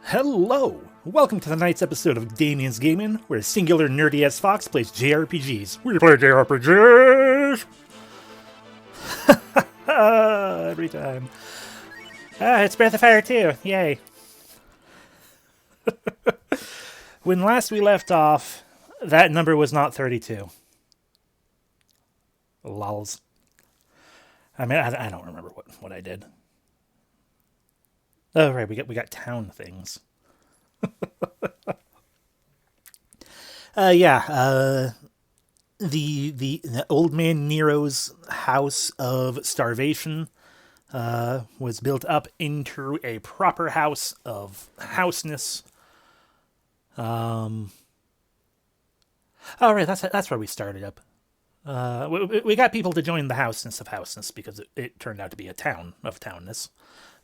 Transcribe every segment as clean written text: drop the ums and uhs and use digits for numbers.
Hello! Welcome to tonight's episode of Damien's Gaming, where a singular nerdy-ass fox plays JRPGs. We play JRPGs! Every time. It's Breath of Fire 2. Yay. When last we left off, that number was not 32. Lols. I mean, I don't remember what I did. Oh, right, we got town things. The old man Nero's house of starvation was built up into a proper house of houseness. Oh, right, that's where we started up. We got people to join the houseness of houseness because it turned out to be a town of townness.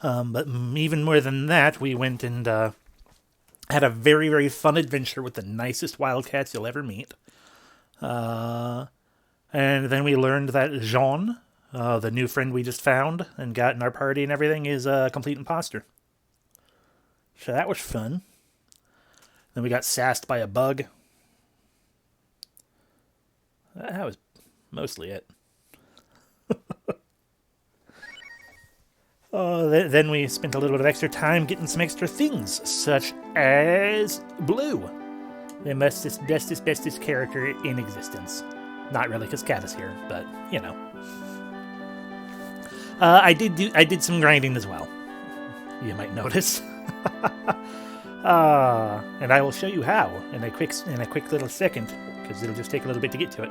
But even more than that, we went and had a very, very fun adventure with the nicest wildcats you'll ever meet. And then we learned that Jean, the new friend we just found and got in our party and everything, is a complete imposter. So that was fun. Then we got sassed by a bug. That was mostly it. Then we spent a little bit of extra time getting some extra things, such as Blue, the bestest character in existence. Not really, because Cat is here, but, you know. I did some grinding as well, you might notice. And I will show you how in a quick little second, because it'll just take a little bit to get to it.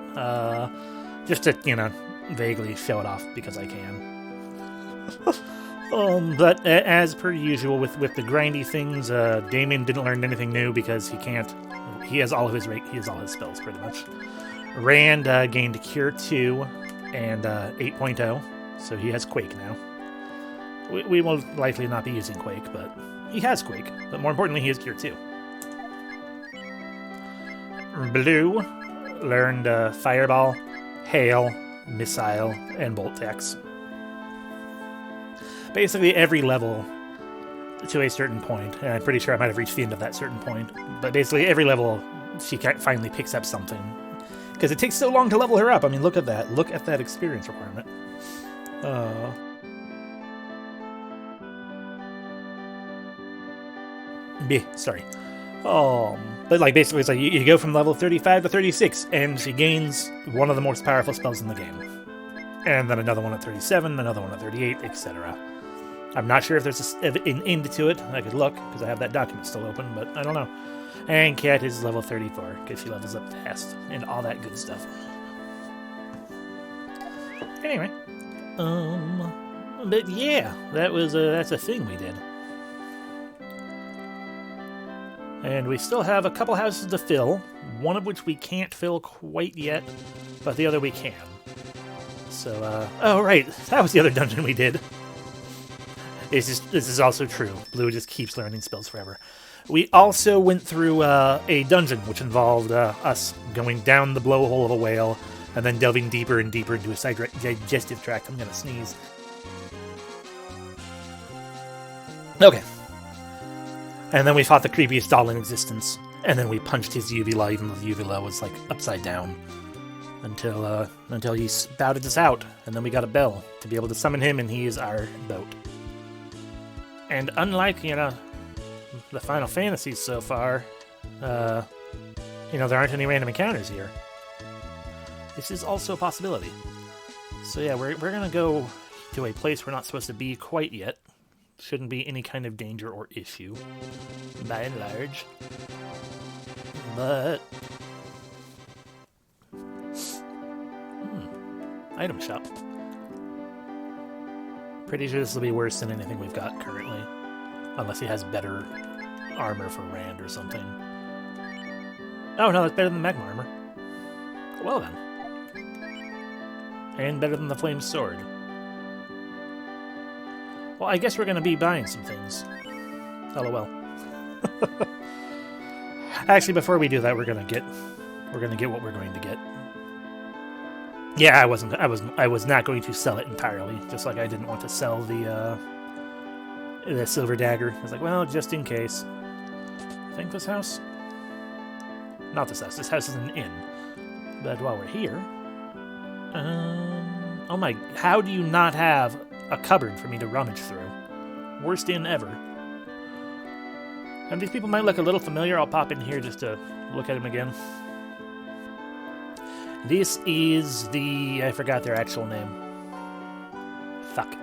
Just to, vaguely show it off, because I can. But as per usual with the grindy things, Damien didn't learn anything new because he can't. He has all his spells pretty much. Rand gained Cure 2 and 8.0, so he has Quake now. We will likely not be using Quake, but he has Quake. But more importantly, he has Cure 2. Blue learned Fireball, Hail, Missile, and Bolt Tex. Basically every level to a certain point, and I'm pretty sure I might have reached the end of that certain point, but basically every level she finally picks up something. Because it takes so long to level her up. I mean, look at that. Look at that experience requirement. Sorry. But basically it's like you go from level 35 to 36, and she gains one of the most powerful spells in the game. And then another one at 37, another one at 38, etc. I'm not sure if there's an end to it. I could look, because I have that document still open, but I don't know. And Cat is level 34, because she levels up fast, and all that good stuff. Anyway. But yeah, that's a thing we did. And we still have a couple houses to fill, one of which we can't fill quite yet, but the other we can. So, oh right, that was the other dungeon we did. This is also true. Blue just keeps learning spells forever. We also went through a dungeon, which involved us going down the blowhole of a whale, and then delving deeper and deeper into a side digestive tract. I'm gonna sneeze. Okay. And then we fought the creepiest doll in existence, and then we punched his uvula, even though the uvula was, upside down. Until he spouted us out, and then we got a bell to be able to summon him, and he is our boat. And unlike, the Final Fantasies so far, there aren't any random encounters here. This is also a possibility. So yeah, we're gonna go to a place we're not supposed to be quite yet. Shouldn't be any kind of danger or issue, by and large. But... item shop. Pretty sure this will be worse than anything we've got currently. Unless he has better armor for Rand or something. Oh no, that's better than Magma Armor. Well then. And better than the Flame Sword. Well, I guess we're gonna be buying some things. LOL. Actually, before we do that, we're gonna get what we're going to get. Yeah, I was not going to sell it entirely, just like I didn't want to sell the silver dagger. I was like, well, just in case. I think this house? Not this house. This house is an inn. But while we're here... oh my... How do you not have a cupboard for me to rummage through? Worst inn ever. And these people might look a little familiar. I'll pop in here just to look at them again. This is the... I forgot their actual name. Fuck.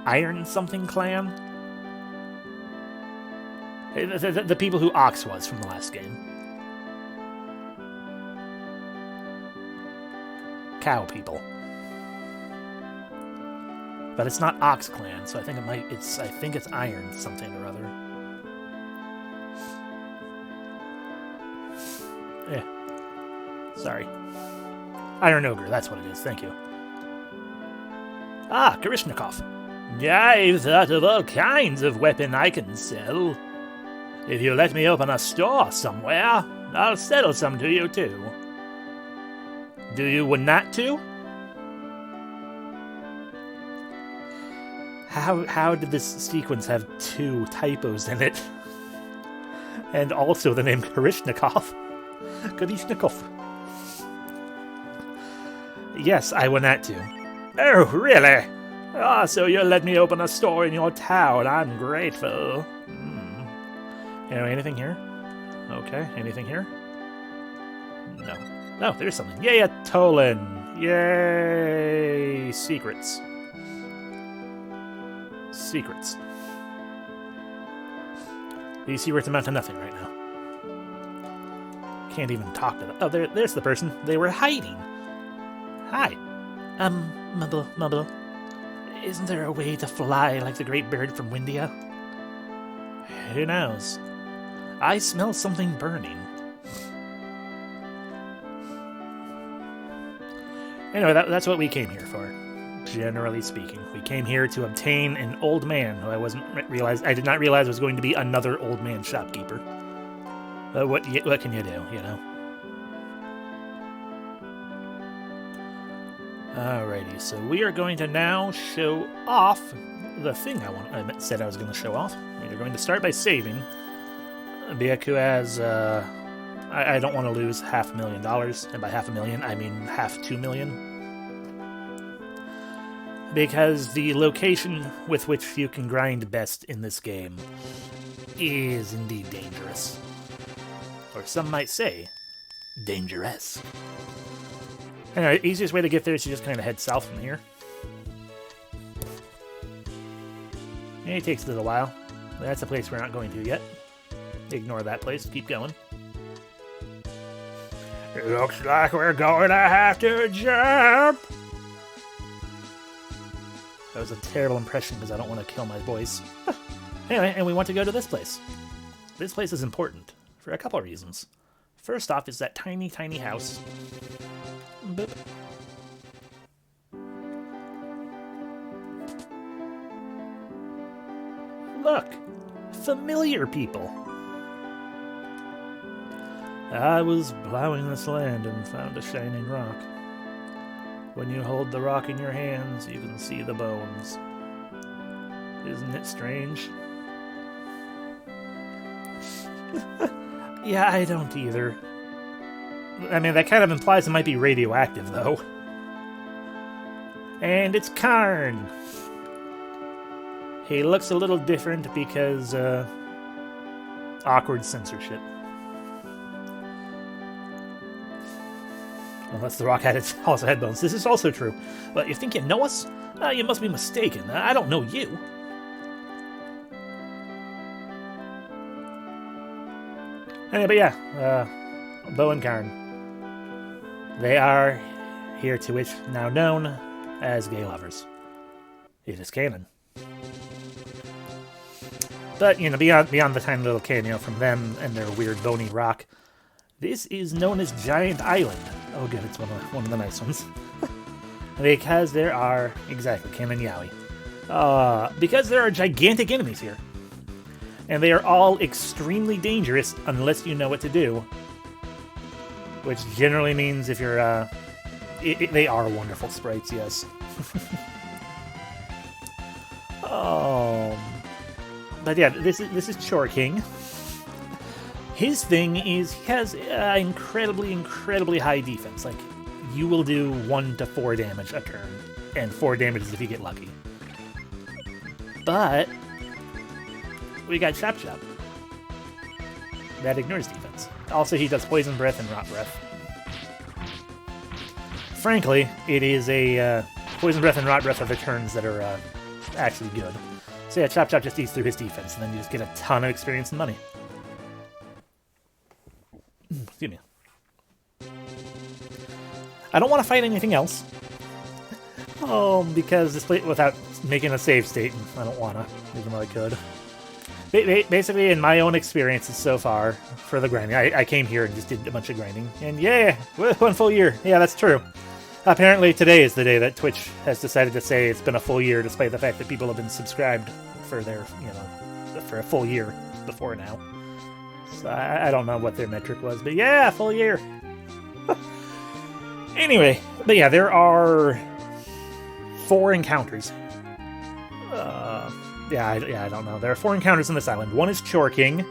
Iron something clan? The people who Ox was from the last game. Cow people. But it's not Ox clan, so I think it might... I think it's Iron something or other. Sorry. Iron Ogre, that's what it is, thank you. Ah, Karishnikov. I've thought of all kinds of weapon I can sell. If you let me open a store somewhere, I'll sell some to you too. Do you want not to? How did this sequence have 2 typos in it? And also the name Karishnikov. Karishnikov. Yes, I want not to. Oh, really? Ah, so you'll let me open a store in your town. I'm grateful. Anyway, anything here? Okay, anything here? No. No, there's something. Yay, a Tolan! Yay! Secrets. Secrets. These secrets amount to nothing right now. Can't even talk to them. Oh, there's the person. They were hiding. Hi. Mumble. Isn't there a way to fly like the great bird from Windia? Who knows? I smell something burning. Anyway, that's what we came here for. Generally speaking, we came here to obtain an old man who I did not realize was going to be another old man shopkeeper. What can you do, you know? Alrighty, so we are going to now show off the thing I said I was going to show off. We're going to start by saving. Because I don't want to lose $500,000, and by $500,000 I mean $2 million. Because the location with which you can grind best in this game is indeed dangerous. Or some might say, dangerous. Anyway, the easiest way to get there is to just kind of head south from here. And it takes a little while. That's a place we're not going to yet. Ignore that place. Keep going. It looks like we're going to have to jump. That was a terrible impression because I don't want to kill my voice. Anyway, and we want to go to this place. This place is important for a couple of reasons. First off is that tiny, tiny house. Boop. Look! Familiar people! I was plowing this land and found a shining rock. When you hold the rock in your hands, you can see the bones. Isn't it strange? Yeah, I don't either. I mean, that kind of implies it might be radioactive, though. And it's Karn! He looks a little different because, awkward censorship. Unless the rock also had bones. This is also true. But you think you know us? You must be mistaken. I don't know you. Anyway, but yeah, Bo and Karn. They are here to which now known as gay lovers. It is canon. But, you know, beyond the tiny little cameo from them and their weird bony rock, this is known as Giant Island. Oh good, it's one of the nice ones. Because there are... Exactly, Ken and Yowie. Because there are gigantic enemies here. And they are all extremely dangerous unless you know what to do. Which generally means if you're... they are wonderful sprites, yes. But yeah, this is Chore King. His thing is he has incredibly high defense. Like, you will do 1 to 4 damage a turn, and 4 damages if you get lucky. But we got Chop Chop. That ignores defense. Also, he does Poison Breath and Rot Breath. Frankly, it is a Poison Breath and Rot Breath are the turns that are actually good. So yeah, Chop Chop just eats through his defense, and then you just get a ton of experience and money. Excuse me. I don't want to fight anything else. Because this play without making a save state, I don't want to, even though I could. Basically, in my own experiences so far, for the grinding, I came here and just did a bunch of grinding. And yeah, 1 full year. Yeah, that's true. Apparently today is the day that Twitch has decided to say it's been a full year, despite the fact that people have been subscribed for their, for a full year before now. So I don't know what their metric was, but yeah, full year. Anyway, but yeah, there are 4 encounters. I don't know. There are 4 encounters on this island. One is Chore King.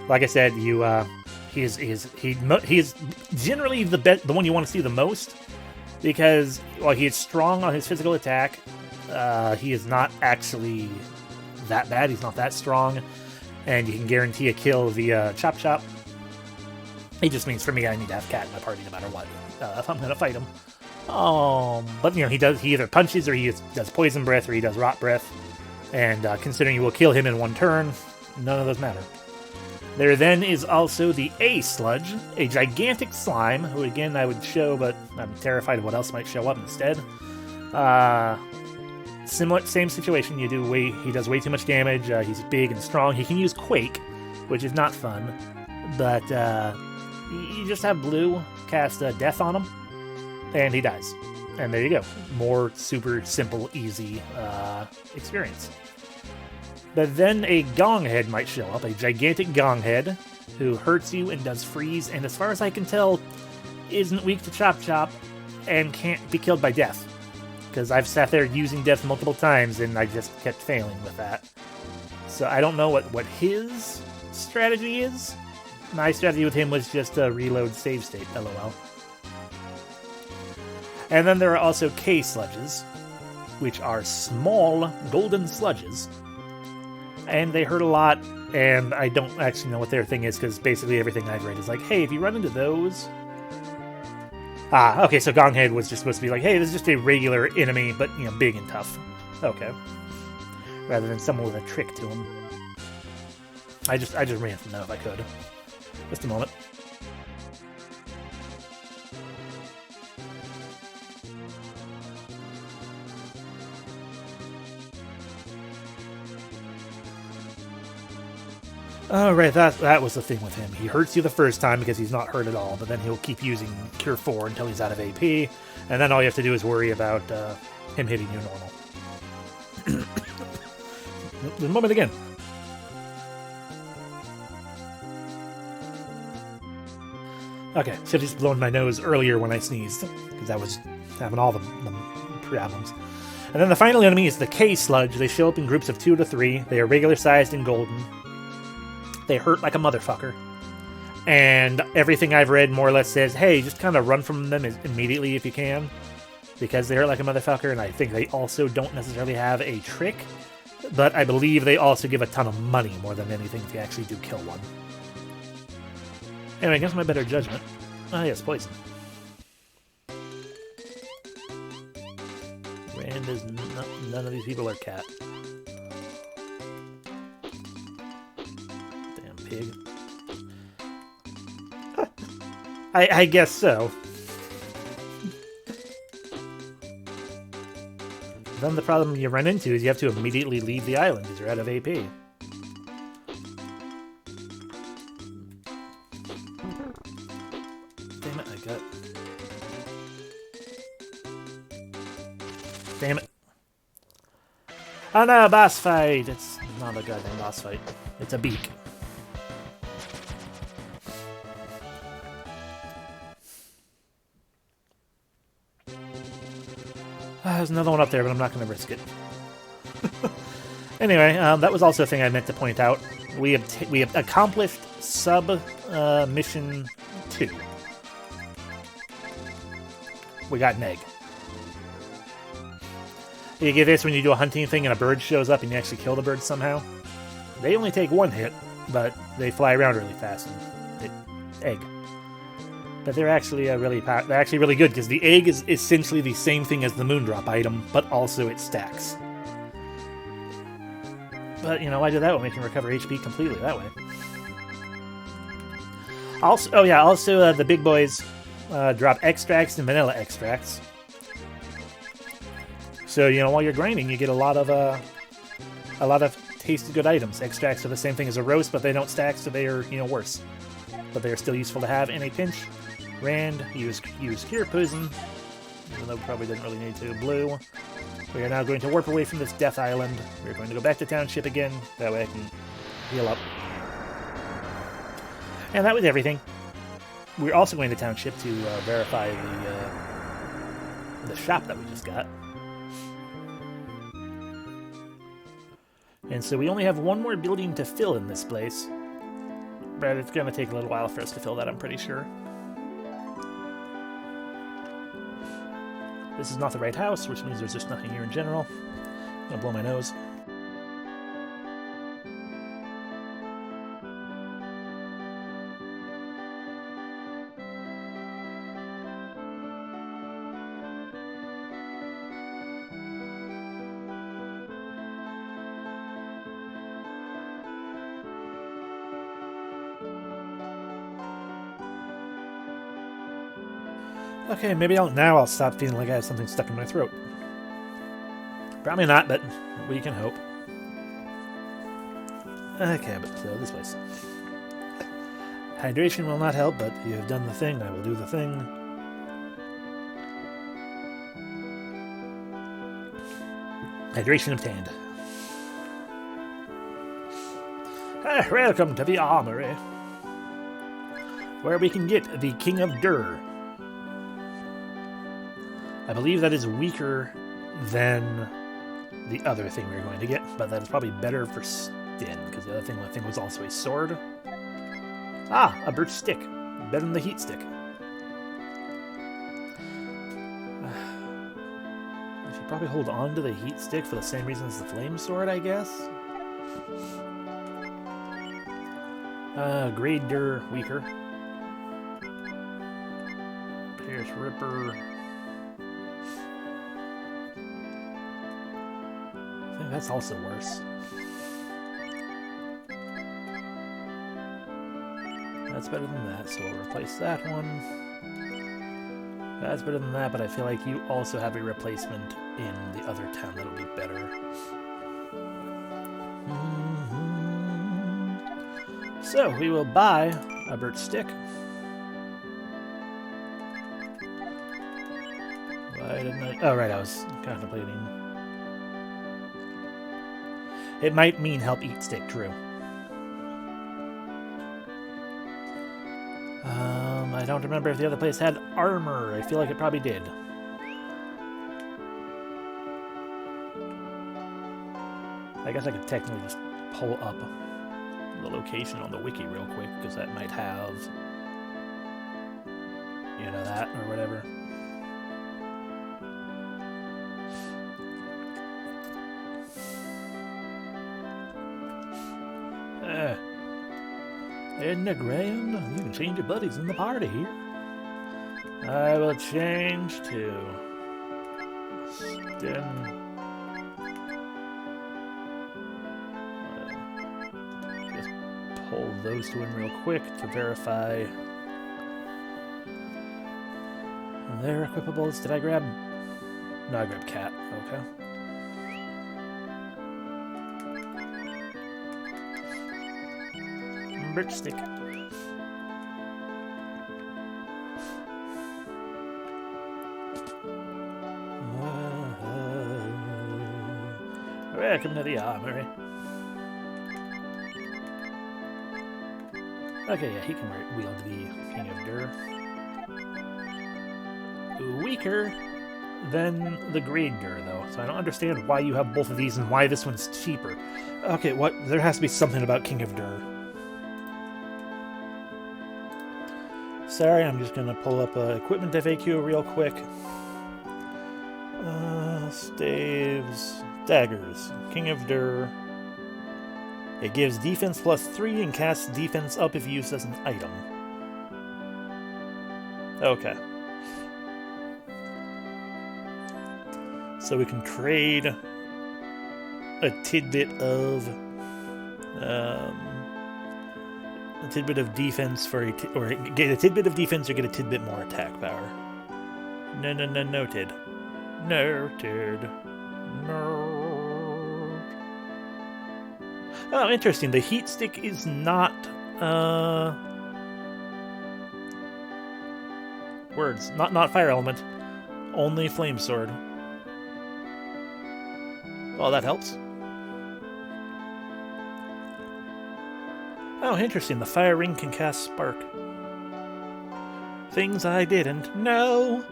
Like I said, he is generally the one you want to see the most, because while he is strong on his physical attack, he is not actually that bad. He's not that strong, and you can guarantee a kill via Chop Chop. It just means for me, I need to have Cat in my party no matter what if I'm gonna fight him. But he either punches, or he does Poison Breath, or he does Rot Breath. And considering you will kill him in 1 turn, none of those matter. There then is also the A Sludge, a gigantic slime, who again I would show, but I'm terrified of what else might show up instead. Same situation. He does way too much damage. He's big and strong. He can use Quake, which is not fun. But you just have Blue cast Death on him, and he dies. And there you go. More super simple, easy experience. But then a Gong Head might show up, a gigantic Gong Head, who hurts you and does freeze, and as far as I can tell, isn't weak to Chop Chop, and can't be killed by death. Because I've sat there using death multiple times, and I just kept failing with that. So I don't know what his strategy is. My strategy with him was just a reload save state, lol. And then there are also K Sludges, which are small golden sludges. And they hurt a lot, and I don't actually know what their thing is, because basically everything I've read is like, hey, if you run into those... okay, so Gonghead was just supposed to be like, hey, this is just a regular enemy, but, big and tough. Okay. Rather than someone with a trick to him. I just ran from that if I could. Just a moment. Right, that was the thing with him. He hurts you the first time because he's not hurt at all, but then he'll keep using Cure 4 until he's out of AP, and then all you have to do is worry about him hitting you normal. There's a moment again. Okay, should have just blown my nose earlier when I sneezed, because I was having all the problems. And then the final enemy is the K Sludge. They show up in groups of 2 to 3. They are regular sized and golden. They hurt like a motherfucker. And everything I've read more or less says, hey, just kind of run from them immediately if you can, because they hurt like a motherfucker, and I think they also don't necessarily have a trick, but I believe they also give a ton of money more than anything if you actually do kill one. Anyway, against my better judgment. Yes, poison. Rand is none of these people are cat. Pig. I guess so. Then the problem you run into is you have to immediately leave the island because you're out of AP. Damn it, I got... Damn it. Oh no, boss fight! It's not a goddamn boss fight. It's a beak. There's another one up there, but I'm not going to risk it. Anyway, that was also a thing I meant to point out. We have accomplished mission 2. We got an egg. You get this when you do a hunting thing and a bird shows up and you actually kill the bird somehow. They only take 1 hit, but they fly around really fast. And egg. But they're actually really good because the egg is essentially the same thing as the Moondrop item, but also it stacks. But you know, why do that? We can recover HP completely that way. Also, the big boys drop extracts and vanilla extracts. So you know, while you're grinding, you get a lot of tasty good items. Extracts are the same thing as a roast, but they don't stack, so they are worse. But they are still useful to have in a pinch. Rand, use Cure Poison, even though we probably didn't really need to. Blue. We are now going to warp away from this Death Island. We're going to go back to Township again. That way I can heal up. And that was everything. We're also going to Township to verify the shop that we just got. And so we only have 1 more building to fill in this place. But it's going to take a little while for us to fill that, I'm pretty sure. This is not the right house, which means there's just nothing here in general. I'm gonna blow my nose. Okay, maybe now I'll stop feeling like I have something stuck in my throat. Probably not, but we can hope. Okay, but this place. Hydration will not help, but you have done the thing. I will do the thing. Hydration obtained. Welcome to the Armory, where we can get the King of Dur. I believe that is weaker than the other thing we were going to get, but that is probably better for Stin, because the other thing I think was also a sword. Ah, a birch stick. Better than the heat stick. I should probably hold on to the heat stick for the same reason as the flame sword, I guess. Grade Dur, weaker. Pierce Ripper. I think that's also worse. That's better than that, so we'll replace that one. That's better than that, but I feel like you also have a replacement in the other town that'll be better. So, we will buy a birch stick. Why didn't I... Oh, right, I was contemplating... It might mean help eat stick, true. I don't remember if the other place had armor. I feel like it probably did. I guess I could technically just pull up the location on the wiki real quick, because that might have, you know, that or whatever. In the ground, you can change your buddies in the party here. I will change to Stin. Just pull those two in real quick to verify their equipables. Did I grab? No, I grabbed Cat. Okay. Birch stick. I welcome to the armory. Okay, yeah, he can wield the King of Dur. Weaker than the Grader, though, so I don't understand why you have both of these and why this one's cheaper. Okay, what? There has to be something about King of Dur. Sorry, I'm just going to pull up equipment FAQ real quick. Staves, daggers, King of Dur. It gives defense +3 and casts defense up if used as an item. Okay. So we can trade a tidbit of defense for or get a tidbit of defense or get a tidbit more attack power. Noted. Noted. No. Oh, interesting. The heat stick is not words. Not fire element. Only flame sword. Well, that helps. Oh, interesting. The fire ring can cast spark. Things I didn't know.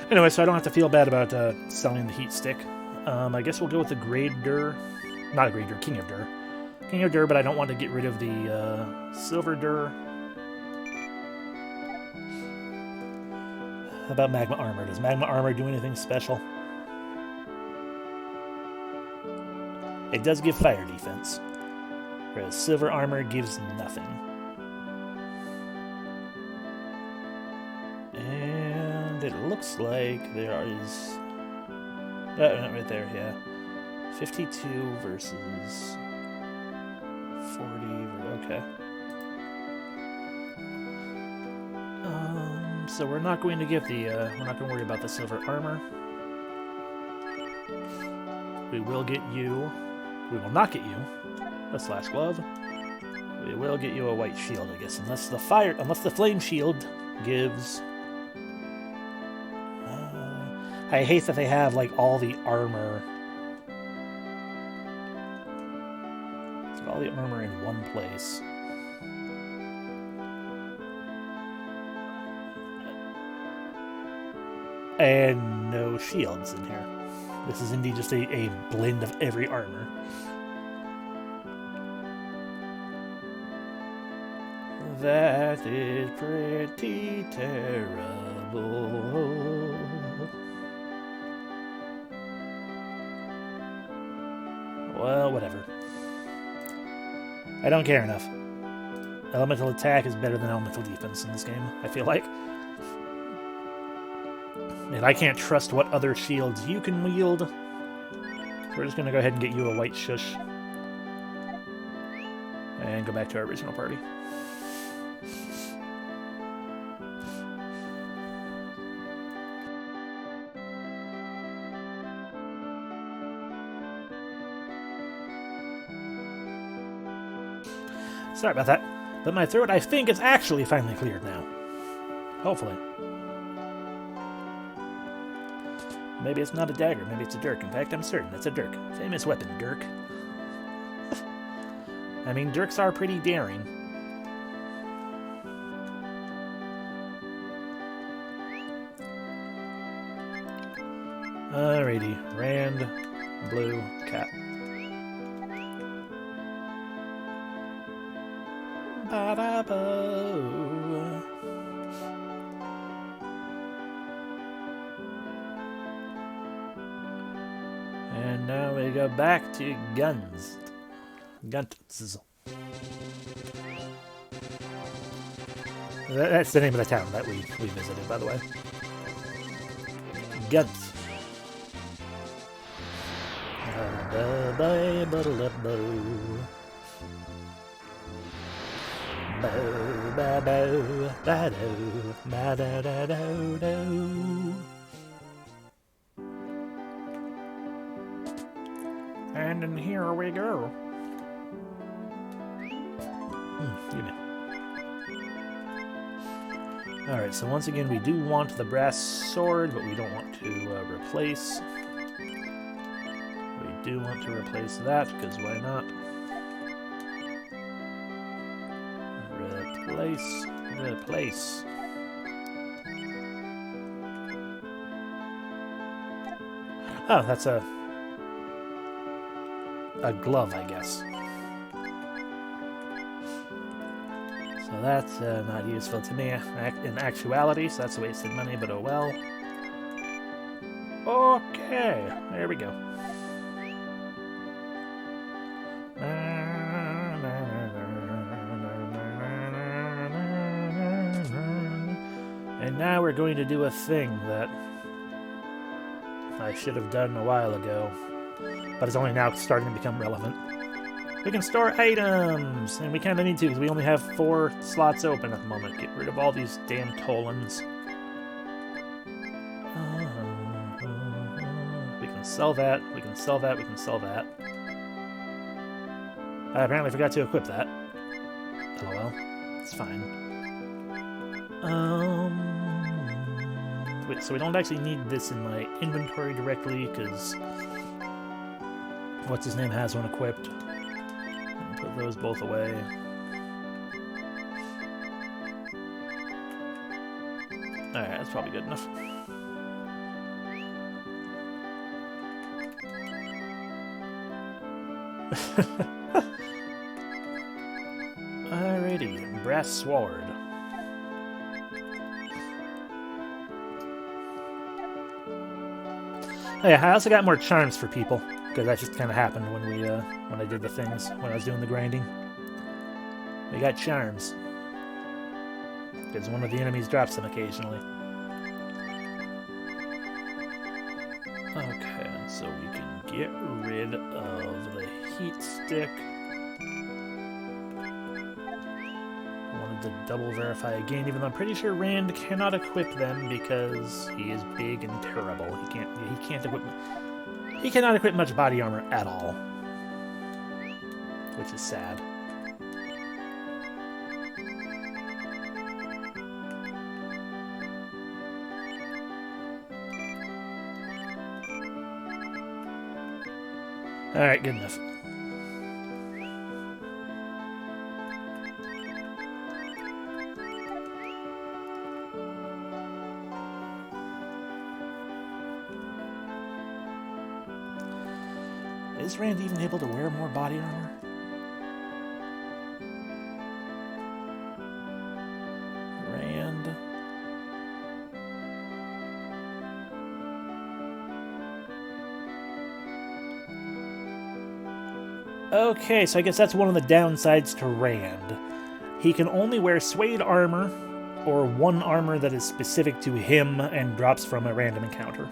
Anyway, so I don't have to feel bad about selling the heat stick. I guess we'll go with the Grader. Not a Grader, King of Dur. King of Dur, but I don't want to get rid of the Silver Dur. How about Magma Armor? Does Magma Armor do anything special? It does give fire defense, whereas Silver Armor gives nothing. And it looks like there is... right there, yeah. 52 versus 40, okay. So we're not going to give the, we're not going to worry about the Silver Armor. We will get you... We will not get you a Slash Glove. We will get you a White Shield, I guess, unless the Flame Shield gives... I hate that they have, like, all the armor... all the armor in one place. And no shields in here. This is indeed just a blend of every armor. That is pretty terrible. Well, whatever. I don't care enough. Elemental attack is better than elemental defense in this game, I feel like. And I can't trust what other shields you can wield. So we're just going to go ahead and get you a White Shush. And go back to our original party. Sorry about that. But my throat, I think, is actually finally cleared now. Hopefully. Maybe it's not a dagger, maybe it's a dirk. In fact, I'm certain it's a dirk. Famous weapon, dirk. I mean, dirks are pretty daring. Alrighty, Rand, blue, cat. Ba-da-bo. And now we go back to guns. Guns. That's the name of the town that we visited, by the way. Guns. And then here we go. Give me. Alright, so once again, we do want the brass sword, but we don't want to replace. We do want to replace that, because why not? Replace. The place. Oh, that's a glove, I guess. So that's not useful to me in actuality, so that's wasted money, but oh well. Okay, there we go. And now we're going to do a thing that I should have done a while ago, but it's only now starting to become relevant. We can store items, and we kind of need to because we only have 4 slots open at the moment. Get rid of all these damn Tolans. We can sell that, we can sell that, we can sell that. I apparently forgot to equip that. Oh well, it's fine. Wait, so we don't actually need this in my inventory directly, because what's-his-name has one equipped. Put those both away. Alright, that's probably good enough. Alrighty, brass sword. Oh yeah, I also got more charms for people, because that just kind of happened when we when I did the things, when I was doing the grinding. We got charms, because one of the enemies drops them occasionally. Okay, so we can get rid of the heat stick. I wanted to double verify again, even though I'm pretty sure Rand cannot equip them because he is big and terrible. He can't equip. He cannot equip much body armor at all, which is sad. Alright, good enough. Is Rand even able to wear more body armor? Rand. Okay, so I guess that's one of the downsides to Rand. He can only wear suede armor, or one armor that is specific to him and drops from a random encounter.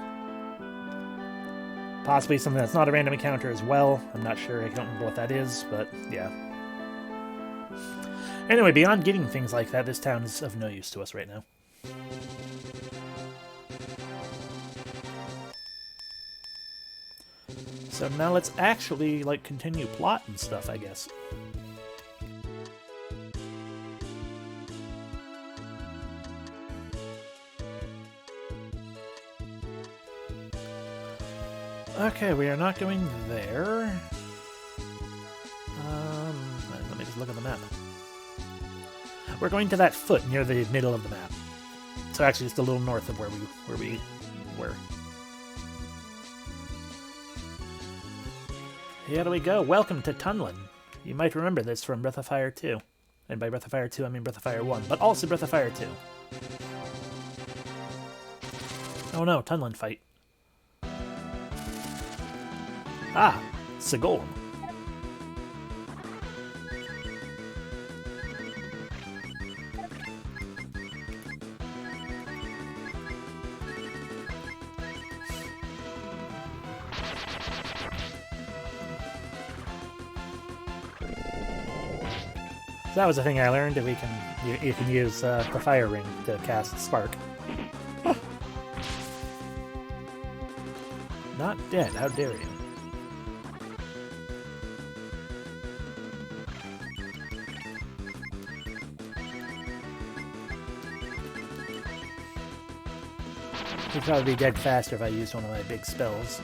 Possibly something that's not a random encounter as well. I'm not sure. I don't remember what that is, but yeah. Anyway, beyond getting things like that, this town is of no use to us right now. So now let's actually, like, continue plot and stuff, I guess. Okay, we are not going there. Let me just look at the map. We're going to that foot near the middle of the map. So actually just a little north of where we were. Here we go. Welcome to Tunlin. You might remember this from Breath of Fire 2. And by Breath of Fire 2, I mean Breath of Fire 1, but also Breath of Fire 2. Oh no, Tunlin fight. Ah, it's a golem. So that was the thing I learned, that you can use the fire ring to cast Spark. Not dead, how dare you. He'd probably be dead faster if I used one of my big spells.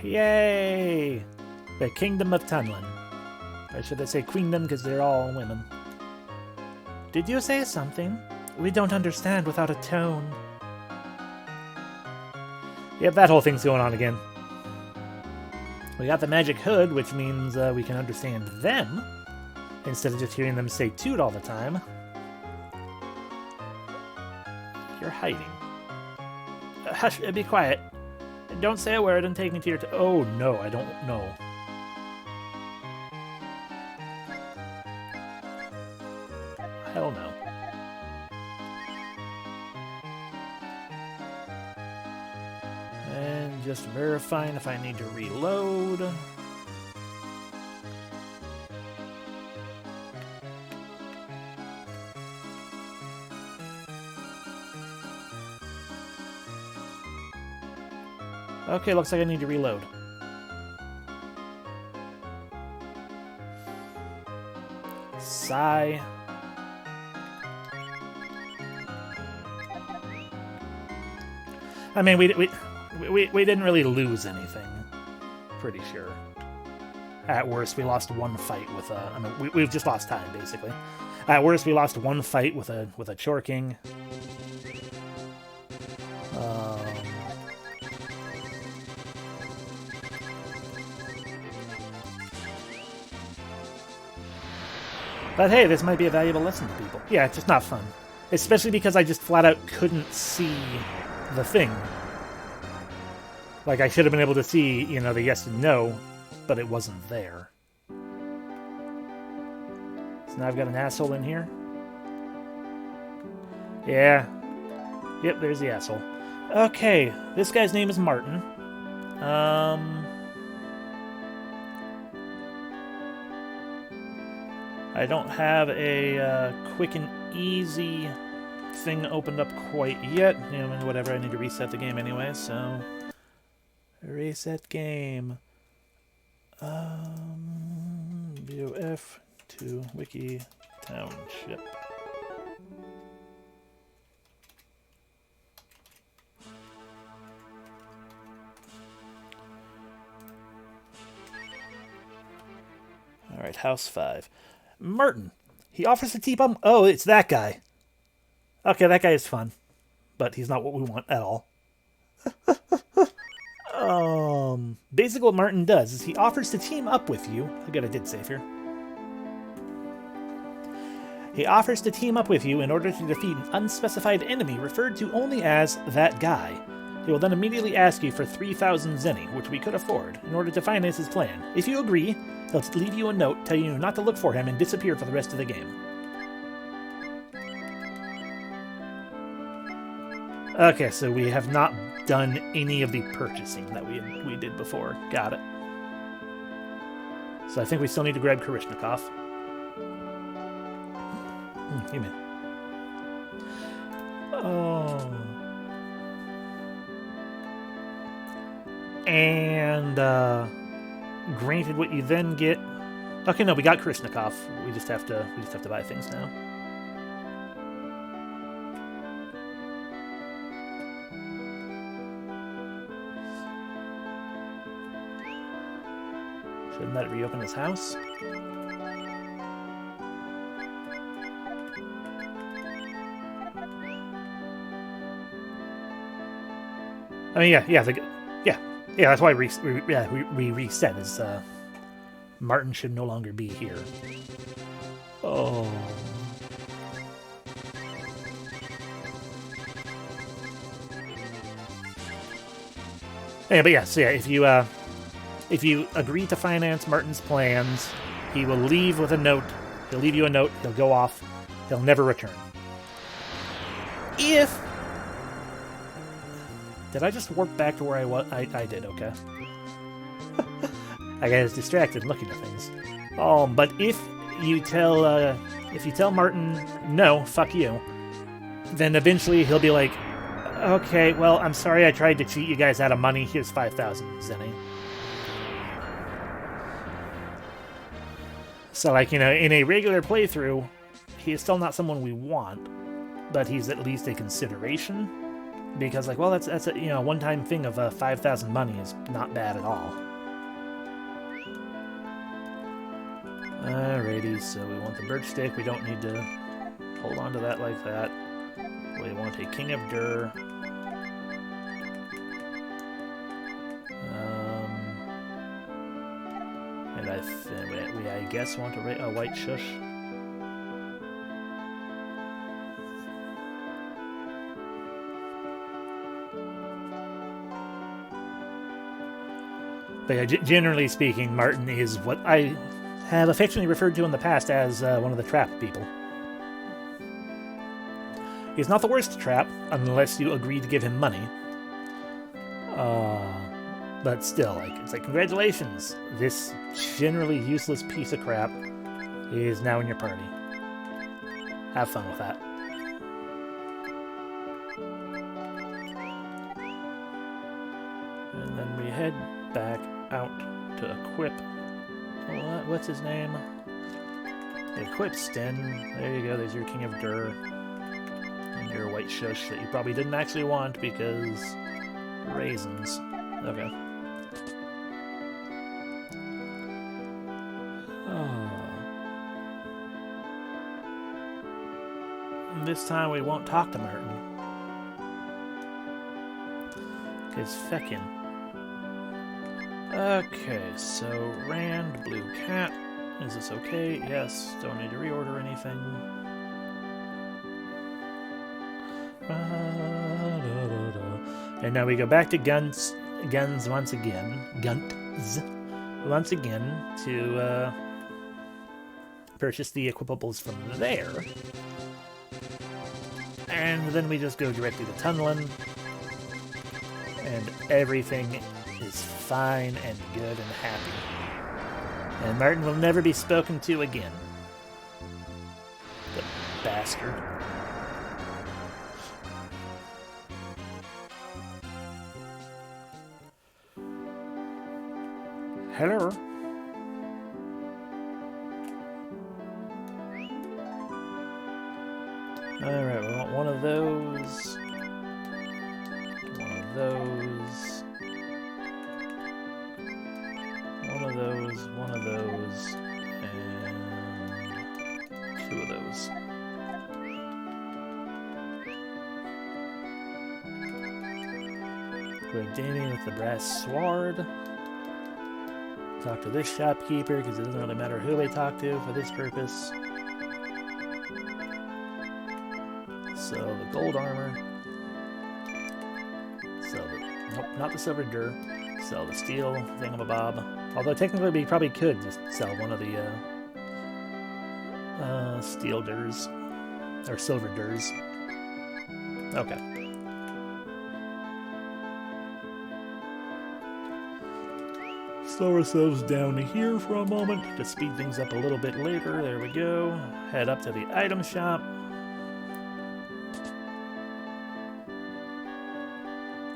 Yay! The Kingdom of Tunlin. Or should I say Queendom, because they're all women. Did you say something? We don't understand without a tone. Yep, that whole thing's going on again. We got the magic hood, which means we can understand them, instead of just hearing them say toot all the time. You're hiding. Hush, be quiet. Don't say a word and take me to your oh, no, I don't know. Hell no. And just verifying if I need to reload. Okay, looks like I need to reload. Sigh. I mean, we didn't really lose anything. Pretty sure. At worst, we lost one fight with a. I mean, we've just lost time basically. At worst, we lost one fight with a Chorking. But hey, this might be a valuable lesson to people. Yeah, it's just not fun. Especially because I just flat out couldn't see the thing. Like, I should have been able to see, you know, the yes and no, but it wasn't there. So now I've got an asshole in here. Yeah. Yep, there's the asshole. Okay, this guy's name is Martin. I don't have a quick and easy thing opened up quite yet. You know, whatever, I need to reset the game anyway, so... Reset game. BOF to Wiki Township. Alright, House 5. Martin. He offers to team up. Oh, it's that guy. Okay, that guy is fun. But he's not what we want at all. Basically what Martin does is he offers to team up with you. I got a did save here. He offers to team up with you in order to defeat an unspecified enemy referred to only as that guy. He will then immediately ask you for 3,000 zenny, which we could afford, in order to finance his plan. If you agree, he'll leave you a note telling you not to look for him and disappear for the rest of the game. Okay, so we have not done any of the purchasing that we did before. Got it. So I think we still need to grab Karishnikov. Give me. Oh. And granted, what you then get. Okay, no, we got Karishnikov. We just have to buy things now. Shouldn't that reopen his house? I mean, yeah. That's why we reset. Is Martin should no longer be here. Oh. Yeah, but yeah. So yeah, if you agree to finance Martin's plans, he will leave with a note. He'll leave you a note. He'll go off. He'll never return. If... Did I just warp back to where I was? I did, okay. I got distracted looking at things. But if you tell Martin, no, fuck you, then eventually he'll be like, okay, well, I'm sorry I tried to cheat you guys out of money. Here's 5,000 zenny. So, like, you know, in a regular playthrough, he is still not someone we want, but he's at least a consideration. Because, like, well, that's a, you know, one-time thing of 5,000 money is not bad at all. Alrighty, so we want the birch stick. We don't need to hold on to that like that. We want a King of Dur. And I guess want a white shush. But yeah, generally speaking, Martin is what I have affectionately referred to in the past as one of the trap people. He's not the worst to trap, unless you agree to give him money. But still, like, it's like, congratulations, this generally useless piece of crap is now in your party. Have fun with that. And then we head back out to equip. What's his name? Equip Sten. There you go, there's your King of Dur. And your white shush that you probably didn't actually want because raisins. Okay. This time we won't talk to Martin. Because feckin'. Okay, so Rand, Blue Cat. Is this okay? Yes. Don't need to reorder anything. And now we go back to guns once again. Guns once again to purchase the equipables from there. And then we just go directly to Tunneling. And everything is fine and good and happy. And Martin will never be spoken to again. The bastard. Hello. Alright, we want one of those. One of those. One of those. One of those. And two of those. We have Damien with the brass sword. Talk to this shopkeeper because it doesn't really matter who we talk to for this purpose. So the gold armor. Sell the, nope, not the silver dur. Sell the steel thingamabob. Although technically we probably could just sell one of the steel durs. Or silver durs. Okay. Slow ourselves down to here for a moment to speed things up a little bit later. There we go. Head up to the item shop.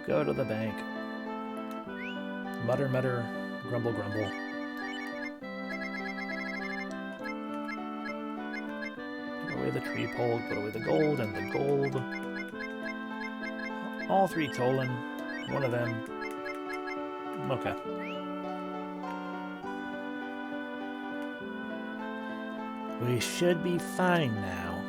Go to the bank. Mutter, mutter, grumble, grumble. Put away the tree pole, put away the gold and the gold. All three Tolan. One of them. Okay. We should be fine now.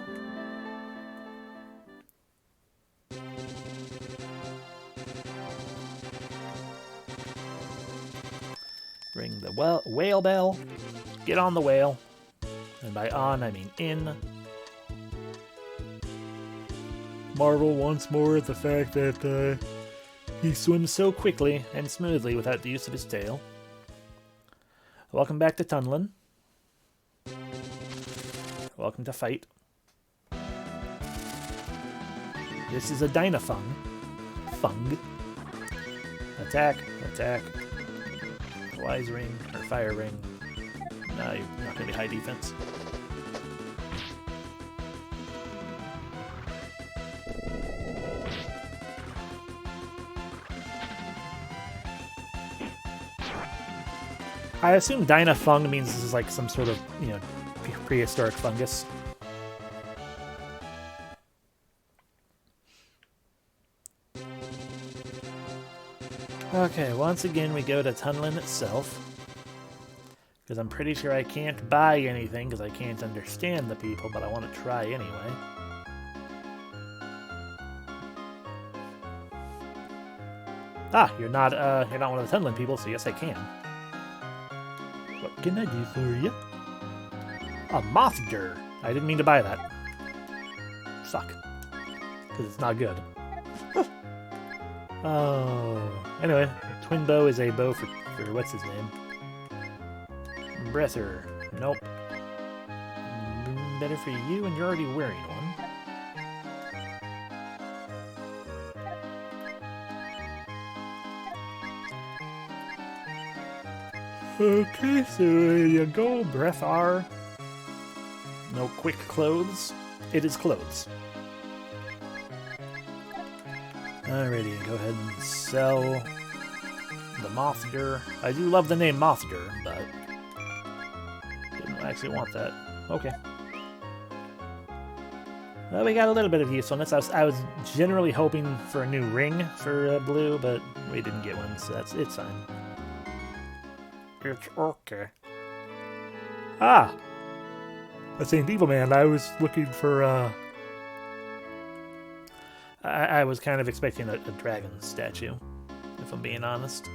Ring the whale bell. Get on the whale. And by on, I mean in. Marvel once more at the fact that he swims so quickly and smoothly without the use of his tail. Welcome back to Tunneling. Welcome to fight. This is a Dynafung. Fung. Attack, attack. Wise ring, or fire ring. No, you're not going to be high defense. I assume Dynafung means this is like some sort of, you know, prehistoric fungus. Okay, once again we go to Tunlin itself. Because I'm pretty sure I can't buy anything because I can't understand the people, but I want to try anyway. Ah, you're not one of the Tunlin people, so yes I can. What can I do for you? A Mothger. I didn't mean to buy that. Suck. Because it's not good. Oh. Anyway, Twin Bow is a bow for what's his name? Breather. Nope. Better for you, and you're already wearing one. Okay, so there you go, Breathar. No quick clothes. It is clothes. Alrighty, go ahead and sell the Mothger. I do love the name Mothger, but didn't actually want that. Okay. Well, we got a little bit of usefulness. I was generally hoping for a new ring for blue, but we didn't get one, so it's fine. It's okay. Ah! A St. Evil Man. I was looking for, I was kind of expecting a dragon statue, if I'm being honest.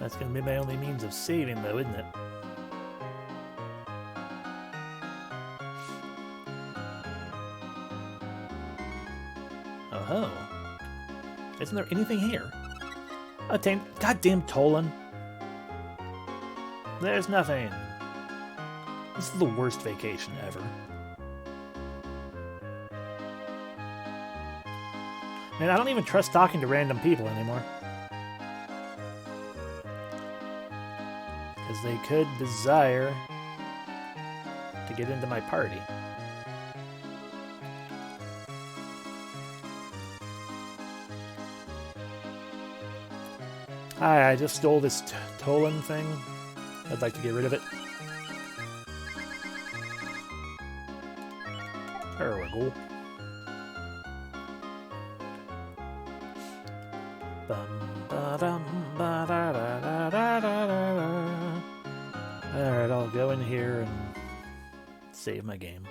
That's going to be my only means of saving, though, isn't it? Oh. Isn't there anything here? A goddamn Tolan. There's nothing. This is the worst vacation ever. Man, I don't even trust talking to random people anymore. Because they could desire to get into my party. Hi, I just stole this Tolan thing. I'd like to get rid of it. There we go. Alright, I'll go in here and save my game.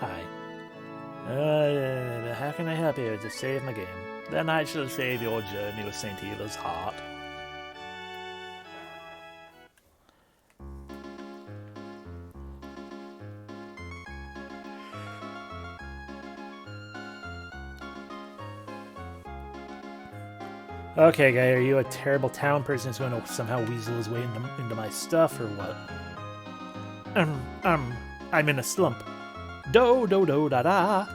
Hi. How can I help you to save my game? Then I shall save your journey with St. Eva's heart. Okay, guy, are you a terrible town person who's going to somehow weasel his way into my stuff, or what? I'm in a slump. Do-do-do-da-da.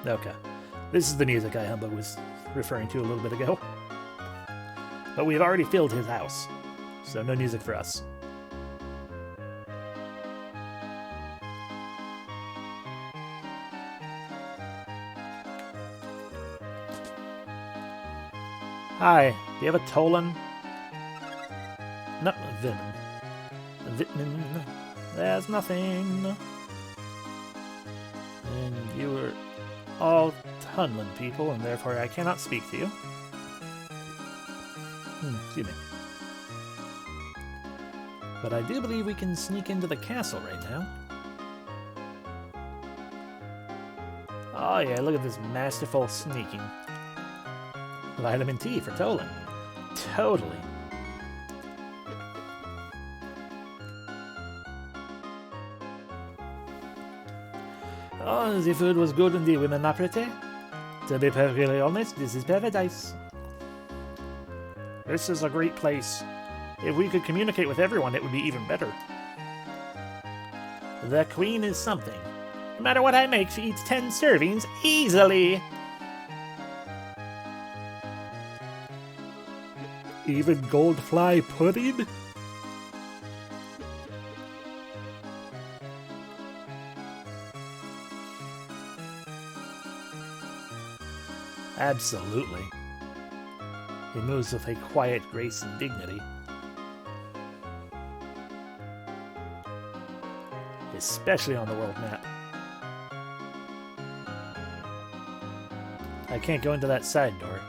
Okay. This is the music guy Humbug was referring to a little bit ago. But we've already filled his house, so no music for us. Hi, do you have a Tolan? No, Venom. Vitamin. There's nothing. And you were all Tunlin people, and therefore I cannot speak to you. Excuse me. But I do believe we can sneak into the castle right now. Oh yeah, look at this masterful sneaking. Vitamin T for Tolan. Totally. Oh, the food was good and the women are pretty. To be perfectly honest, this is paradise. This is a great place. If we could communicate with everyone, it would be even better. The queen is something. No matter what I make, she eats 10 servings easily. Even goldfly pudding? Absolutely. He moves with a quiet grace and dignity. Especially on the world map. I can't go into that side door.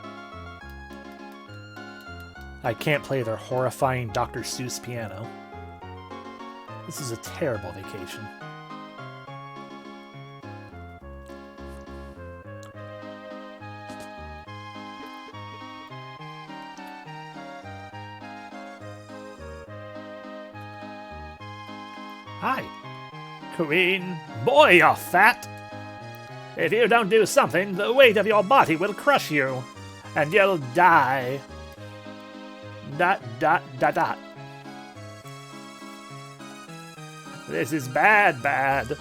I can't play their horrifying Dr. Seuss piano. This is a terrible vacation. Hi. Queen. Boy, you're fat. If you don't do something, the weight of your body will crush you, and you'll die. Dot, dot, dot, dot. This is bad, bad.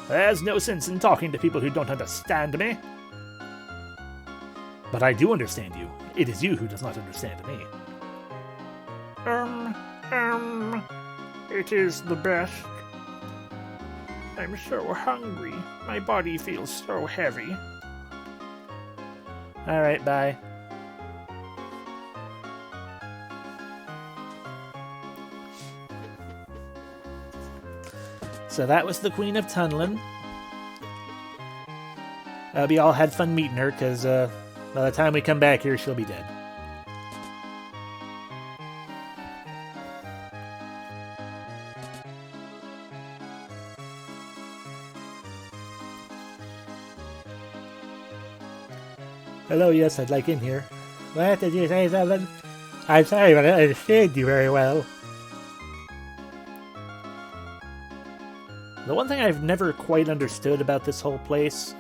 There's no sense in talking to people who don't understand me. But I do understand you. It is you who does not understand me. It is the best. I'm so hungry. My body feels so heavy. Alright, bye. So that was the Queen of Tunlin. We all had fun meeting her, because by the time we come back here, she'll be dead. Hello, yes, I'd like in here. What did you say, Ellen? I'm sorry, but I don't understand you very well. The one thing I've never quite understood about this whole place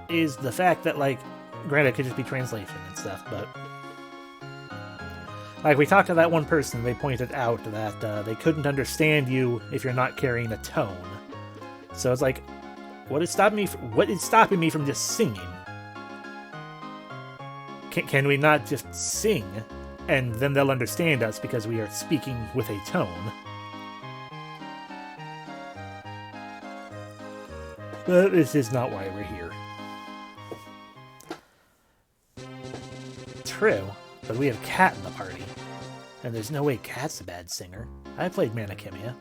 is the fact that, like, granted, it could just be translation and stuff, but like, we talked to that one person, they pointed out that they couldn't understand you if you're not carrying a tone. So it's like, what is stopping me from just singing? Can we not just sing, and then they'll understand us because we are speaking with a tone? But this is not why we're here. True, but we have Cat in the party. And there's no way Cat's a bad singer. I played Manakimia.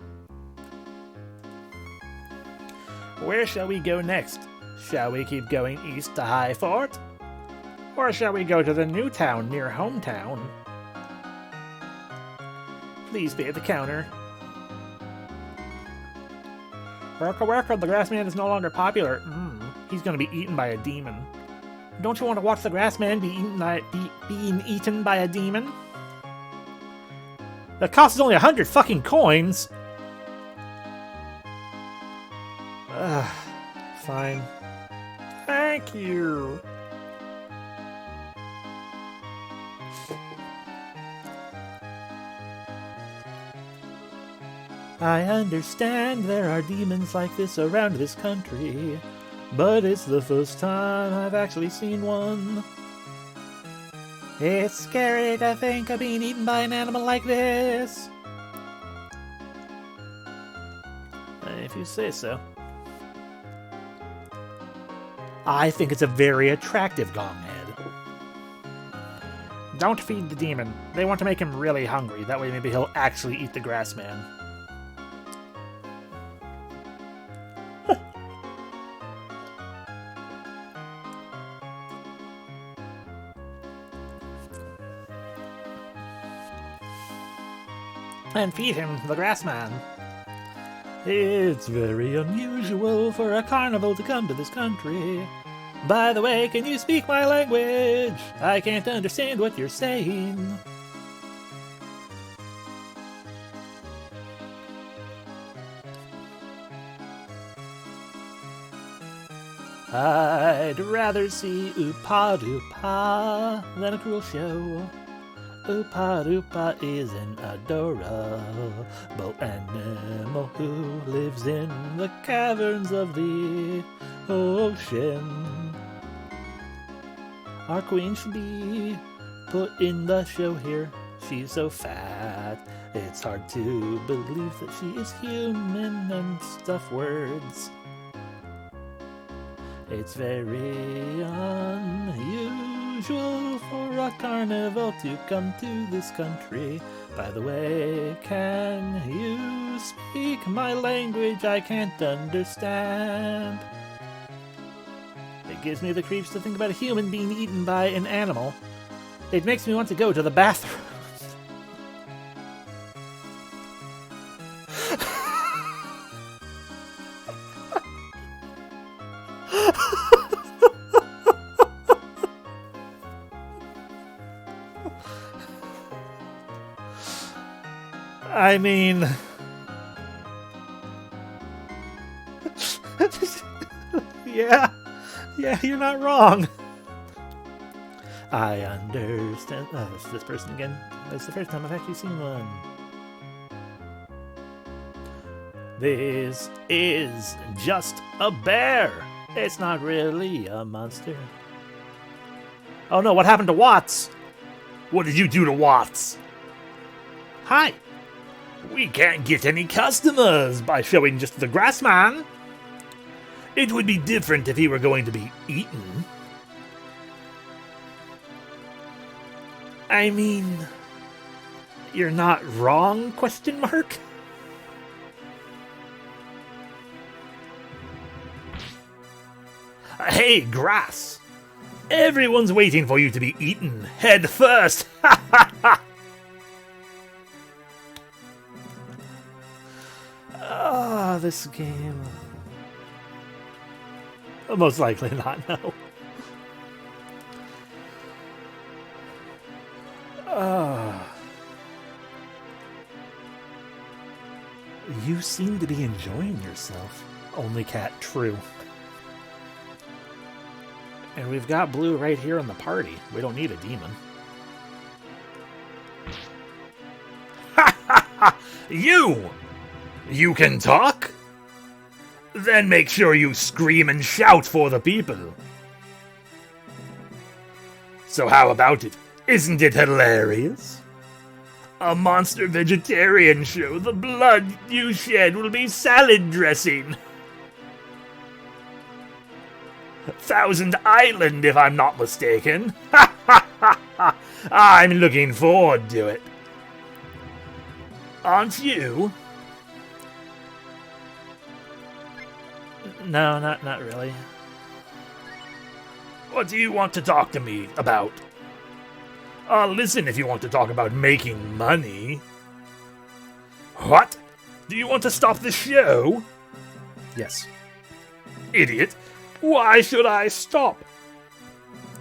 Where shall we go next? Shall we keep going east to High Fort? Or shall we go to the new town near hometown? Please pay at the counter. Worker, the Grassman is no longer popular. He's gonna be eaten by a demon. Don't you want to watch the Grassman being eaten by a demon? The cost is only 100 fucking coins! Fine. Thank you. I understand there are demons like this around this country, but it's the first time I've actually seen one. It's scary to think of being eaten by an animal like this. If you say so. I think it's a very attractive gong head. Don't feed the demon. They want to make him really hungry. That way maybe he'll actually eat the Grassman. And feed him the Grassman. It's very unusual for a carnival to come to this country. By the way, can you speak my language? I can't understand what you're saying. I'd rather see Oopa Doopa than a cruel show. Oopa Doopa is an adorable animal who lives in the caverns of the ocean. Our queen should be put in the show here. She's so fat, it's hard to believe that she is human and stuff words. It's very unusual for a carnival to come to this country. By the way, can you speak my language? I can't understand. It gives me the creeps to think about a human being eaten by an animal. It makes me want to go to the bathroom. I mean... yeah, you're not wrong. I understand. It's this person again. That's the first time I've actually seen one. This is just a bear. It's not really a monster. Oh no, what happened to Watts? What did you do to Watts? Hi. We can't get any customers by showing just the grass man. It would be different if he were going to be eaten. I mean, you're not wrong, question mark? Hey, grass. Everyone's waiting for you to be eaten head first. Ha ha ha. Ah, this game. Most likely not, no. You seem to be enjoying yourself. Only cat, true. And we've got Blue right here in the party. We don't need a demon. Ha ha ha! You can talk? Then make sure you scream and shout for the people. So how about it? Isn't it hilarious? A monster vegetarian show. The blood you shed will be salad dressing. Thousand Island, if I'm not mistaken. Ha ha ha ha! I'm looking forward to it. Aren't you? No, not really. What do you want to talk to me about? Listen if you want to talk about making money. What? Do you want to stop the show? Yes. Idiot. Why should I stop?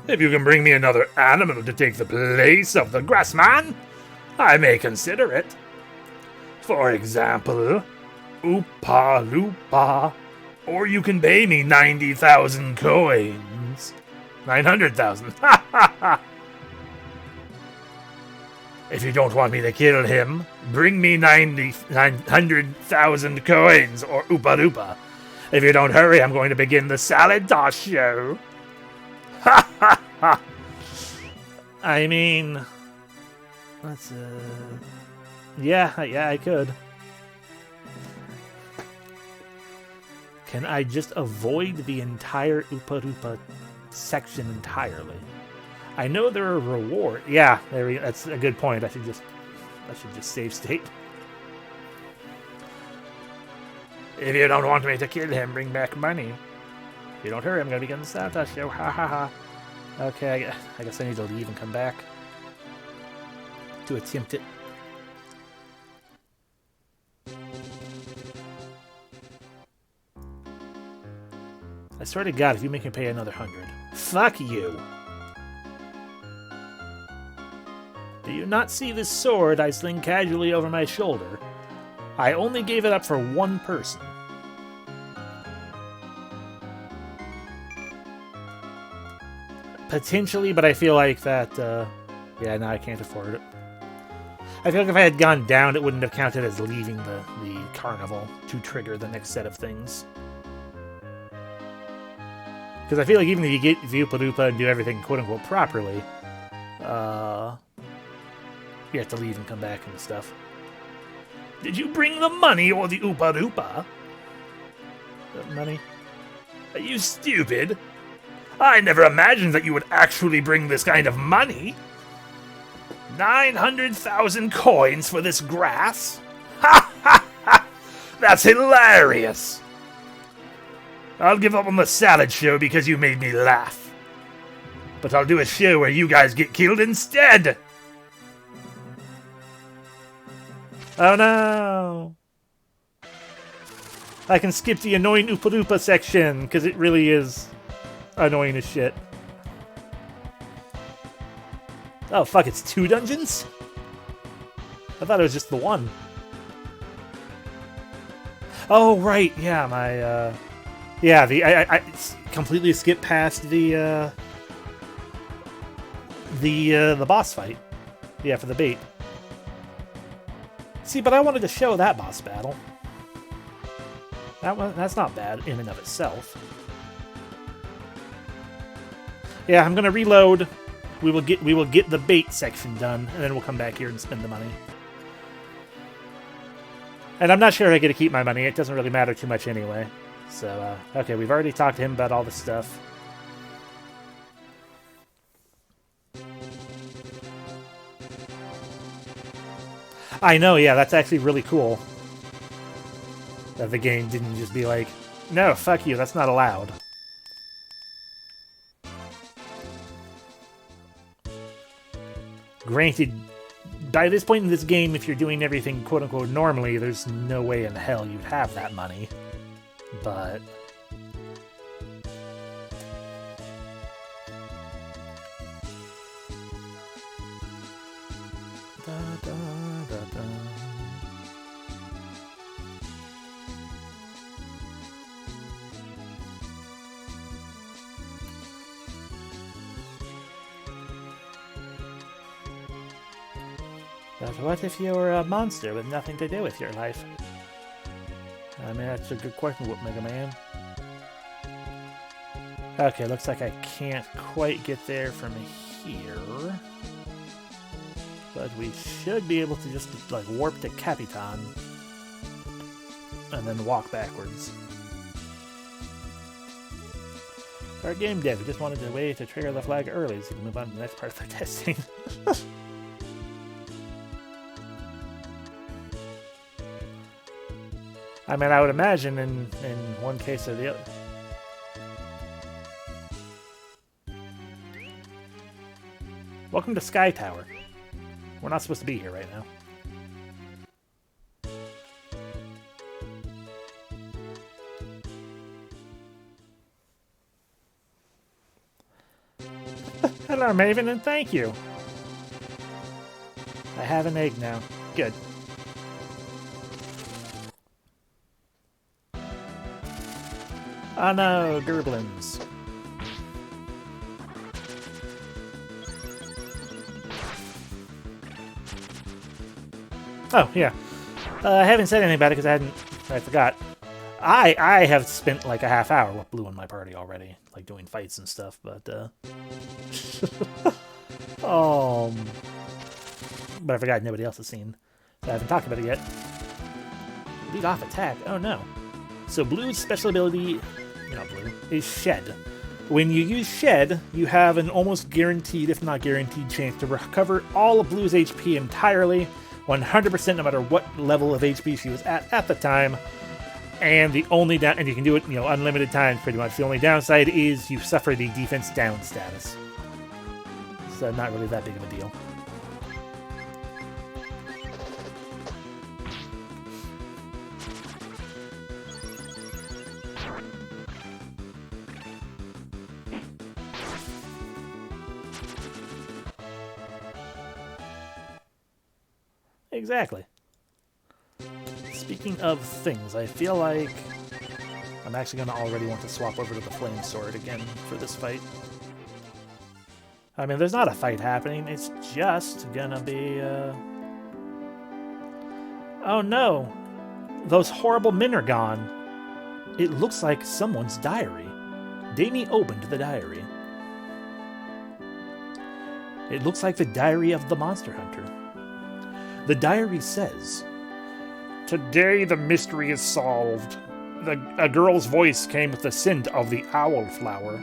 If you can bring me another animal to take the place of the grassman, I may consider it. For example, Oopa Loopa. Or you can pay me 90,000 coins. 900,000. Ha ha ha! If you don't want me to kill him, bring me 900,000 coins or Oopa Loopa. If you don't hurry, I'm going to begin the salad toss show. Ha ha ha! I mean... Let's, Yeah, I could. Can I just avoid the entire Oopa Loopa section entirely? I know there are rewards. Yeah, that's a good point. I should just save state. If you don't want me to kill him, bring back money. If you don't hurry, I'm going to begin the Santa show. Ha ha ha. Okay, I guess I need to leave and come back to attempt it. I swear to God, if you make me pay another 100. Fuck you! Do you not see this sword I sling casually over my shoulder? I only gave it up for one person. Potentially, but I feel like that, yeah, no, I can't afford it. I feel like if I had gone down, it wouldn't have counted as leaving the carnival to trigger the next set of things. Because I feel like even if you get Oopa Loopa and do everything quote-unquote properly, you have to leave and come back and stuff. Did you bring the money or the Oopa Loopa? Money? Are you stupid? I never imagined that you would actually bring this kind of money. 900,000 coins for this grass? Ha ha ha! That's hilarious! I'll give up on the salad show because you made me laugh. But I'll do a show where you guys get killed instead! Oh no! I can skip the annoying Oopa Doopa section, because it really is annoying as shit. Oh fuck, it's 2 dungeons? I thought it was just the one. Oh right, yeah, my yeah, I completely skipped past the boss fight. Yeah, for the bait. See, but I wanted to show that boss battle. That's not bad in and of itself. Yeah, I'm gonna reload. We will get the bait section done, and then we'll come back here and spend the money. And I'm not sure I get to keep my money. It doesn't really matter too much anyway. So, okay, we've already talked to him about all the stuff. I know, yeah, that's actually really cool. That the game didn't just be like, no, fuck you, that's not allowed. Granted, by this point in this game, if you're doing everything quote-unquote normally, there's no way in hell you'd have that money. But... But what if you were a monster with nothing to do with your life? I mean, that's a good question, Mega Man. Okay, looks like I can't quite get there from here. But we should be able to just, like, warp to Capitan. And then walk backwards. Our game dev, we just wanted a way to trigger the flag early so we can move on to the next part of the testing. I mean, I would imagine in one case or the other. Welcome to Sky Tower. We're not supposed to be here right now. Hello, Maven, and thank you. I have an egg now. Good. Oh no, Gerblins. Oh, yeah. I haven't said anything about it because I forgot. I have spent like a half hour with Blue in my party already, like doing fights and stuff, but but I forgot nobody else has seen. So I haven't talked about it yet. Lead off attack. Oh no. So Blue's special ability, not Blue, is Shed. When you use Shed, you have an almost guaranteed, if not guaranteed, chance to recover all of Blue's HP entirely, 100% no matter what level of HP she was at the time. And the only and you can do it, unlimited times pretty much. The only downside is you suffer the defense down status. So not really that big of a deal. Exactly. Speaking of things, I feel like I'm actually going to already want to swap over to the Flame Sword again for this fight. I mean, there's not a fight happening, it's just gonna be, Oh no! Those horrible men are gone! It looks like someone's diary. Damien opened the diary. It looks like the diary of the Monster Hunter. The diary says, "Today the mystery is solved. A girl's voice came with the scent of the owl flower.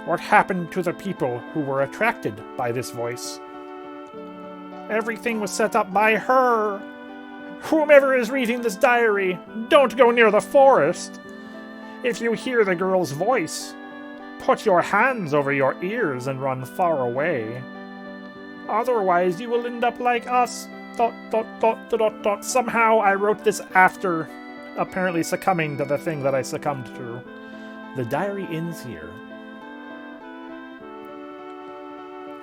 What happened to the people who were attracted by this voice? Everything was set up by her. Whomever is reading this diary, don't go near the forest. If you hear the girl's voice, put your hands over your ears and run far away. Otherwise, you will end up like us. ... Somehow I wrote this after apparently succumbing to the thing that I succumbed to. The diary ends here.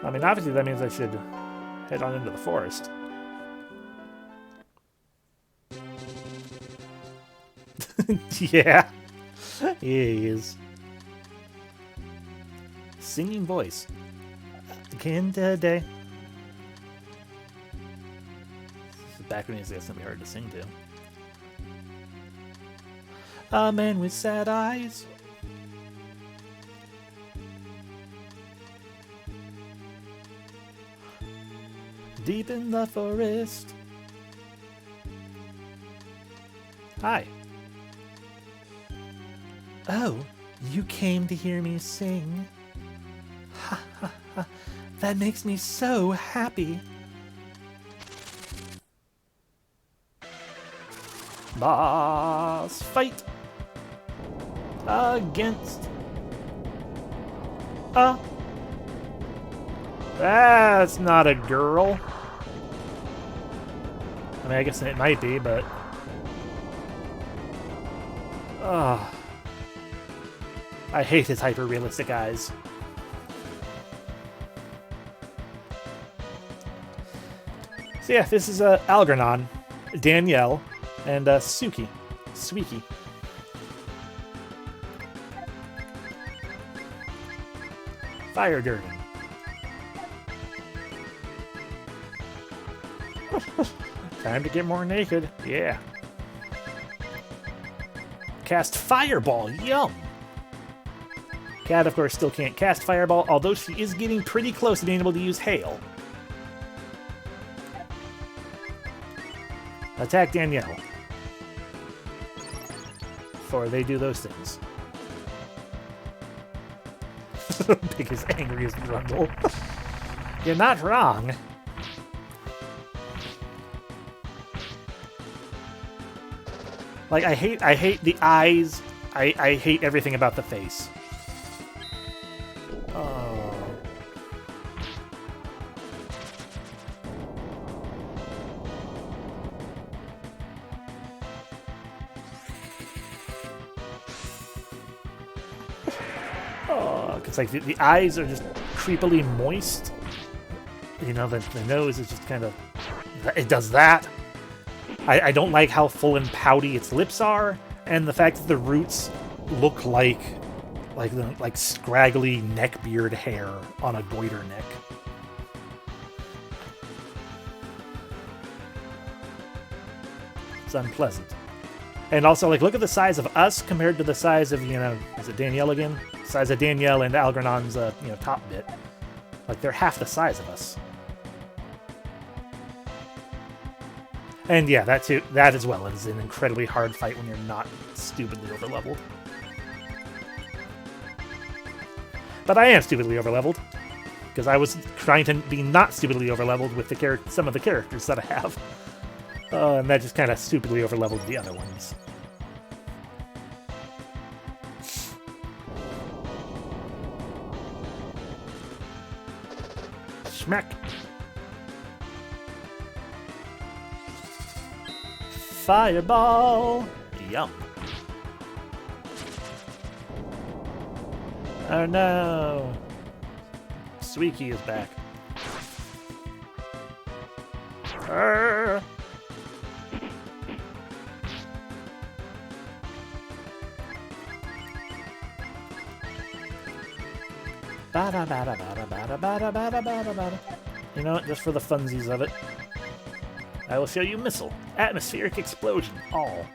I mean, obviously that means I should head on into the forest. Yeah. He is. Singing voice. Again today. Background music is going to be hard to sing to. A man with sad eyes. Deep in the forest. Hi. Oh, you came to hear me sing. Ha ha ha. That makes me so happy. Boss fight against that's not a girl. I mean, I guess it might be, but I hate his hyper-realistic eyes. So yeah, this is Algernon, Danielle, and Suki. Sweeky. Fire Durgan. Time to get more naked. Yeah. Cast Fireball. Yum. Cat, of course, still can't cast Fireball, although she is getting pretty close to being able to use Hail. Attack Danielle. Before they do those things. Biggest, angriest Grundle. You're not wrong. Like, I hate the eyes. I hate everything about the face. Oh. Oh, because like the eyes are just creepily moist. You know, the nose is just kind of, it does that. I don't like how full and pouty its lips are, and the fact that the roots look like scraggly neckbeard hair on a goiter neck. It's unpleasant. And also, like, look at the size of us compared to the size of, you know, is it Danielle again? The size of Danielle and Algernon's, you know, top bit. Like, they're half the size of us. And yeah, that too, that as well is an incredibly hard fight when you're not stupidly overleveled. But I am stupidly overleveled, because I was trying to be not stupidly overleveled with the some of the characters that I have. And that just kind of stupidly overleveled the other ones. Smack! Fireball! Yum. Oh no! Sweeky is back. Arr. You know what? Just for the funsies of it, I will show you Missile. Atmospheric Explosion. All.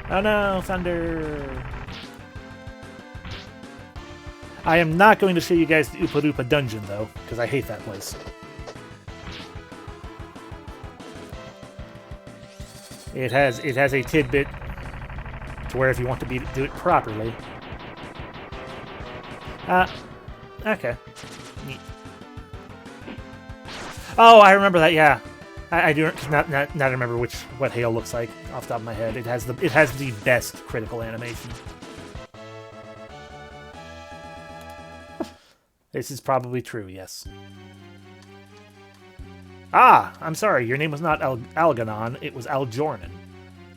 Oh no, Thunder! I am not going to show you guys the Oopa Doopa dungeon, though, because I hate that place. It has a tidbit to where if you want to do it properly. Okay. Neat. Oh, I remember that, yeah. I do not remember what hail looks like off the top of my head. It has the best critical animation. This is probably true, yes. Ah, I'm sorry. Your name was not Algernon. It was Aljornan.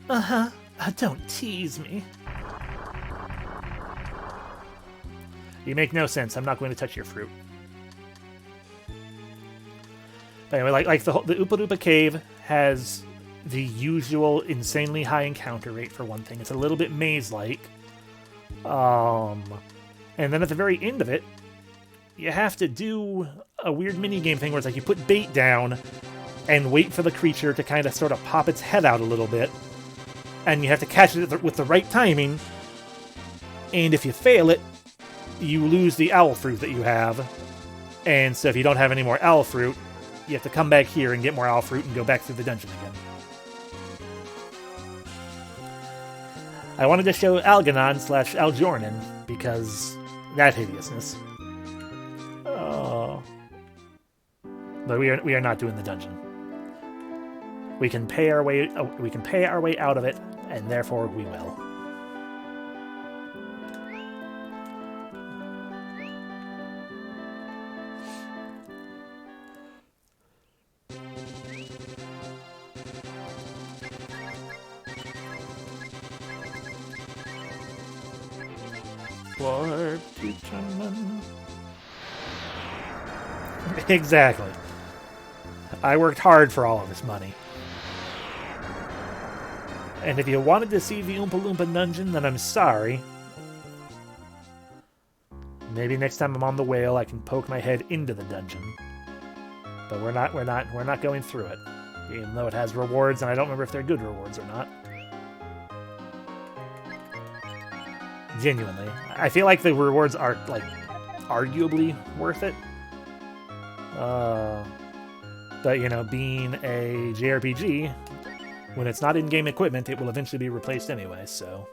Uh-huh. Don't tease me. You make no sense. I'm not going to touch your fruit. But anyway, like the Oopa Doopa Cave has the usual insanely high encounter rate for one thing. It's a little bit maze-like. And then at the very end of it, you have to do a weird mini-game thing where it's like you put bait down and wait for the creature to kind of sort of pop its head out a little bit. And you have to catch it with the right timing. And if you fail it, you lose the owl fruit that you have. And so if you don't have any more owl fruit, you have to come back here and get more owl fruit and go back through the dungeon again. I wanted to show Algernon / Aljornan because that hideousness. Oh. But we are not doing the dungeon. We can pay our way out of it, and therefore we will. Exactly. I worked hard for all of this money. And if you wanted to see the Oompa Loompa dungeon, then I'm sorry. Maybe next time I'm on the whale, I can poke my head into the dungeon. But we're not going through it. Even though it has rewards, and I don't remember if they're good rewards or not. Genuinely. I feel like the rewards are, like, arguably worth it. But, you know, being a JRPG, when it's not in-game equipment, it will eventually be replaced anyway, so...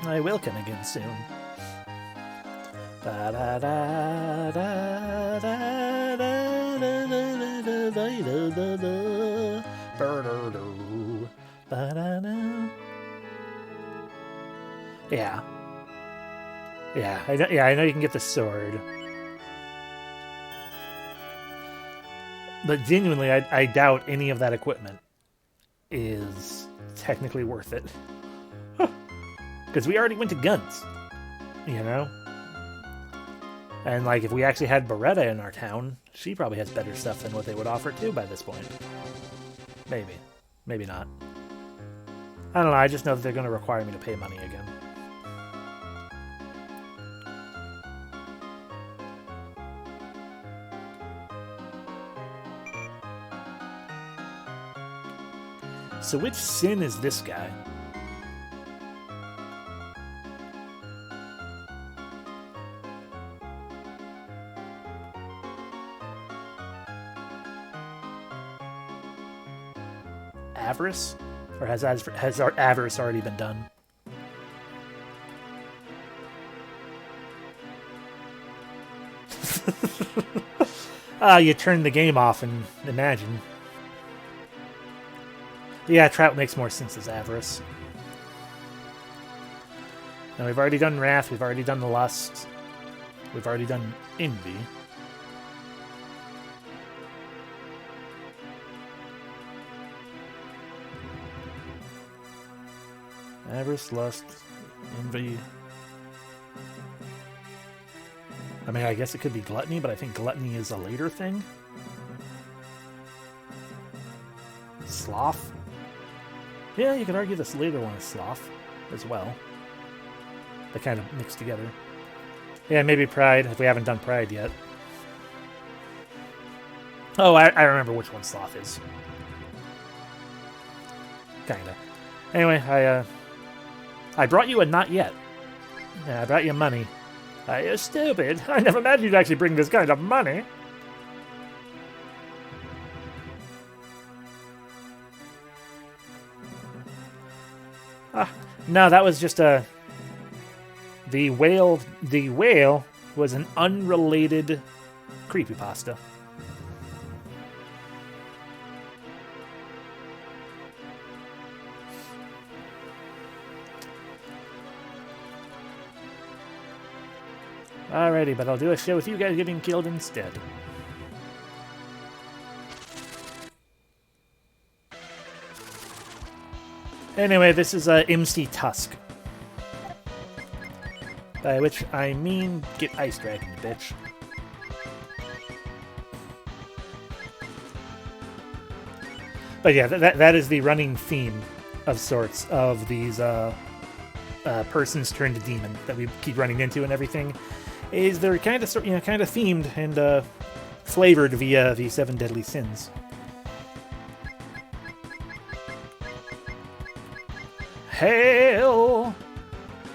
I will come again soon. Yeah. Yeah, I know you can get the sword. But genuinely, I doubt any of that equipment is technically worth it. Because we already went to guns, you know? And, like, if we actually had Beretta in our town, she probably has better stuff than what they would offer, too, by this point. Maybe. Maybe not. I don't know, I just know that they're going to require me to pay money again. So which Sin is this guy? Avarice? Or has our Avarice already been done? You turn the game off and imagine. Yeah, Trout makes more sense as Avarice. Now we've already done Wrath, we've already done the Lust, we've already done Envy. Avarice, Lust, Envy. I mean, I guess it could be Gluttony, but I think Gluttony is a later thing. Sloth? Yeah, you could argue this later one is Sloth as well. They kind of mix together. Yeah, maybe Pride, if we haven't done Pride yet. Oh, I remember which one Sloth is. Kinda. Anyway, I brought you a not yet. Yeah, I brought you money. You're stupid. I never imagined you'd actually bring this kind of money. No, that was just a... The whale was an unrelated creepypasta. Alrighty, but I'll do a show with you guys getting killed instead. Anyway, this is MC Tusk. By which I mean get ice dragon, bitch. But yeah, that is the running theme of sorts of these persons turned to demon that we keep running into and everything. Is they're kind of themed and flavored via the 7 deadly sins. Hell!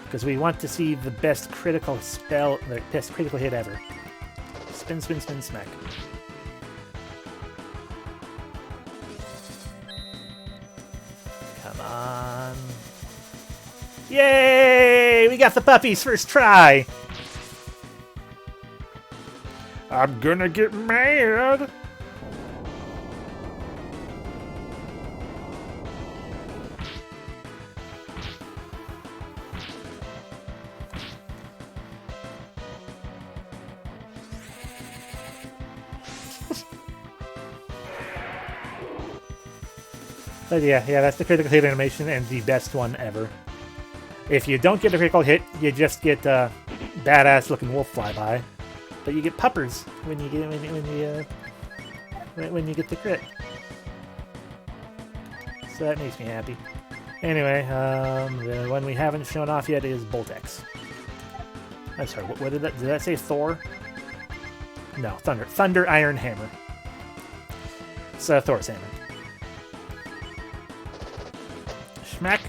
Because we want to see the best critical spell, the best critical hit ever. Spin, spin, spin, smack. Come on. Yay! We got the puppies first try! I'm gonna get mad! But yeah, that's the critical hit animation and the best one ever. If you don't get a critical hit, you just get badass looking wolf flyby. But you get puppers when you get when you get the crit. So that makes me happy. Anyway, the one we haven't shown off yet is Bolt X. I'm sorry, what did that say? Thor? No, Thunder Iron Hammer. It's Thor's hammer. Schmack.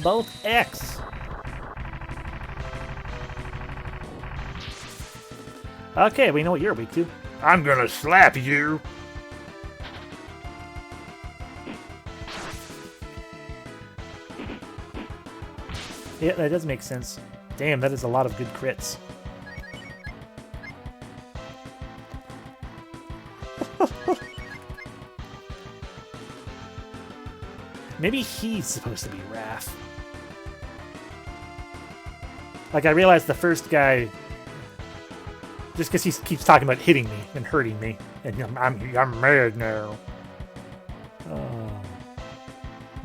Bolt X. Okay, we know what you're weak to. I'm gonna slap you. Yeah, that does make sense. Damn, that is a lot of good crits. Maybe he's supposed to be Wrath. Like, I realized the first guy, just because he keeps talking about hitting me and hurting me, and I'm mad now.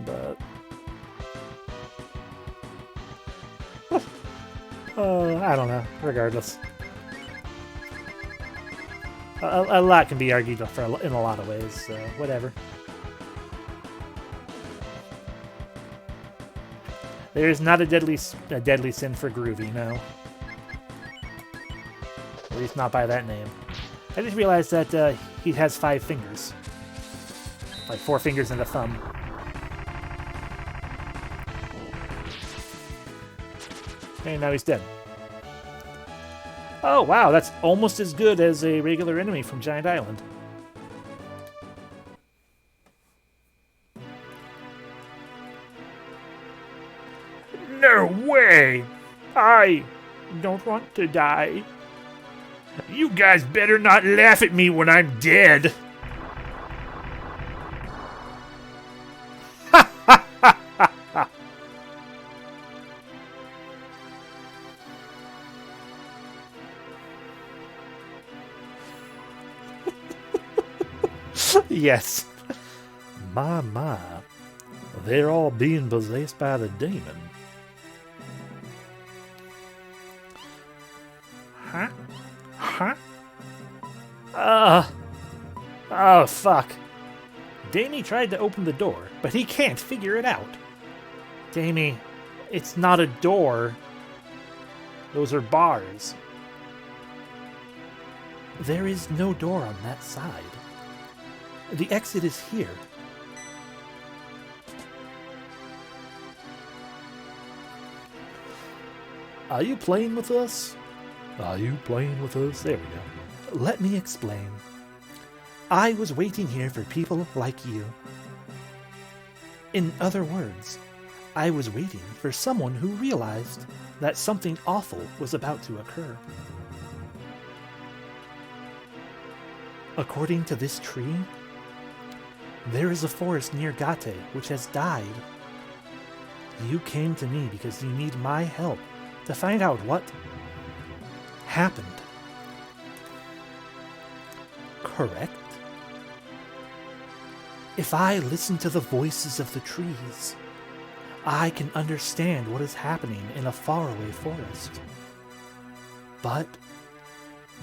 But I don't know. Regardless, a lot can be argued in a lot of ways. So whatever. There's not a deadly sin for Groovy, no. At least not by that name. I just realized that he has 5 fingers. Like 4 fingers and a thumb. And now he's dead. Oh wow, that's almost as good as a regular enemy from Giant Island. No way! I don't want to die. You guys better not laugh at me when I'm dead. Yes. My. They're all being possessed by the demon. Huh? Oh, fuck. Damien tried to open the door, but he can't figure it out. Damien, it's not a door. Those are bars. There is no door on that side. The exit is here. Are you playing with us? Are you playing with us? There we go. Let me explain. I was waiting here for people like you. In other words, I was waiting for someone who realized that something awful was about to occur. According to this tree, there is a forest near Gate which has died. You came to me because you need my help to find out what happened. Correct? If I listen to the voices of the trees, I can understand what is happening in a faraway forest. But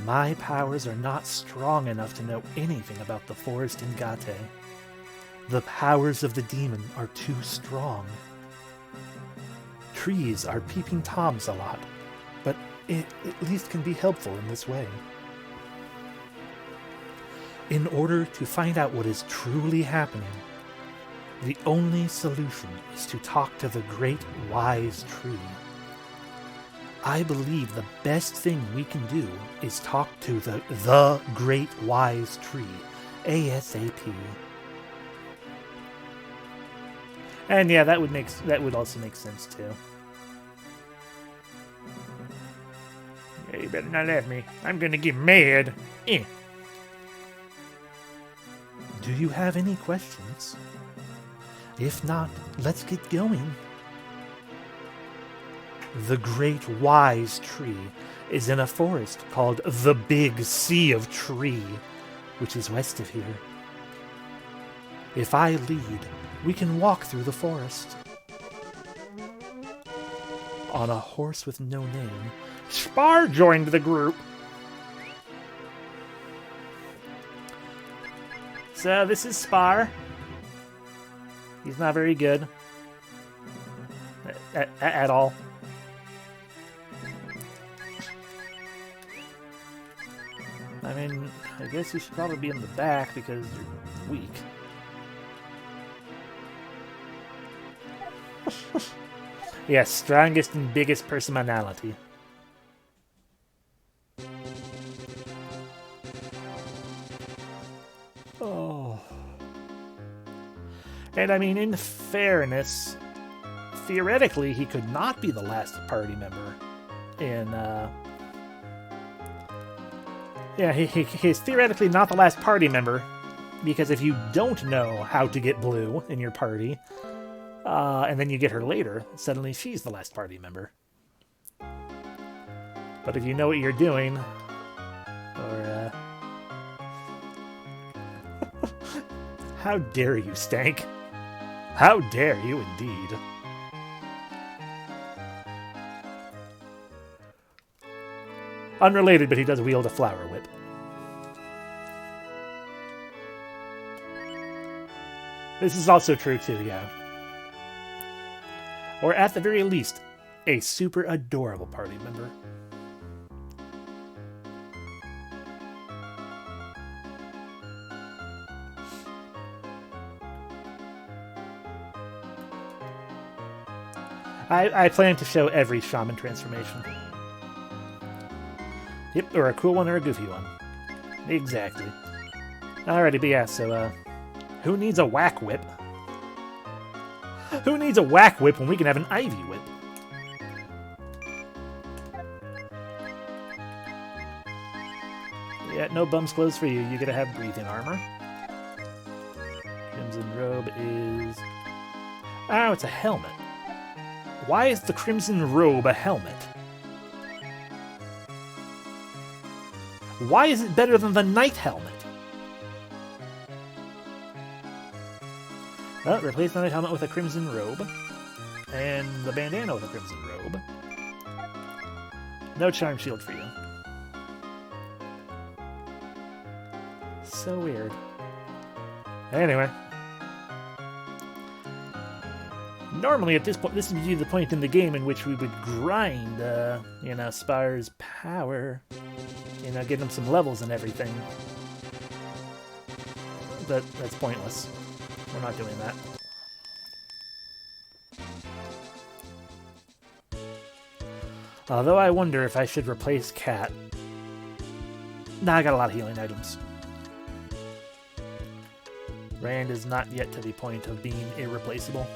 my powers are not strong enough to know anything about the forest in Gate. The powers of the demon are too strong. Trees are peeping toms a lot, but it at least can be helpful in this way. In order to find out what is truly happening, the only solution is to talk to the great wise tree. I believe the best thing we can do is talk to the great wise tree, ASAP. And yeah, that would also make sense too. Yeah, you better not laugh me. I'm gonna get mad. Do you have any questions? If not, let's get going. The great wise tree is in a forest called the Big Sea of Tree, which is west of here. If I lead, we can walk through the forest. On a horse with no name, Spar joined the group. So this is Spar. He's not very good. At all. I mean, I guess you should probably be in the back because you're weak. Yes, strongest and biggest personality. Oh. And I mean, in fairness, theoretically, he could not be the last party member in, yeah, he's theoretically not the last party member, because if you don't know how to get Blue in your party, and then you get her later, suddenly she's the last party member. But if you know what you're doing, or, how dare you, Stank? How dare you indeed. Unrelated, but he does wield a flower whip. This is also true too, yeah. Or at the very least, a super adorable party member. I plan to show every shaman transformation. Yep, or a cool one or a goofy one. Exactly. Alrighty, but yeah, so, who needs a whack whip? Who needs a whack whip when we can have an ivy whip? Yeah, no bums clothes for you. You gotta have breathing armor. Crimson robe is... Oh, it's a helmet. Why is the crimson robe a helmet? Why is it better than the knight helmet? Well, replace the knight helmet with a crimson robe. And the bandana with a crimson robe. No charm shield for you. So weird. Anyway. Normally at this point, this would be the point in the game in which we would grind, you know, Spar's power. You know, give him some levels and everything. But that's pointless. We're not doing that. Although I wonder if I should replace Cat. Nah, I got a lot of healing items. Rand is not yet to the point of being irreplaceable.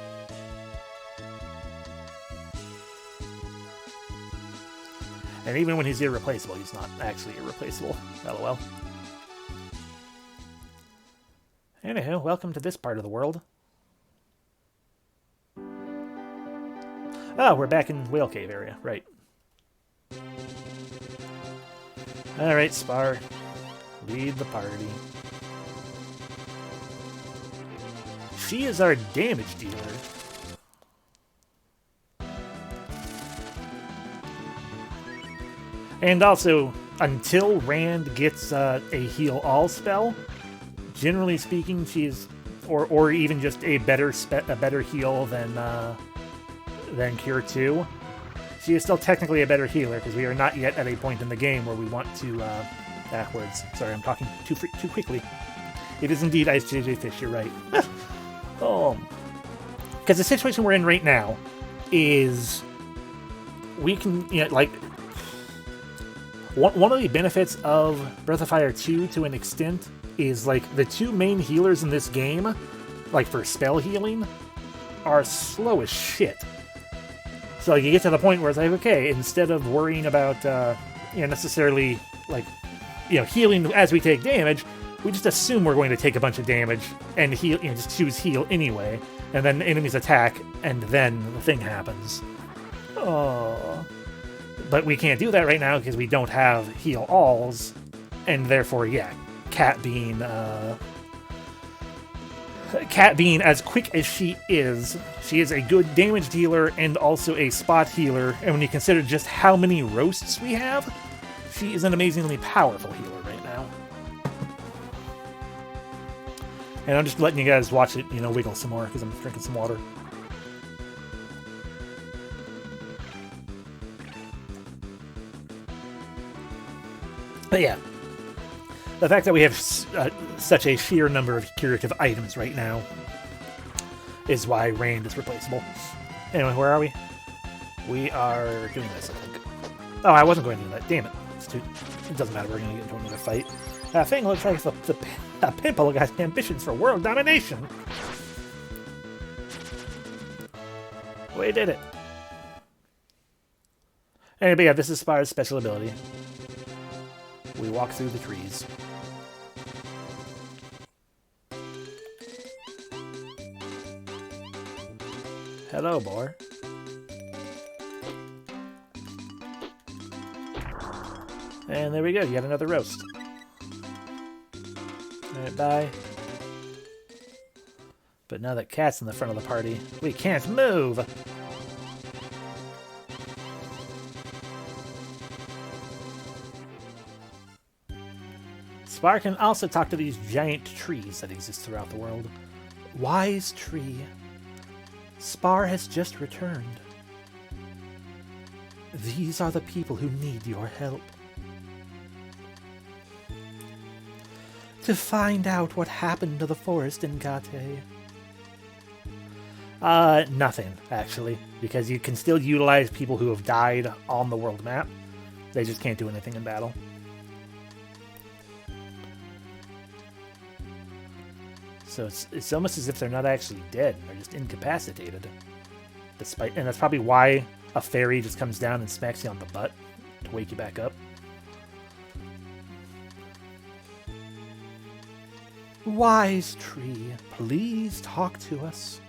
And even when he's irreplaceable, he's not actually irreplaceable. LOL. Anywho, welcome to this part of the world. Oh, we're back in Whale Cave area, right. Alright, Spar. Lead the party. She is our damage dealer. And also, until Rand gets a heal all spell, generally speaking, she's or even just a better heal than Cure 2. She is still technically a better healer because we are not yet at a point in the game where we want to backwards. Sorry, I'm talking too quickly. It is indeed Ice JJ Fish. You're right. Because the situation we're in right now is we can, like. One of the benefits of Breath of Fire 2 to an extent is, like, the two main healers in this game, like, for spell healing, are slow as shit. So, like, you get to the point where it's like, okay, instead of worrying about, necessarily, like, healing as we take damage, we just assume we're going to take a bunch of damage and heal, just choose heal anyway, and then enemies attack, and then the thing happens. Oh. But we can't do that right now because we don't have heal alls, and therefore, yeah, Cat being as quick as she is a good damage dealer and also a spot healer. And when you consider just how many roasts we have, she is an amazingly powerful healer right now. And I'm just letting you guys watch it, wiggle some more because I'm drinking some water. But yeah, the fact that we have such a sheer number of curative items right now is why Rand is replaceable. Anyway, where are we? We are doing this, I think. Oh, I wasn't going to do that. Damn it. It doesn't matter. We're going to get into another fight. That thing looks like the Pimple has ambitions for world domination. We did it. Anyway, but yeah, this is Spire's special ability. We walk through the trees. Hello, boy. And there we go, yet another roast. Alright, bye. But now that Cat's in the front of the party, we can't move! Spar can also talk to these giant trees that exist throughout the world. Wise tree, Spar has just returned. These are the people who need your help. To find out what happened to the forest in Gate. Nothing, actually, because you can still utilize people who have died on the world map. They just can't do anything in battle. So it's almost as if they're not actually dead. They're just incapacitated. And that's probably why a fairy just comes down and smacks you on the butt to wake you back up. Wise tree, please talk to us.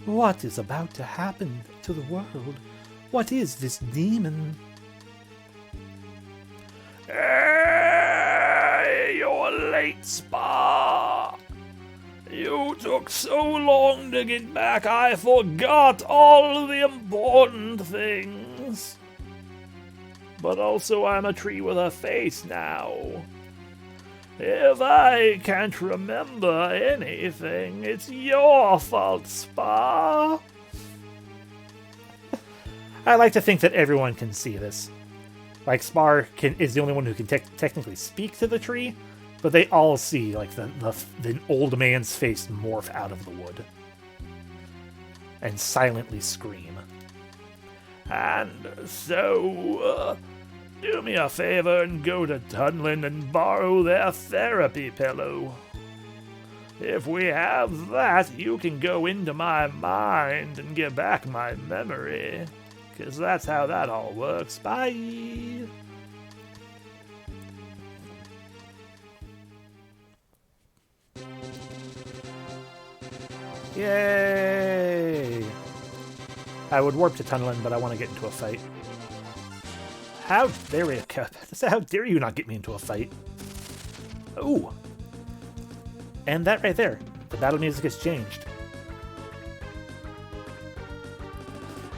What is about to happen to the world? What is this demon? You're late, Spar. You took so long to get back, I forgot all the important things. But also, I'm a tree with a face now. If I can't remember anything, it's your fault, Spar. I like to think that everyone can see this. Like, Spar is the only one who can technically speak to the tree, but they all see, like, the old man's face morph out of the wood. And silently scream. And so, do me a favor and go to Tunlin and borrow their therapy pillow. If we have that, you can go into my mind and get back my memory. Because that's how that all works. Bye! Yay! I would warp to Tunneling, but I want to get into a fight. How dare you not get me into a fight? Ooh. And that right there. The battle music has changed.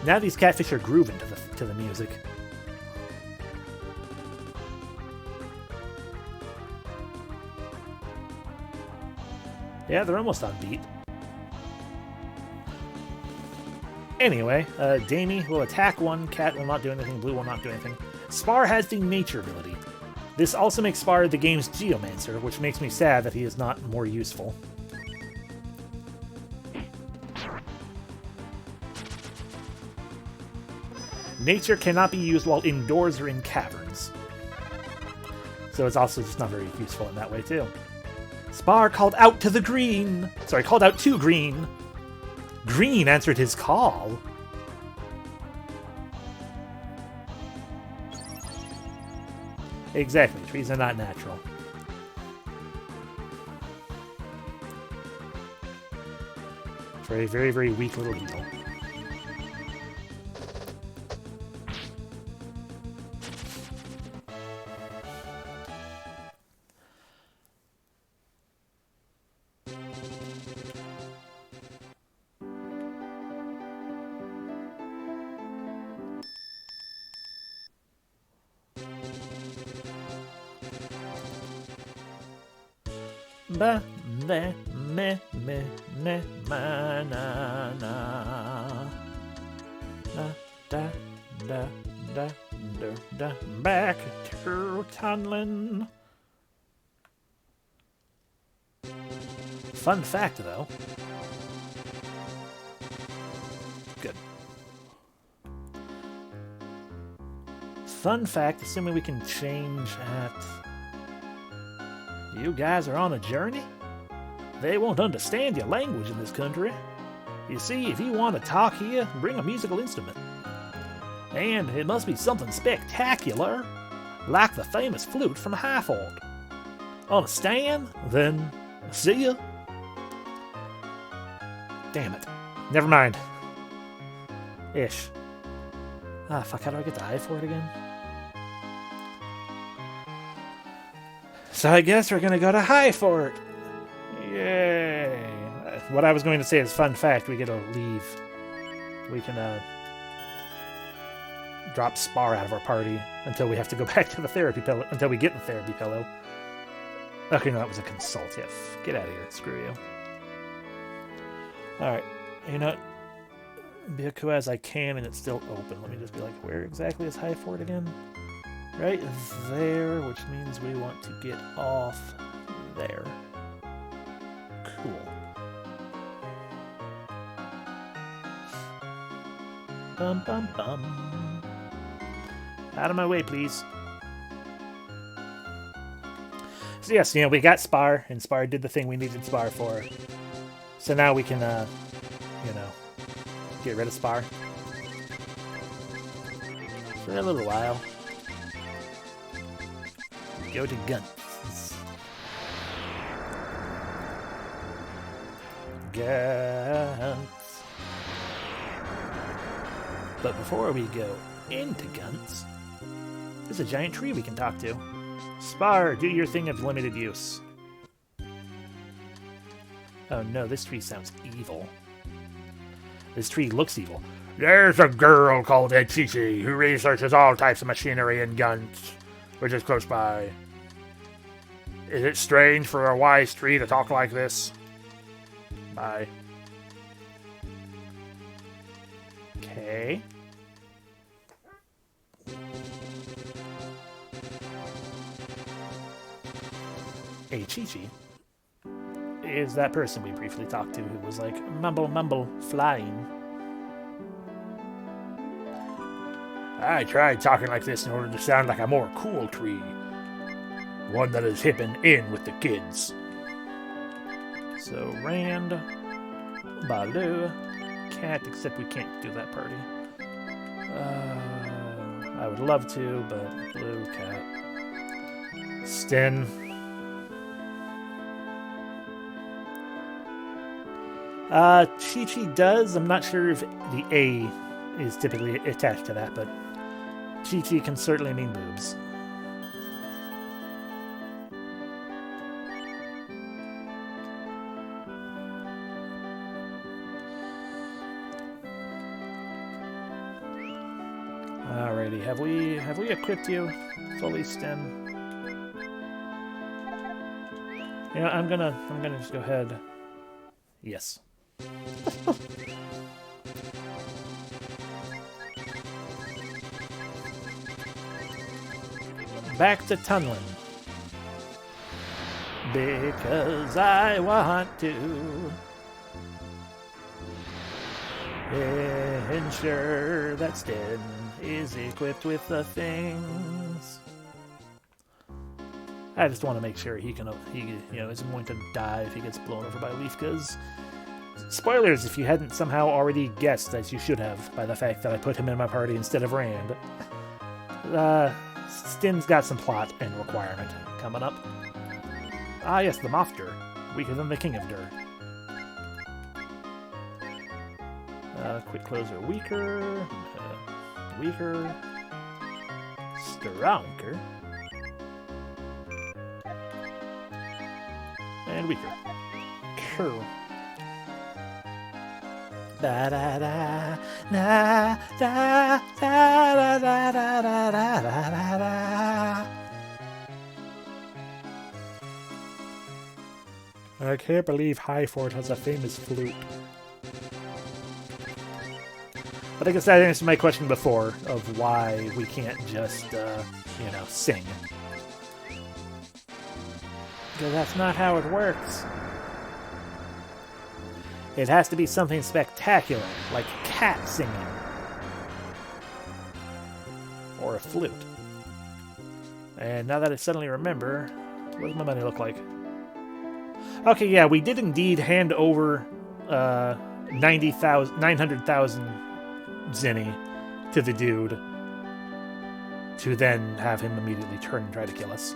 Now these catfish are grooving to the music. Yeah, they're almost on beat. Anyway, Damien will attack one, Cat will not do anything, Blue will not do anything. Spar has the Nature ability. This also makes Spar the game's Geomancer, which makes me sad that he is not more useful. Nature cannot be used while indoors or in caverns. So it's also just not very useful in that way, too. Spar called out to the green! Sorry, called out to green! Green answered his call! Exactly, trees are not natural. For a very, very weak little beetle. Ba me me me me ma na na na da da da da da back to Tunneling. Fun fact, though. Good. Fun fact, assuming we can change at... You guys are on a journey? They won't understand your language in this country. You see, if you want to talk here, bring a musical instrument. And it must be something spectacular, like the famous flute from Highford. Understand? Then, see ya. Damn it. Never mind. Ish. Ah, fuck, how do I get the Highford again? So I guess we're gonna go to Highford. Yay! What I was going to say is, fun fact, we get to leave. We can drop Spar out of our party until we have to go back to the therapy pillow. Until we get the therapy pillow. Okay, no, that was a consult. Yeah, get out of here. Screw you. All right, you know, be as cool as I can, and it's still open. Let me just be like, where exactly is Highford again? Right there, which means we want to get off there. Cool. Bum bum bum. Out of my way, please. So yes, you know, we got Spar, and Spar did the thing we needed Spar for. So now we can, you know, get rid of Spar. For a little while. Go to Guns. Guns. But before we go into Guns, there's a giant tree we can talk to. Spar, do your thing of limited use. Oh no, this tree sounds evil. This tree looks evil. There's a girl called Chichi who researches all types of machinery and guns, which is close by. Is it strange for a wise tree to talk like this? Bye. Okay. Hey, Chi-Chi is that person we briefly talked to who was like, mumble, mumble, flying. I tried talking like this in order to sound like a more cool tree. One that is hip and in with the kids. So, Rand, Baloo, Cat, except we can't do that party. I would love to, but blue cat. Sten. Chi-Chi does. I'm not sure if the A is typically attached to that, but Chi-Chi can certainly mean boobs. Alrighty, have we equipped you fully, Sten? Yeah, I'm gonna just go ahead. Yes. Back to tunneling. Because I want to ensure that Sten is equipped with the things. I just want to make sure he isn't going to die if he gets blown over by a leaf, because spoilers if you hadn't somehow already guessed, as you should have, by the fact that I put him in my party instead of Rand. Sten's got some plot and requirement coming up. Ah yes, the Mothder. Weaker than the King of Dur. Quick closer. Weaker. Weaker. Stronger. And weaker. Cool. Da da da da da da da da da da da da. I can't believe Highfort has a famous flute. But I guess that answered my question before of why we can't just, sing. Because that's not how it works. It has to be something spectacular, like a cat singing. Or a flute. And now that I suddenly remember, what does my money look like? Okay, yeah, we did indeed hand over 900,000 Zenny to the dude to then have him immediately turn and try to kill us.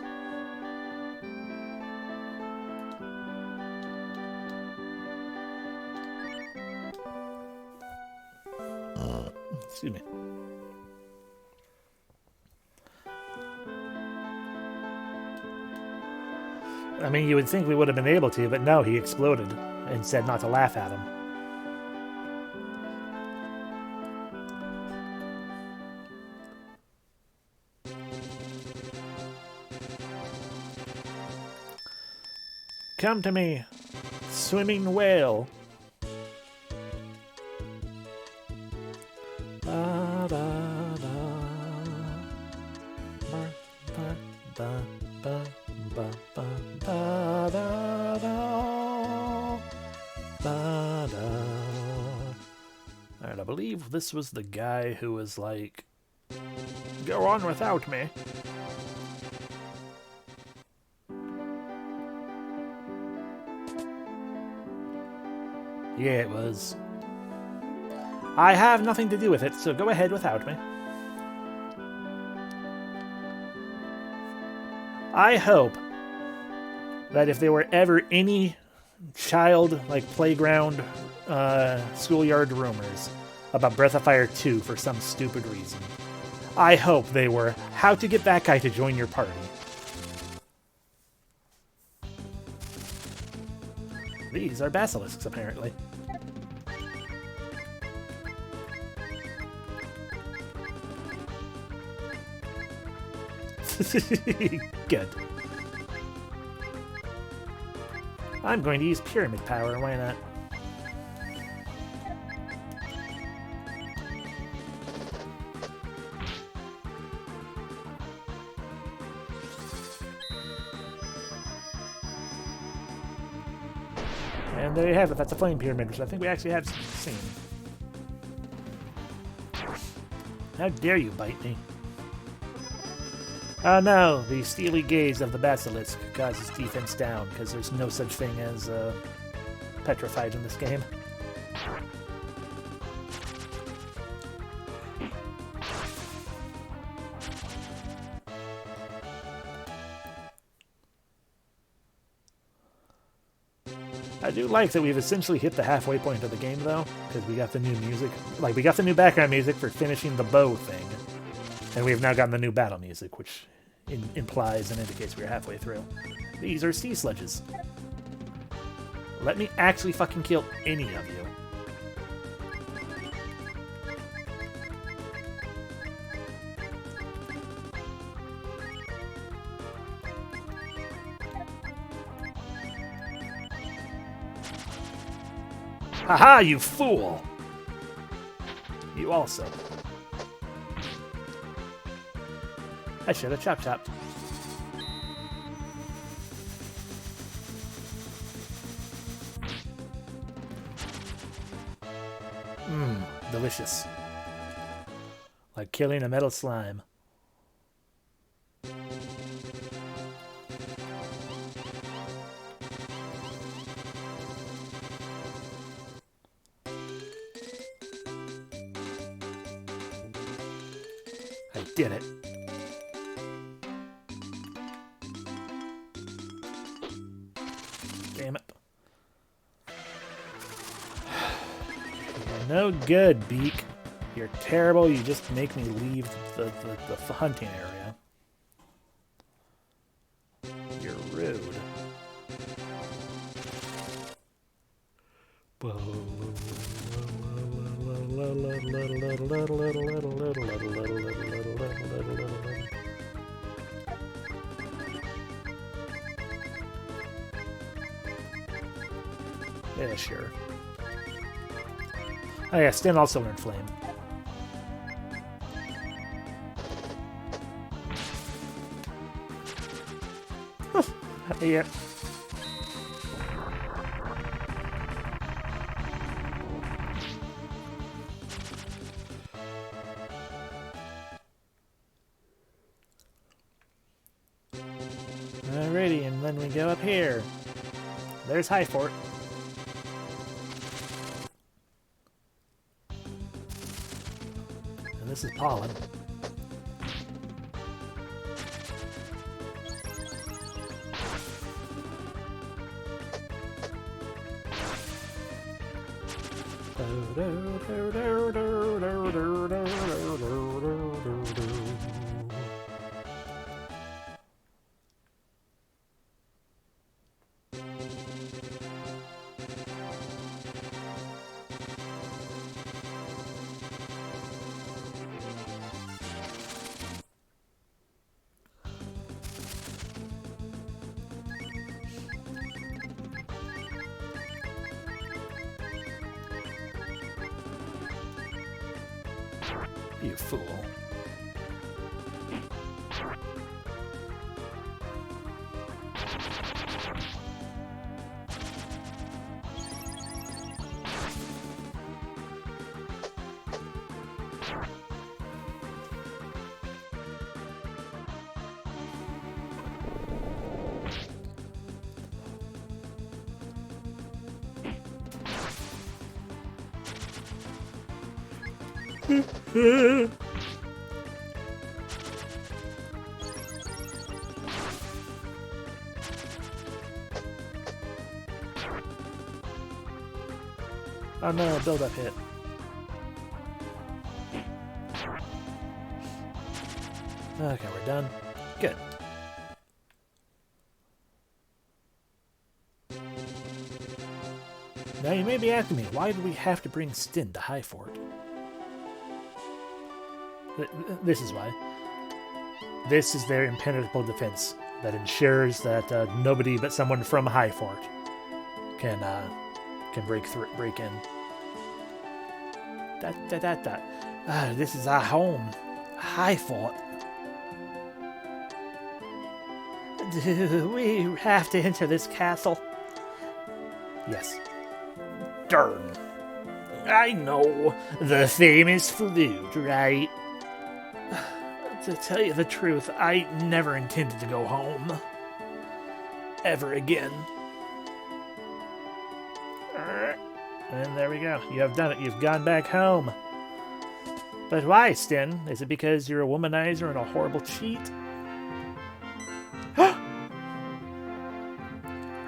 Excuse me. I mean, you would think we would have been able to, but no, he exploded and said not to laugh at him. Come to me, swimming whale. Alright, I believe this was the guy who was like, go on without me. Yeah, it was. I have nothing to do with it, so go ahead without me. I hope that if there were ever any child, playground, schoolyard rumors about Breath of Fire 2 for some stupid reason, I hope they were how to get that guy to join your party. These are basilisks, apparently. Good. I'm going to use pyramid power, why not? And there you have it, that's a flame pyramid, which I think we actually have seen. How dare you bite me? Oh no, the steely gaze of the basilisk causes defense down, because there's no such thing as petrified in this game. I do like that we've essentially hit the halfway point of the game, though, because we got the new music. Like, we got the new background music for finishing the bow thing, and we have now gotten the new battle music, which implies and indicates we're halfway through. These are sea sledges. Let me actually fucking kill any of you. Haha, you fool! You also. I should have chopped. Mmm, delicious. Like killing a metal slime. I did it. Damn it. You're no good, Beak. You're terrible. You just make me leave the hunting area. You're rude. Yeah, sure. Oh yeah, Stin also learned Flame. Yeah. Alrighty, and then we go up here. There's High Fort. And this is Pollen. You fool. Oh no, build-up hit. Okay, we're done. Good. Now you may be asking me, why do we have to bring Stin to High Fort? This is why. This is their impenetrable defense that ensures that nobody but someone from High Fort can break in. This is our home, High Fort. Do we have to enter this castle? Yes. Darn. I know. The famous flute, right? To tell you the truth, I never intended to go home. Ever again. And there we go. You have done it. You've gone back home. But why, Stin? Is it because you're a womanizer and a horrible cheat?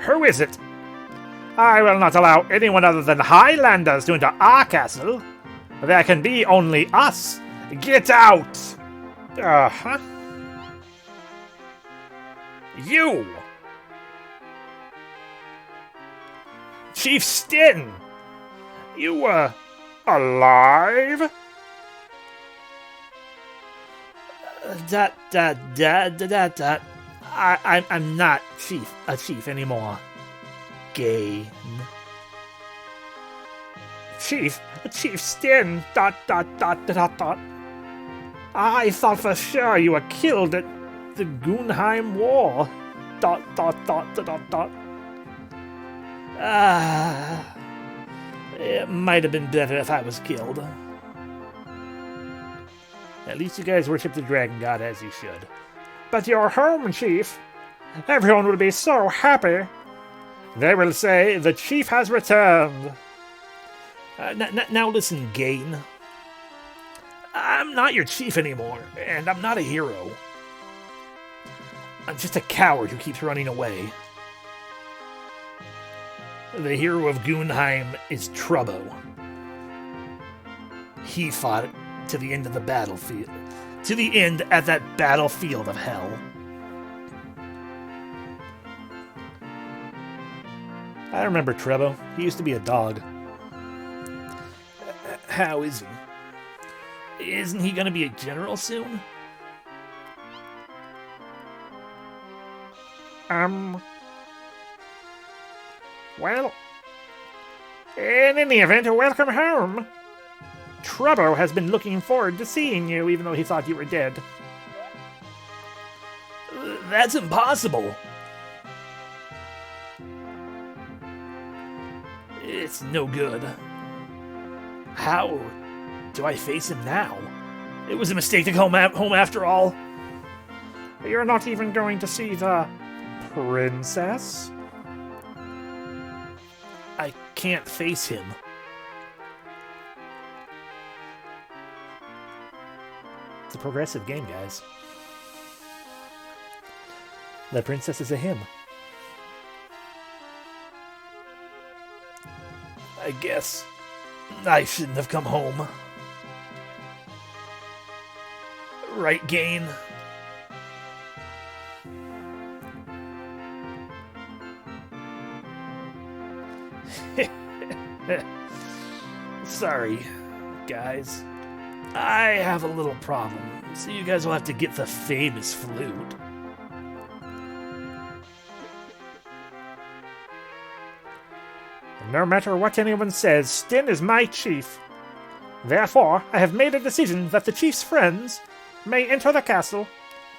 Who is it? I will not allow anyone other than Highlanders to enter our castle. There can be only us. Get out! Uh-huh. You! Chief Stin! You were alive? I'm not a chief anymore. Gain. Chief Stin, ... I thought for sure you were killed at the Gunheim War, ... It might have been better if I was killed. At least you guys worship the dragon god as you should. But you're home, Chief. Everyone will be so happy. They will say the chief has returned. Now listen, Gain. I'm not your chief anymore, and I'm not a hero. I'm just a coward who keeps running away. The hero of Gunheim is Trubbo. He fought to the end of the battlefield. To the end at that battlefield of hell. I remember Trubbo. He used to be a dog. How is he? Isn't he gonna be a general soon? Well, in any event, welcome home. Trubbo has been looking forward to seeing you, even though he thought you were dead. That's impossible. It's no good. How do I face him now? It was a mistake to come home after all. You're not even going to see the princess? I can't face him. It's a progressive game, guys. The princess is a him. I guess I shouldn't have come home. Right, Gain? Sorry, guys. I have a little problem, so you guys will have to get the famous flute. No matter what anyone says, Stin is my chief. Therefore, I have made a decision that the chief's friends may enter the castle.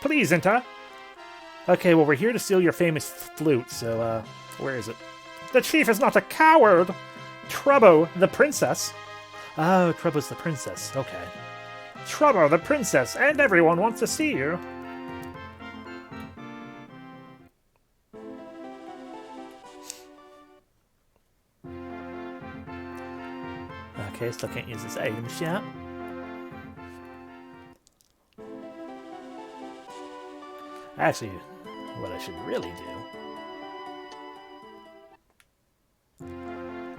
Please enter. Okay, well, we're here to steal your famous flute, so, where is it? The chief is not a coward! Trubbo, the princess. Oh, Trubbo's the princess. Okay. Trubbo, the princess, and everyone wants to see you. Okay, still can't use this item shop. Actually, what I should really do...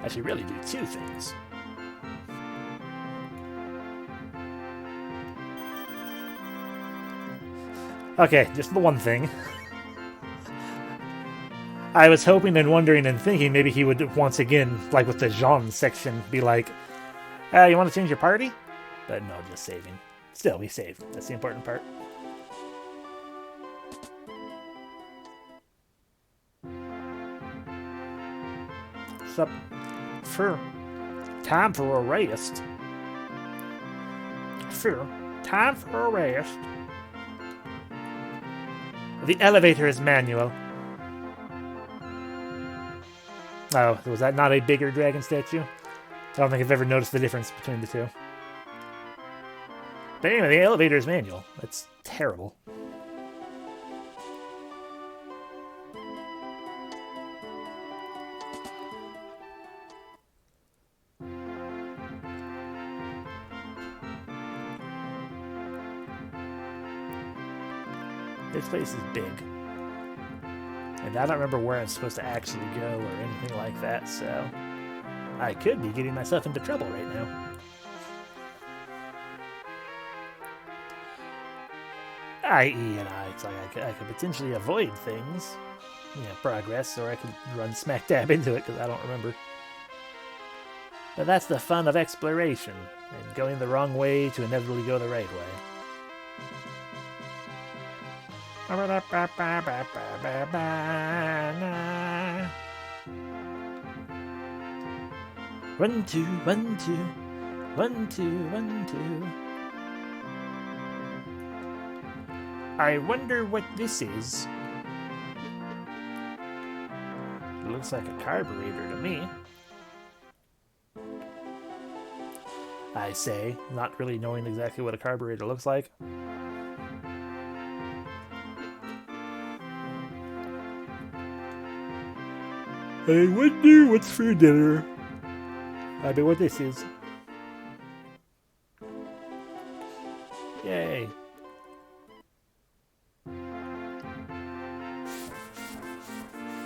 I should really do two things. Okay, just the one thing. I was hoping and wondering and thinking maybe he would once again, like with the Jean section, be like, you want to change your party? But no, just saving. Still, we saved. That's the important part. Sup? Time for a rest. Time for a rest. The elevator is manual. Oh, was that not a bigger dragon statue? I don't think I've ever noticed the difference between the two. But anyway, the elevator is manual. That's terrible. This place is big. And I don't remember where I'm supposed to actually go or anything like that, so I could be getting myself into trouble right now. I.e., it's like I could potentially avoid things, progress, or I could run smack dab into it because I don't remember. But that's the fun of exploration, and going the wrong way to inevitably go the right way. One, two, one, two. 1, 2, 1, 2. I wonder what this is. It looks like a carburetor to me. I say, not really knowing exactly what a carburetor looks like. I wonder what's for dinner. I bet what this is. Yay.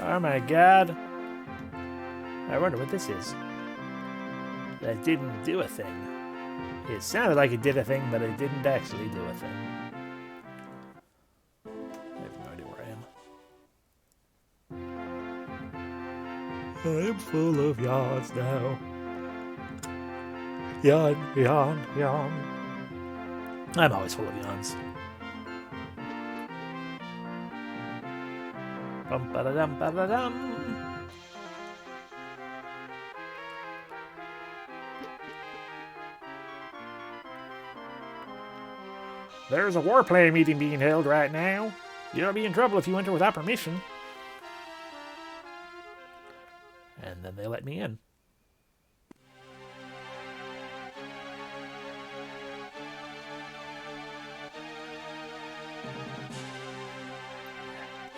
Oh my god. I wonder what this is. That didn't do a thing. It sounded like it did a thing, but it didn't actually do a thing. I have no idea where I am. I am full of yawns now. Yawn, yawn, yawn. I'm always full of yawns. Bum ba da dum ba da dum. There's a warplane meeting being held right now. You'll be in trouble if you enter without permission. And then they let me in.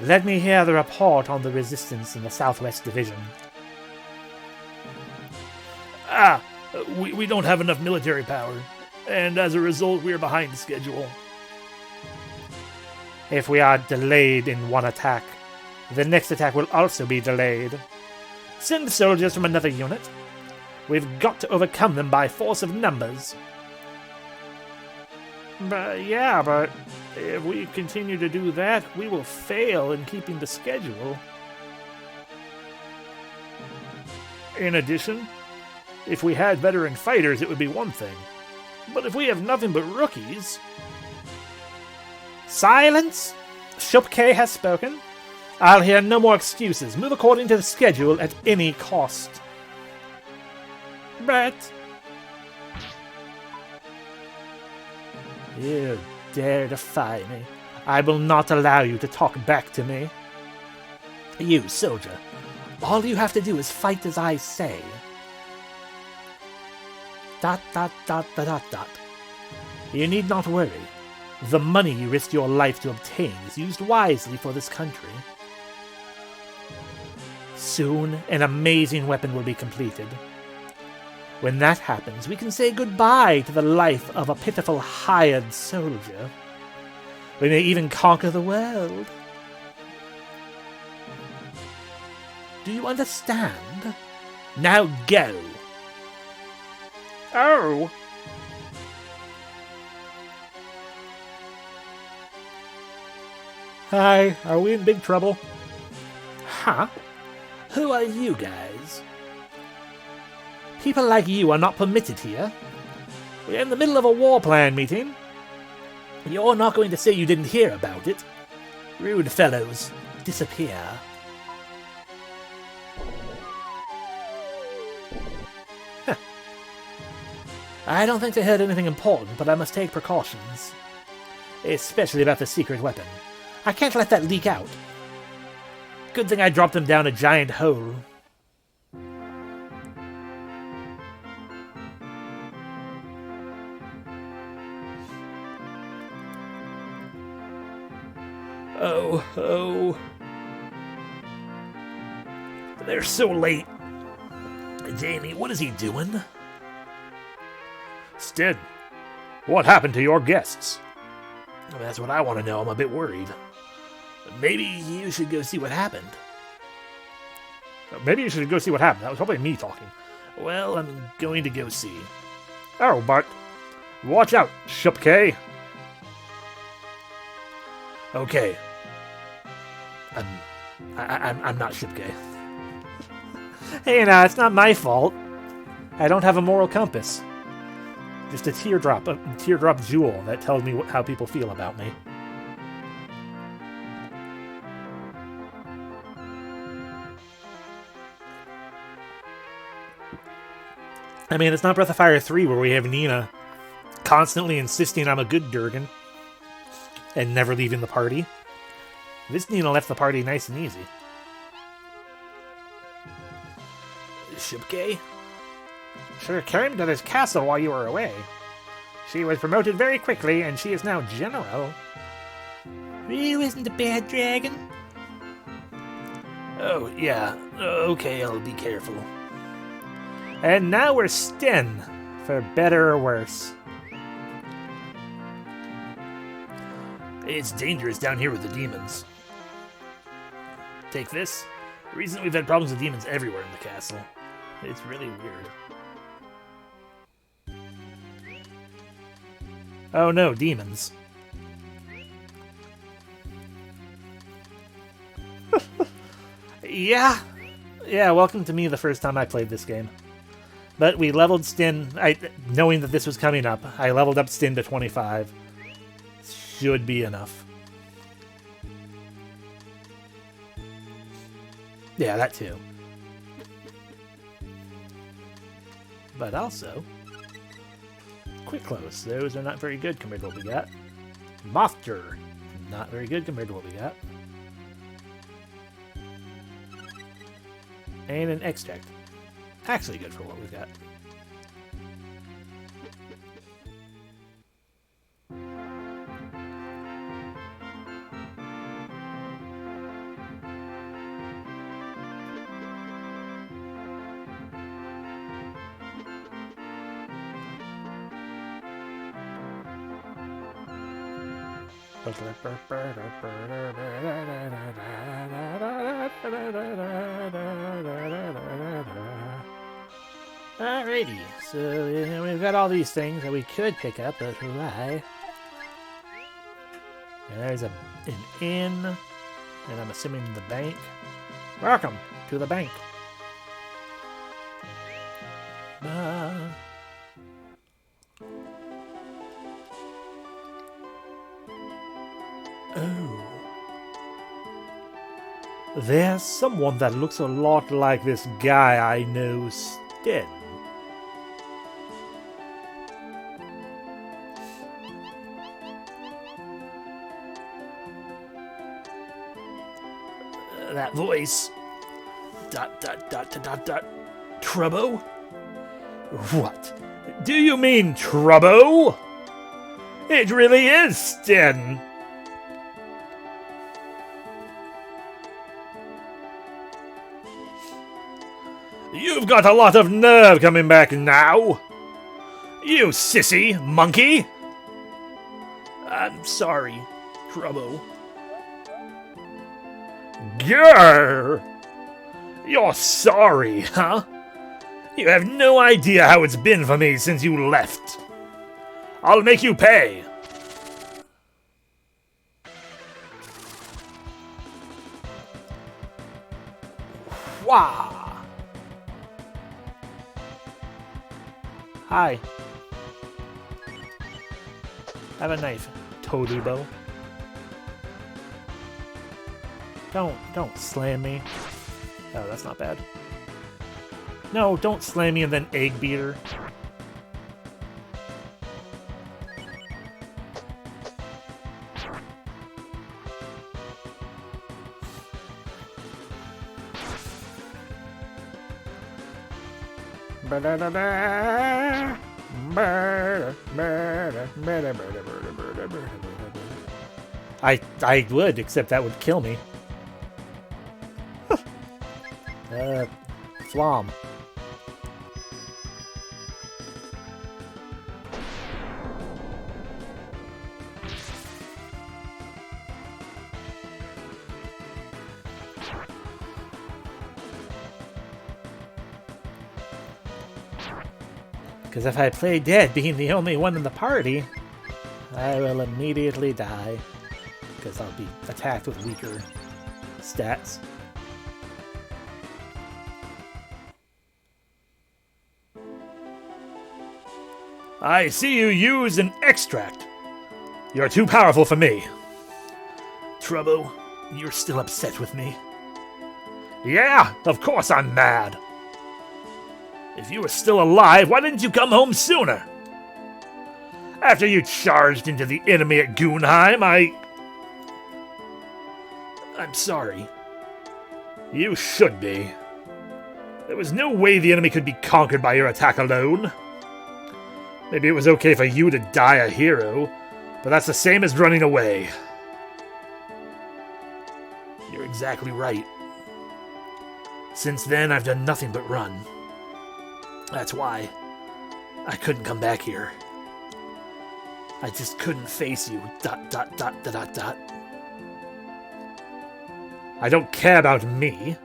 Let me hear the report on the resistance in the Southwest Division. We don't have enough military power, and as a result, we're behind schedule. If we are delayed in one attack, the next attack will also be delayed. Send soldiers from another unit. We've got to overcome them by force of numbers. But if we continue to do that, we will fail in keeping the schedule. In addition, if we had veteran fighters, it would be one thing. But if we have nothing but rookies... Silence! Shupke has spoken. I'll hear no more excuses. Move according to the schedule at any cost. But... You dare defy me. I will not allow you to talk back to me. You, soldier, all you have to do is fight as I say. ... You need not worry. The money you risked your life to obtain is used wisely for this country. Soon, an amazing weapon will be completed. When that happens, we can say goodbye to the life of a pitiful hired soldier. We may even conquer the world. Do you understand? Now go! Oh! Hi, are we in big trouble? Huh? Who are you guys? People like you are not permitted here. We're in the middle of a war plan meeting. You're not going to say you didn't hear about it. Rude fellows, disappear. I don't think they heard anything important, but I must take precautions. Especially about the secret weapon. I can't let that leak out. Good thing I dropped them down a giant hole. Oh. They're so late. Jamie, what is he doing? Stead, what happened to your guests? That's what I want to know. I'm a bit worried. Maybe you should go see what happened. Maybe you should go see what happened. That was probably me talking. Well, I'm going to go see. Oh, but watch out, Shupke. Okay. I'm not Shupke. Hey, now it's not my fault. I don't have a moral compass. Just a teardrop jewel that tells me how people feel about me. I mean, it's not Breath of Fire 3 where we have Nina constantly insisting I'm a good Durgan and never leaving the party. This Nina left the party nice and easy. Shipke? She came to this castle while you were away. She was promoted very quickly, and she is now general. You isn't a bad dragon? Oh, yeah. Okay, I'll be careful. And now we're Sten, for better or worse. It's dangerous down here with the demons. Take this. Recently we've had problems with demons everywhere in the castle. It's really weird. Oh no, demons. Yeah, welcome to me the first time I played this game. But we leveled Sten, knowing that this was coming up, I leveled up Sten to 25. Should be enough. Yeah, that too. But also, quick close. Those are not very good compared to what we got. Mothger, not very good compared to what we got. And an extract. Actually good for what we've got. Alrighty, so we've got all these things that we could pick up, but why? There's an inn, and I'm assuming the bank. Welcome to the bank. Oh. There's someone that looks a lot like this guy I know, Sten. That voice. ... Trouble? What? Do you mean Trouble? It really is Sten. You've got a lot of nerve coming back now. You sissy monkey. I'm sorry, Trouble. Grr! You're sorry, huh? You have no idea how it's been for me since you left. I'll make you pay. Wah! Hi. Have a knife, Toadybo. Don't slam me. Oh, that's not bad. No, don't slam me and then egg beater. I would, except that would kill me. Flom. Because if I play dead being the only one in the party, I will immediately die. Because I'll be attacked with weaker stats. I see you use an extract. You're too powerful for me. Trouble, you're still upset with me. Yeah, of course I'm mad. If you were still alive, why didn't you come home sooner? After you charged into the enemy at Goonheim, I'm sorry. You should be. There was no way the enemy could be conquered by your attack alone. Maybe it was okay for you to die a hero, but that's the same as running away. You're exactly right. Since then, I've done nothing but run. That's why I couldn't come back here. I just couldn't face you. ... I don't care about me.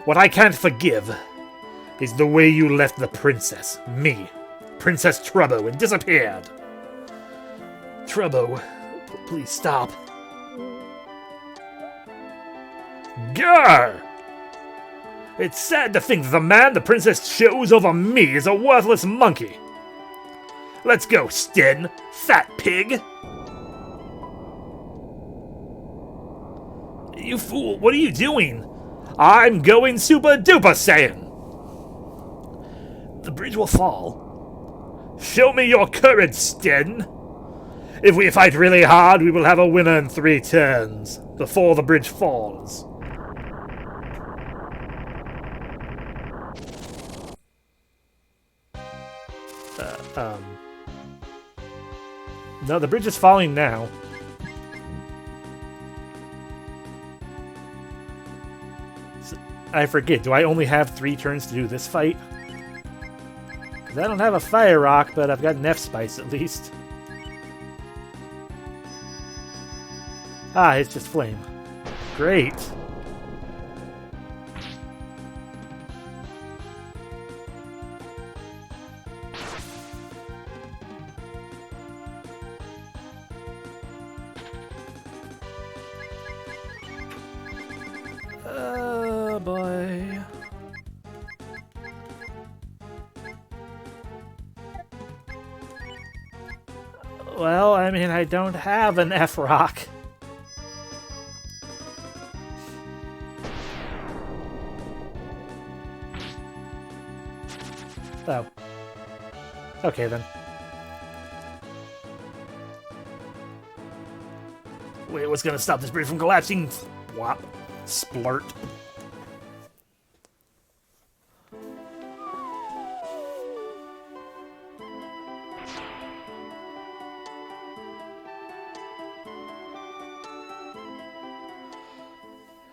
What I can't forgive is the way you left the princess, me, Princess Trouble, and disappeared. Trouble, please stop. Grr! It's sad to think that the man the princess chose over me is a worthless monkey. Let's go, Sten, fat pig! You fool, what are you doing? I'm going Super Duper Saiyan! The bridge will fall. Show me your courage, Sten! If we fight really hard, we will have a winner in 3 turns, before the bridge falls. No, the bridge is falling now. I forget, do I only have 3 turns to do this fight? Because I don't have a Fire Rock, but I've got an F-Spice at least. Ah, it's just Flame. Great. Oh boy. Well, I mean, I don't have an F-Rock. Oh. Okay, then. Wait, what's gonna stop this bridge from collapsing? Whop. Splurt.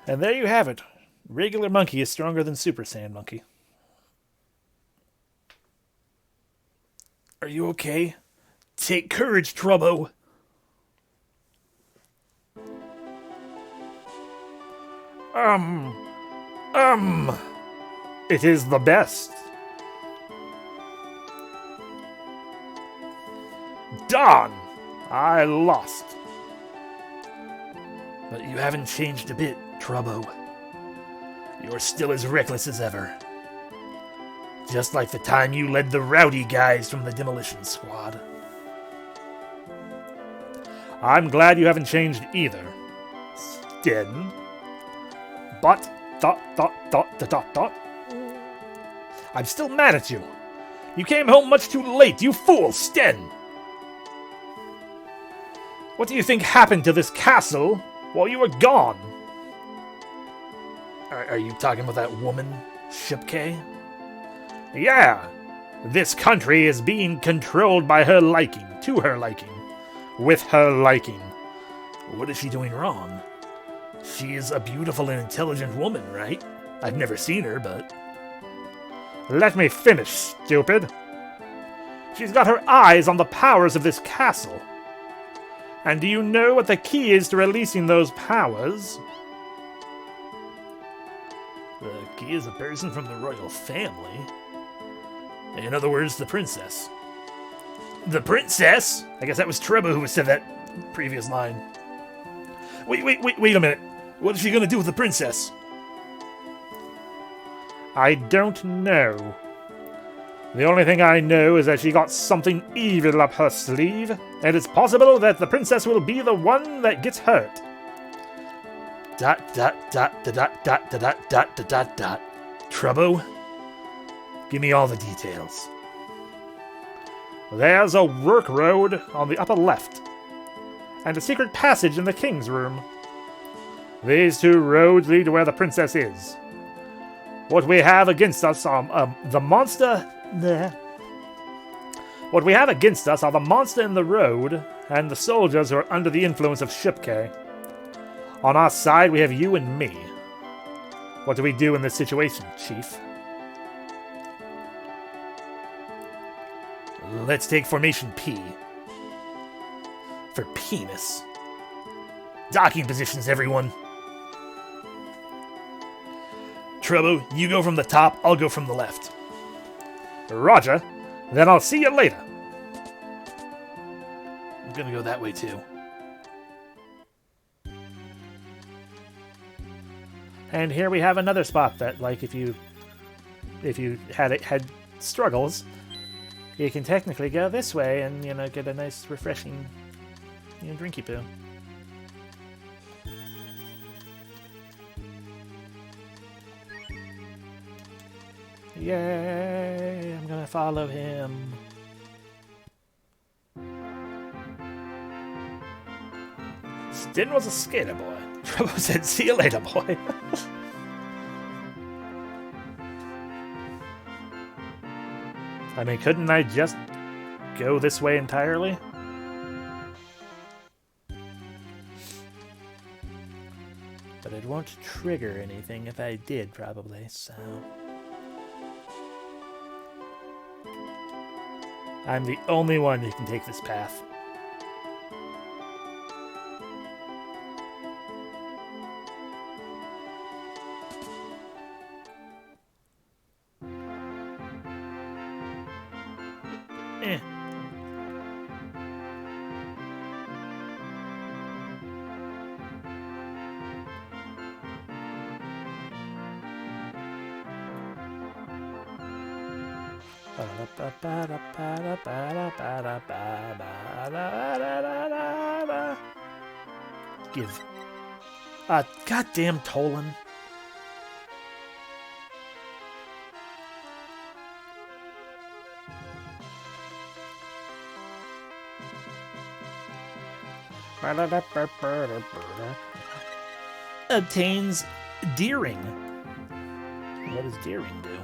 And there you have it. Regular monkey is stronger than Super Saiyan monkey. Are you okay? Take courage, Troubo. It is the best. Darn! I lost. But you haven't changed a bit, Troubo. You're still as reckless as ever. Just like the time you led the rowdy guys from the demolition squad. I'm glad you haven't changed either, Sten. But, ... I'm still mad at you. You came home much too late, you fool, Sten! What do you think happened to this castle while you were gone? Are you talking about that woman, Shipke? Yeah! This country is being controlled by her liking, to her liking, with her liking. What is she doing wrong? She is a beautiful and intelligent woman, right? I've never seen her, but... Let me finish, stupid! She's got her eyes on the powers of this castle. And do you know what the key is to releasing those powers? The key is a person from the royal family. In other words, the princess. The princess? I guess that was Treba who said that previous line. Wait a minute. What is she gonna do with the princess? I don't know. The only thing I know is that she got something evil up her sleeve, and it's possible that the princess will be the one that gets hurt. ... Trouble? Give me all the details. There's a work road on the upper left, and a secret passage in the king's room. These two roads lead to where the princess is. What we have against us are the monster... What we have against us are the monster in the road and the soldiers who are under the influence of Shipke. On our side, we have you and me. What do we do in this situation, Chief? Let's take formation P. For penis. Docking positions, everyone. Trouble, you go from the top, I'll go from the left. Roger. Then I'll see you later. I'm gonna go that way too. And here we have another spot that, like, if you had struggles, you can technically go this way and, you know, get a nice refreshing, you know, drinky poo. Yay! I'm gonna follow him. Stin was a skater boy. Trouble said, "See you later, boy." I mean, couldn't I just go this way entirely? But it won't trigger anything if I did, probably, so... I'm the only one who can take this path. Give. Goddamn Tolan. Obtains Deering. What does Deering do?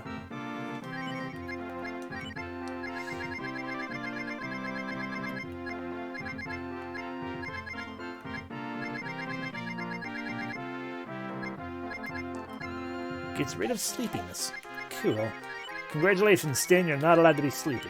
Gets rid of sleepiness. Cool. Congratulations, Stin, you're not allowed to be sleepy.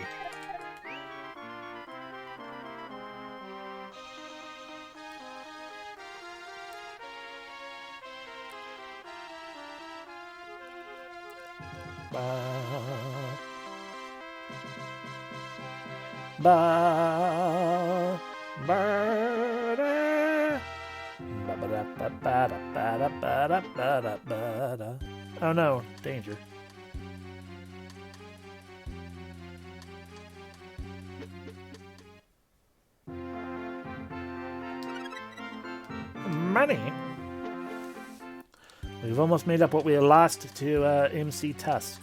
Oh no, danger. Money? We've almost made up what we lost to MC Tusk.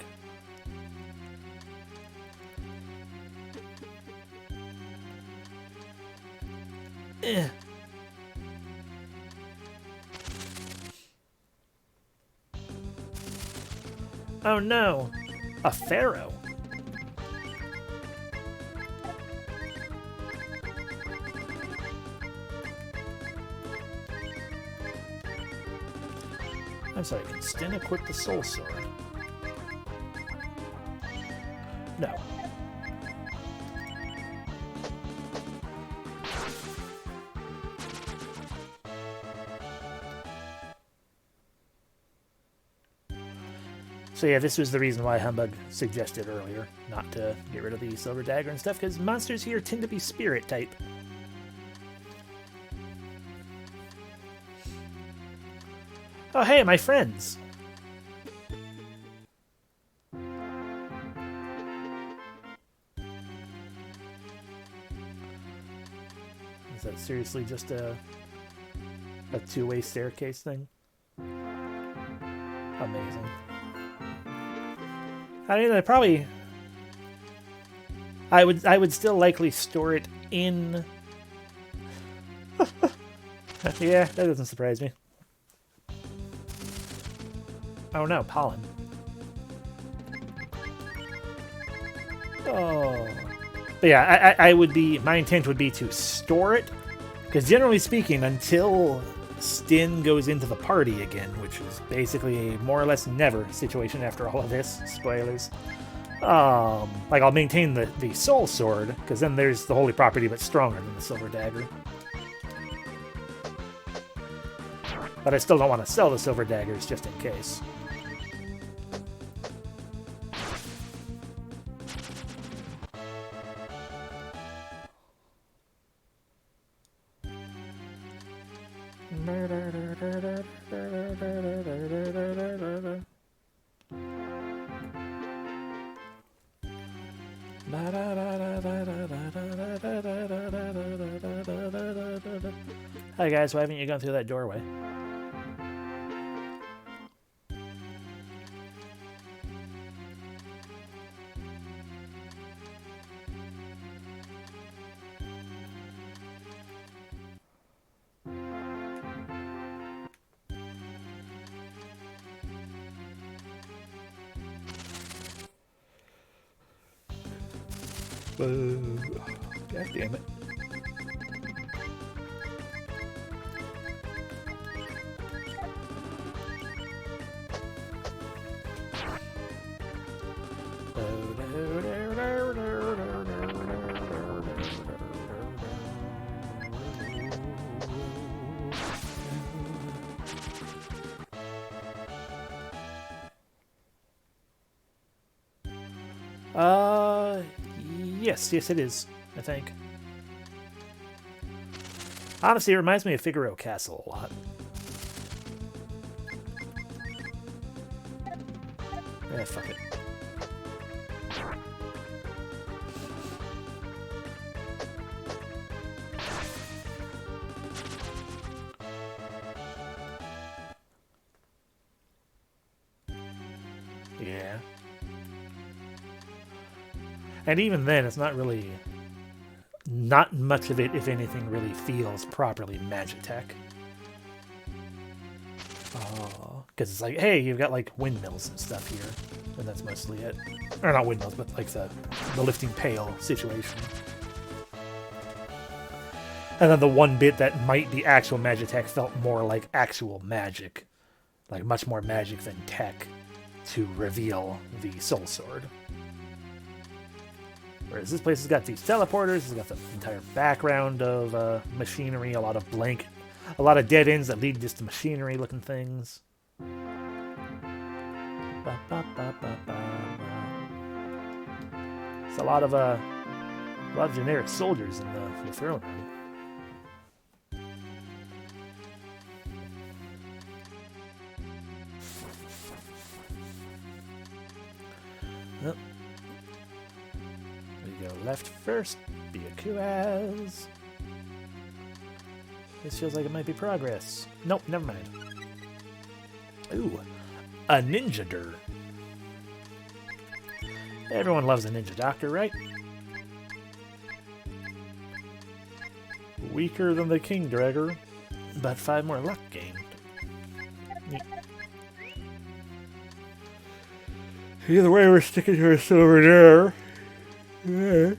Oh no, a pharaoh. I'm sorry, can Stin equip the soul sword? No. So yeah, this was the reason why Humbug suggested earlier not to get rid of the Silver Dagger and stuff, because monsters here tend to be spirit type. Oh hey, my friends! Is that seriously just a two-way staircase thing? Amazing. I mean, I would still likely store it in. Yeah, that doesn't surprise me. Oh no, pollen. Oh. But yeah, my intent would be to store it, because generally speaking, until Stin goes into the party again, which is basically a more or less never situation after all of this, spoilers. Like, I'll maintain the Soul Sword, because then there's the holy property, but stronger than the Silver Dagger. But I still don't want to sell the Silver Daggers, just in case. Hi guys, why haven't you gone through that doorway? God damn it. Yes, it is, I think. Honestly, it reminds me of Figaro Castle a lot. Eh, fuck it. Yeah. And even then, it's not really... Not much of it, if anything, really feels properly Magitech. Because it's like, hey, you've got, like, windmills and stuff here. And that's mostly it. Or not windmills, but, like, the lifting pail situation. And then the one bit that might be actual Magitech felt more like actual magic. Like, much more magic than tech to reveal the Soul Sword. Whereas this place has got these teleporters, it's got the entire background of machinery, a lot of dead ends that lead just to machinery-looking things. It's a lot of generic soldiers in the throne room. Well, we go left first, Byakuaz. This feels like it might be progress. Nope, never mind. Ooh, a ninja dur. Everyone loves a ninja doctor, right? Weaker than the King Dragger, but 5 more luck gained. Neat. Either way, we're sticking to a silver dur. Yeah.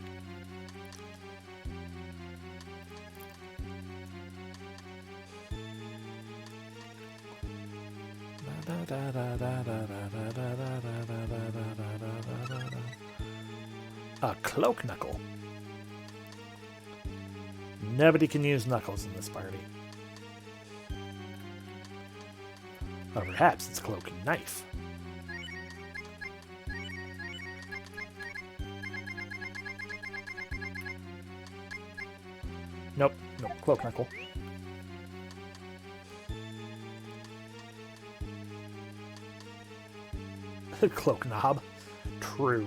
A cloak knuckle. Nobody can use knuckles in this party. Or perhaps it's cloak knife. Cloak Knuckle. Cloak Knob. True.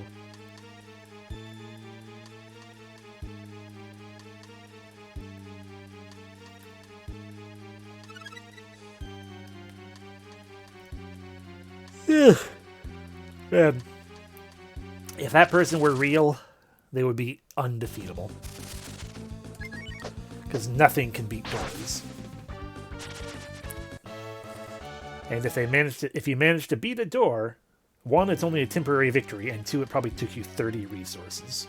Ugh. Man. If that person were real, they would be undefeatable. Because nothing can beat Dories. And if you manage to beat a door, one, it's only a temporary victory, and two, it probably took you 30 resources.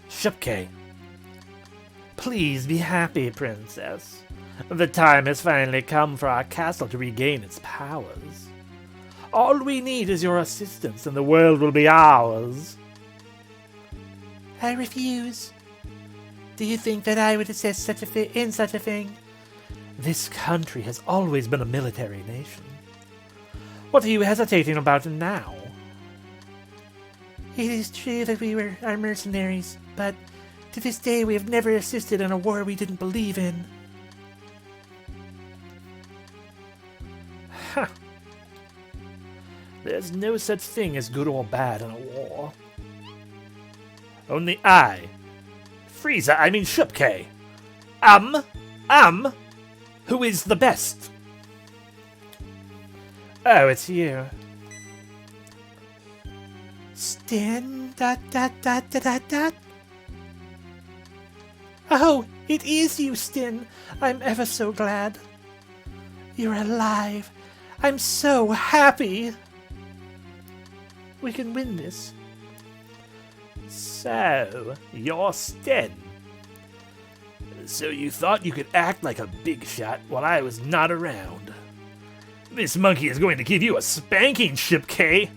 Shupke. Please be happy, princess. The time has finally come for our castle to regain its powers. All we need is your assistance, and the world will be ours. I refuse. Do you think that I would assist such a thing? This country has always been a military nation. What are you hesitating about now? It is true that we are mercenaries, but to this day we have never assisted in a war we didn't believe in. Huh. There's no such thing as good or bad in a war. Only Shupke, who is the best? Oh, it's you. Stin, ... Oh, it is you, Stin. I'm ever so glad. You're alive. I'm so happy. We can win this. So, you're Stin. So you thought you could act like a big shot while I was not around. This monkey is going to give you a spanking, Shipke.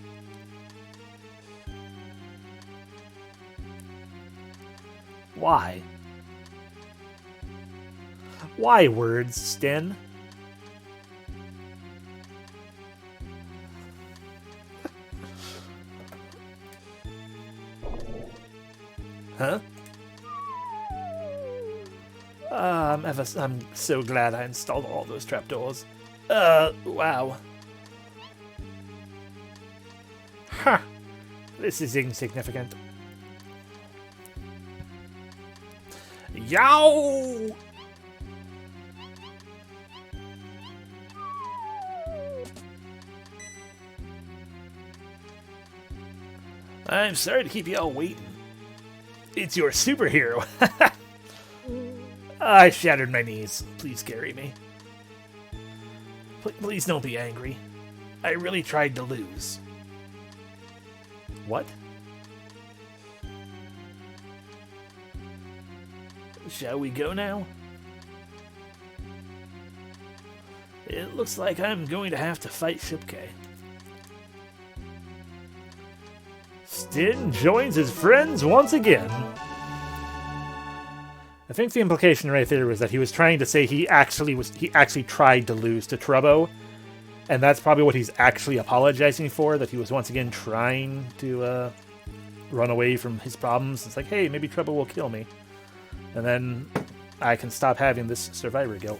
Why? Why words, Sten? Huh? I'm so glad I installed all those trapdoors. Wow. Huh. This is insignificant. Yow! I'm sorry to keep you all waiting. It's your superhero. I shattered my knees. Please carry me. Please don't be angry. I really tried to lose. What? Shall we go now? It looks like I'm going to have to fight Shipke. Stin joins his friends once again. I think the implication right there was that he was trying to say he actually tried to lose to Trubbo, and that's probably what he's actually apologizing for, that he was once again trying to run away from his problems. It's like, hey, maybe Trubbo will kill me, and then I can stop having this survivor guilt.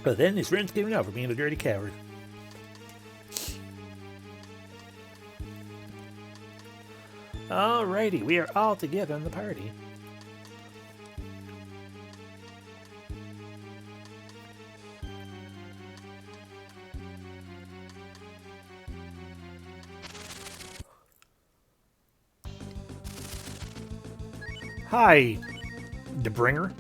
But then his friends gave him out for being a dirty coward. Alrighty, we are all together in the party. Hi, DeBringer.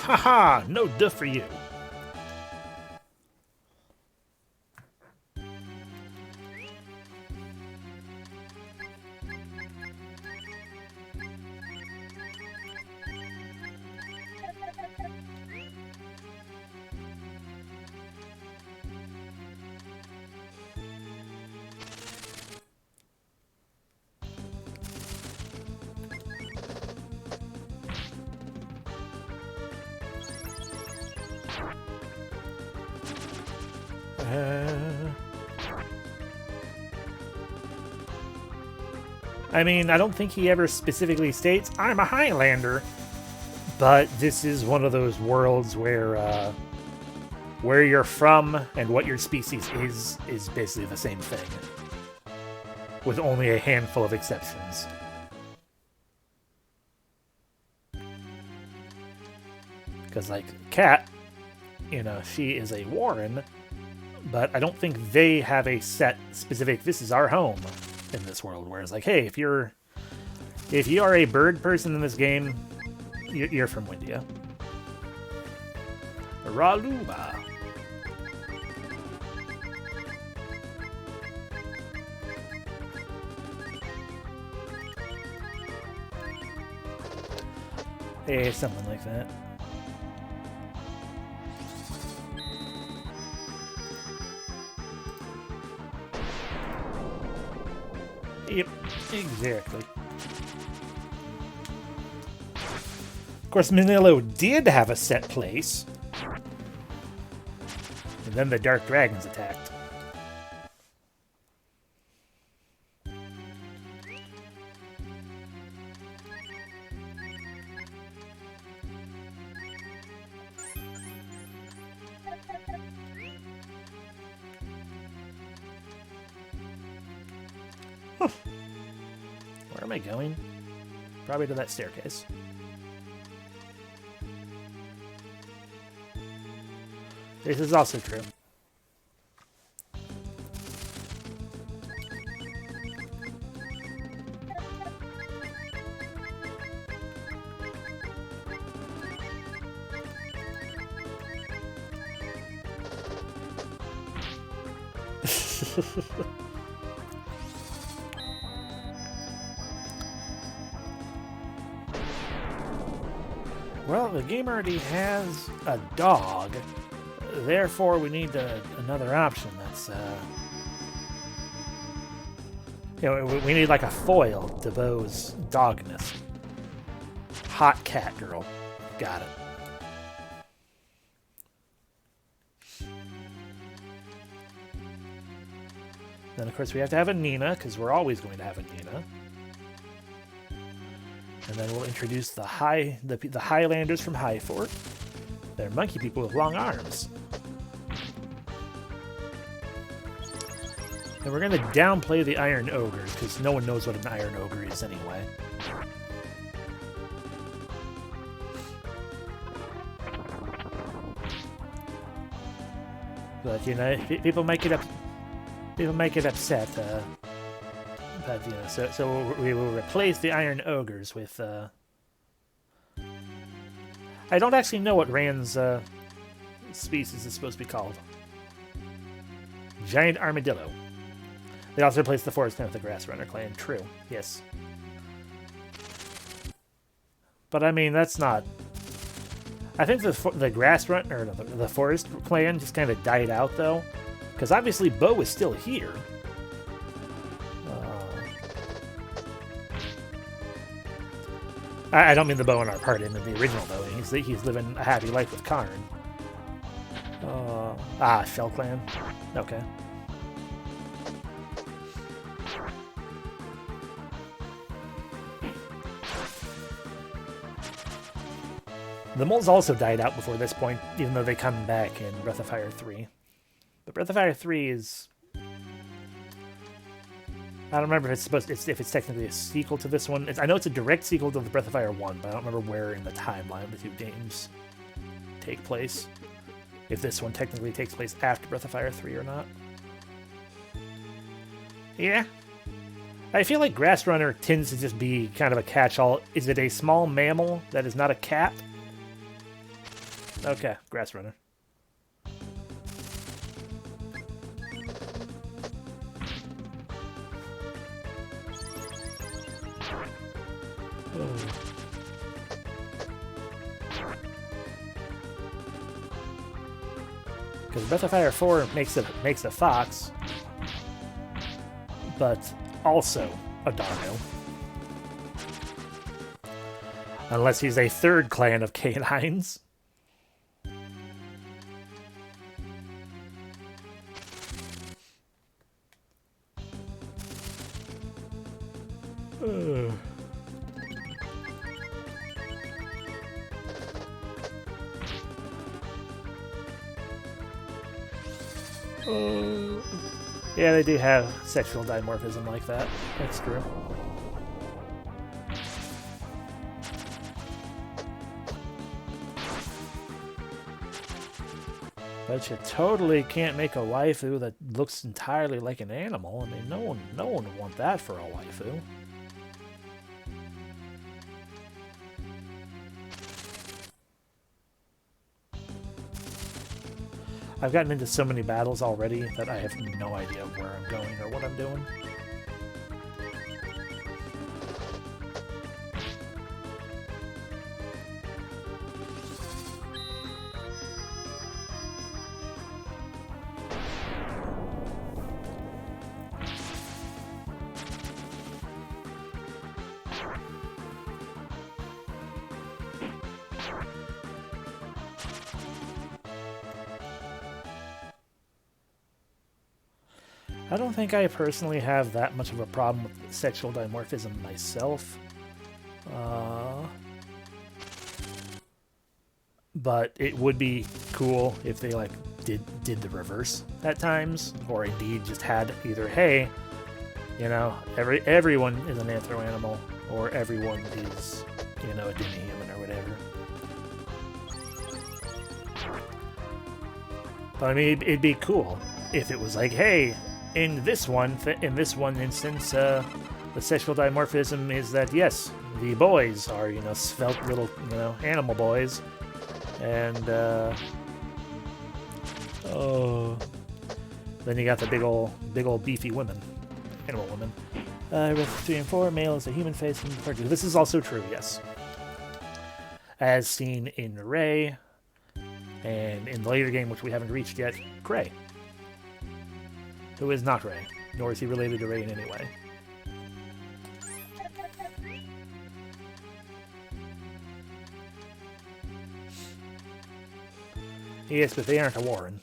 Haha, no duh for you. I mean, I don't think he ever specifically states, I'm a Highlander, but this is one of those worlds where you're from and what your species is basically the same thing, with only a handful of exceptions. Because, like, Cat, you know, she is a Warren, but I don't think they have a set specific, this is our home in this world. Whereas, like, hey, if you are a bird person in this game, you're from Windia. Raluba. Hey, something like that. Yep, exactly. Of course, Manillo did have a set place. And then the Dark Dragons attacked. Where am I going? Probably to that staircase. This is also true. Well, the game already has a dog. Therefore, we need another option that's, you know, we need like a foil to Bo's dogness. Hot cat girl. Got it. Then, of course, we have to have a Nina, because we're always going to have a Nina. And then we'll introduce the Highlanders from Highfort. They're monkey people with long arms. And we're going to downplay the Iron Ogres, because no one knows what an Iron Ogre is anyway. But, you know, people might get upset. But, you know, so we will replace the Iron Ogres with... I don't actually know what Rand's species is supposed to be called. Giant Armadillo. They also replaced the Forest Clan with the Grass Runner clan. True. Yes. But, I mean, that's not... I think the Grass Runner, or the Forest clan just kind of died out, though. Because obviously Bo is still here. I don't mean the Bo in our party, I mean the original Bo. He's living a happy life with Karn. Shell Clan. Okay. The moles also died out before this point, even though they come back in Breath of Fire 3. But Breath of Fire 3 is... I don't remember if it's technically a sequel to this one. I know it's a direct sequel to the Breath of Fire 1, but I don't remember where in the timeline the two games take place. If this one technically takes place after Breath of Fire 3 or not. Yeah. I feel like Grass Runner tends to just be kind of a catch-all. Is it a small mammal that is not a cat? Okay, Grass Runner. Because Breath of Fire 4 makes a fox, but also a doggo. Unless he's a third clan of canines. Yeah, they do have sexual dimorphism like that. That's true. But you totally can't make a waifu that looks entirely like an animal. I mean, no one would want that for a waifu. I've gotten into so many battles already that I have no idea where I'm going or what I'm doing. I don't think I personally have that much of a problem with sexual dimorphism myself. But it would be cool if they like did the reverse at times, or indeed just had either, hey, you know, everyone is an anthro animal, or everyone is, you know, a demi-human or whatever. But I mean, it'd be cool if it was like, hey, in this one instance, the sexual dimorphism is that, yes, the boys are, you know, svelte little, you know, animal boys, and then you got the big old beefy women, animal women. With 3 and 4, male is a human face and referred to. This is also true, yes, as seen in Ray, and in the later game, which we haven't reached yet, Gray, who is not Ray, nor is he related to Ray in any way. Yes, but they aren't a Warren.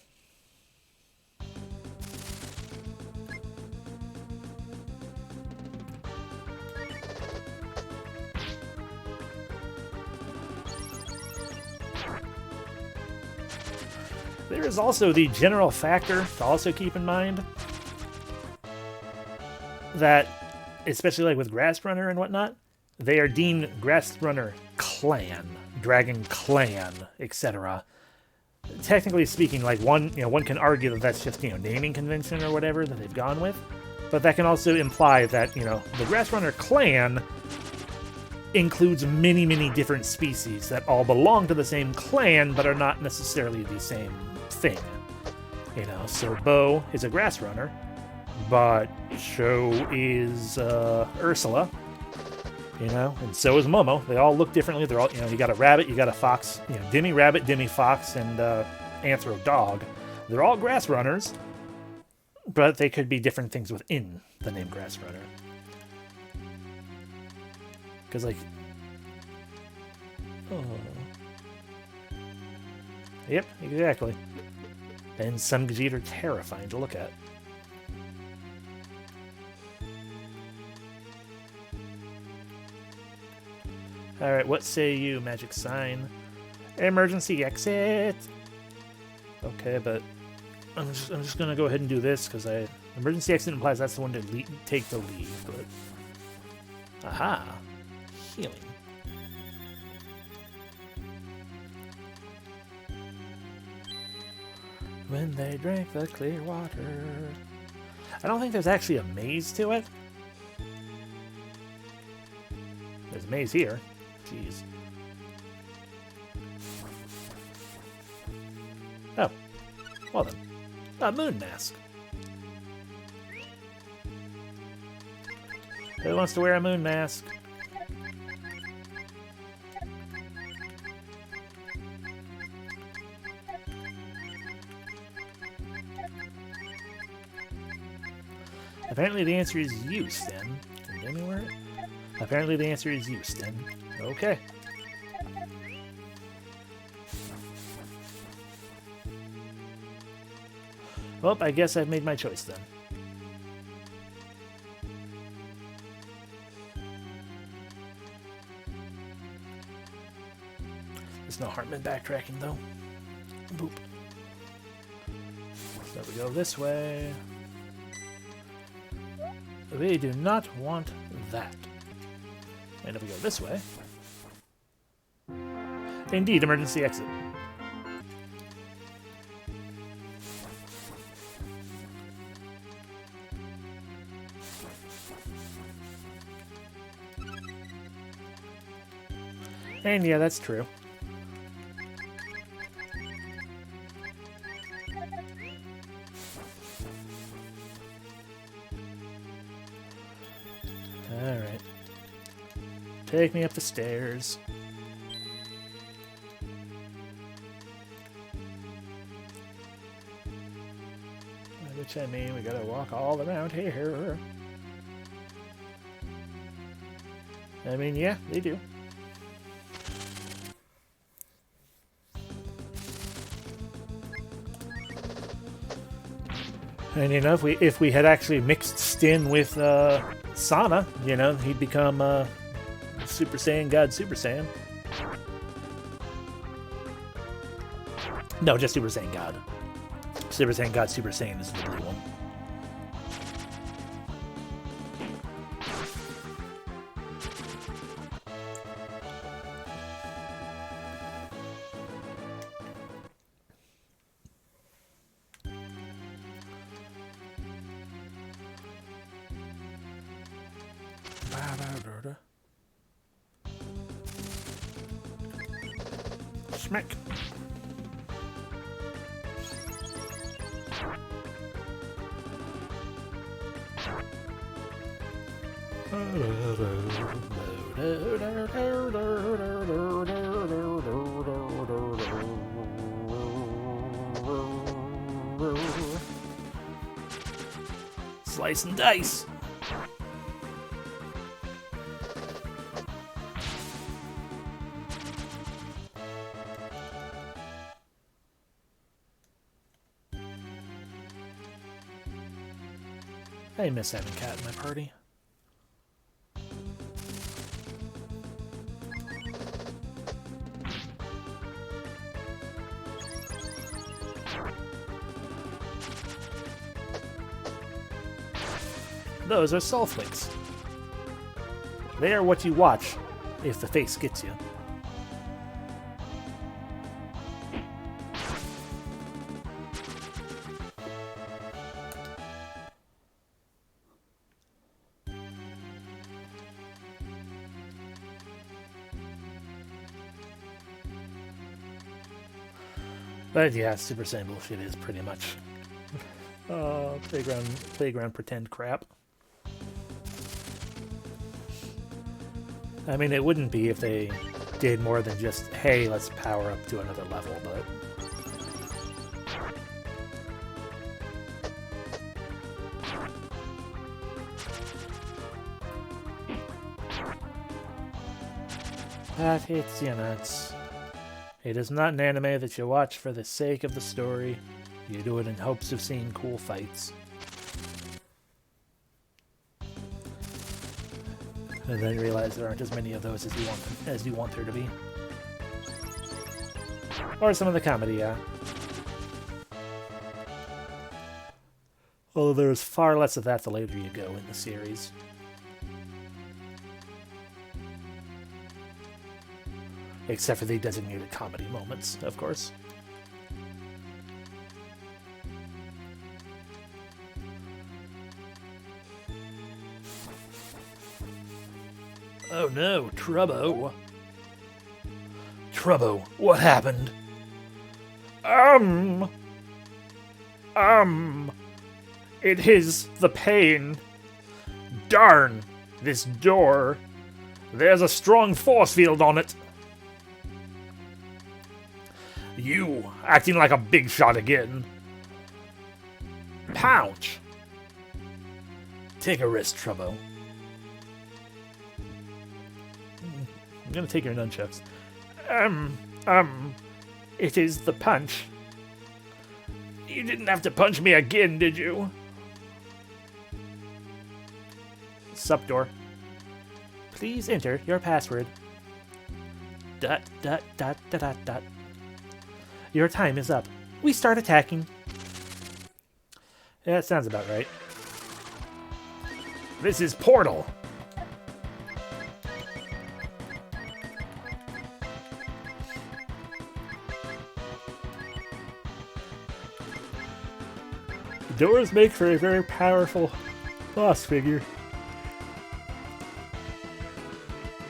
There is also the general factor to also keep in mind that, especially like with Grass Runner and whatnot, they are deemed Grass Runner Clan, Dragon Clan, etc. Technically speaking, like one can argue that that's just, you know, naming convention or whatever that they've gone with, but that can also imply that, you know, the Grass Runner Clan includes many, many different species that all belong to the same clan but are not necessarily the same thing. You know, so Bo is a Grass Runner, but so is Ursula, you know, and so is Momo. They all look differently. They're all, you know, you got a rabbit, you got a fox, you know, Demi Rabbit, Demi Fox, and Anthro Dog. They're all Grass Runners, but they could be different things within the name Grass Runner. Because, like, oh, yep, exactly. And some Gajit are terrifying to look at. Alright, what say you, Magic Sign? Emergency exit! Okay, but I'm just gonna go ahead and do this, because emergency exit implies that's the one to take the lead, but... Aha! Healing. When they drank the clear water... I don't think there's actually a maze to it. There's a maze here. Jeez. Well then, a moon mask. Who wants to wear a moon mask? Apparently the answer is you, Sten. Anywhere? Apparently the answer is you, Sten. Okay. Well, I guess I've made my choice then. There's no harm in backtracking, though. Boop. So we go this way. We do not want that. And if we go this way... Indeed, emergency exit. And yeah, that's true. Alright. Take me up the stairs. Which I mean, we gotta walk all around here. I mean, yeah, they do. And you know, if we had actually mixed Stin with Sana, you know, he'd become Super Saiyan God Super Saiyan. No, just Super Saiyan God. Super Saiyan God Super Saiyan is the blue one. Smack. Slice and dice. I miss having Cat in my party. Those are soul flicks. They are what you watch if the face gets you. But yeah, Super Saiyan bullshit is pretty much playground pretend crap. I mean, it wouldn't be if they did more than just, hey, let's power up to another level, but... But it's, you know, it is not an anime that you watch for the sake of the story. You do it in hopes of seeing cool fights. And then realize there aren't as many of those as you want there to be. Or some of the comedy, yeah. Although there's far less of that the later you go in the series. Except for the designated comedy moments, of course. Oh no, Trubbo. Trubbo, what happened? It is the pain. Darn, this door. There's a strong force field on it. You, acting like a big shot again. Pouch. Take a rest, Trouble. I'm gonna take your nunchucks. It is the punch. You didn't have to punch me again, did you? Sup, door. Please enter your password. ... Your time is up. We start attacking. Yeah, that sounds about right. This is Portal. Doors make for a very powerful boss figure.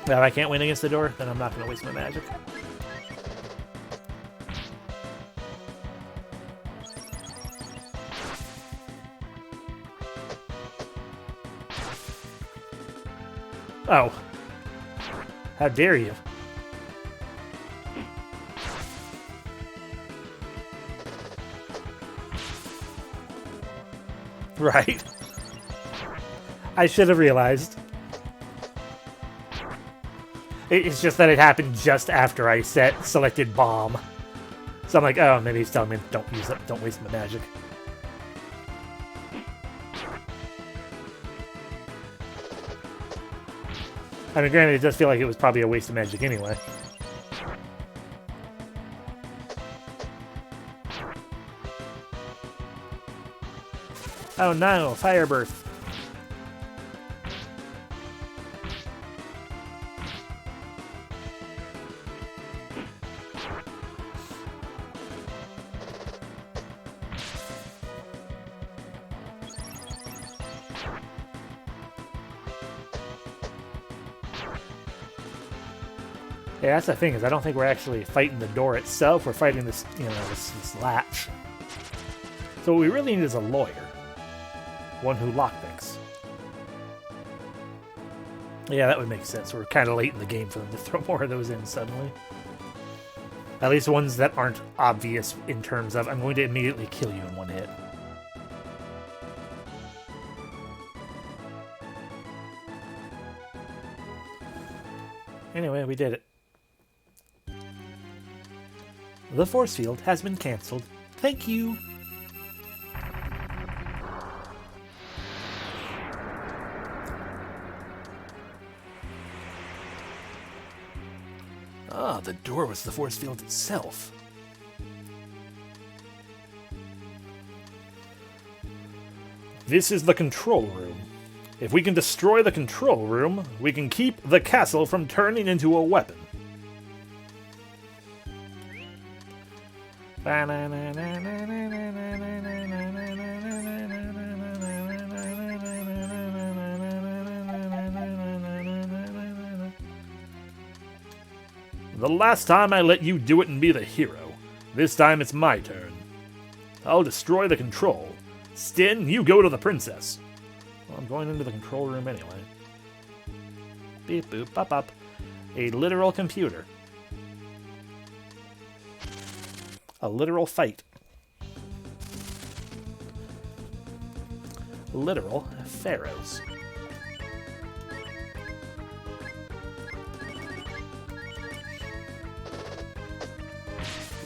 Now, if I can't win against the door, then I'm not going to waste my magic. Oh. How dare you? Right. I should have realized. It's just that it happened just after I selected bomb. So I'm like, oh, maybe he's telling me don't use it, don't waste my magic. I mean, granted, it does feel like it was probably a waste of magic anyway. Oh no, fire burst. Yeah, that's the thing, is I don't think we're actually fighting the door itself, we're fighting this, you know, this latch. So what we really need is a lawyer. One who lockpicks. Yeah, that would make sense. We're kind of late in the game for them to throw more of those in suddenly. At least ones that aren't obvious in terms of, I'm going to immediately kill you in one hit. Anyway, we did it. The force field has been cancelled. Thank you. Ah, the door was the force field itself. This is the control room. If we can destroy the control room, we can keep the castle from turning into a weapon. The last time I let you do it and be the hero. This time it's my turn. I'll destroy the control. Stin, you go to the princess. Well, I'm going into the control room anyway. Beep boop bop bop. A literal computer. A literal fight. Literal pharaohs.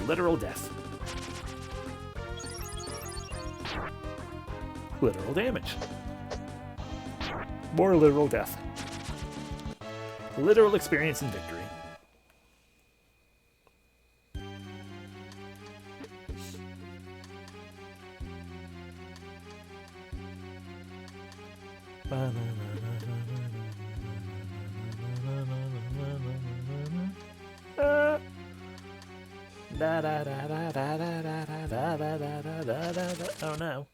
Literal death. Literal damage. More literal death. Literal experience and victory. Oh no.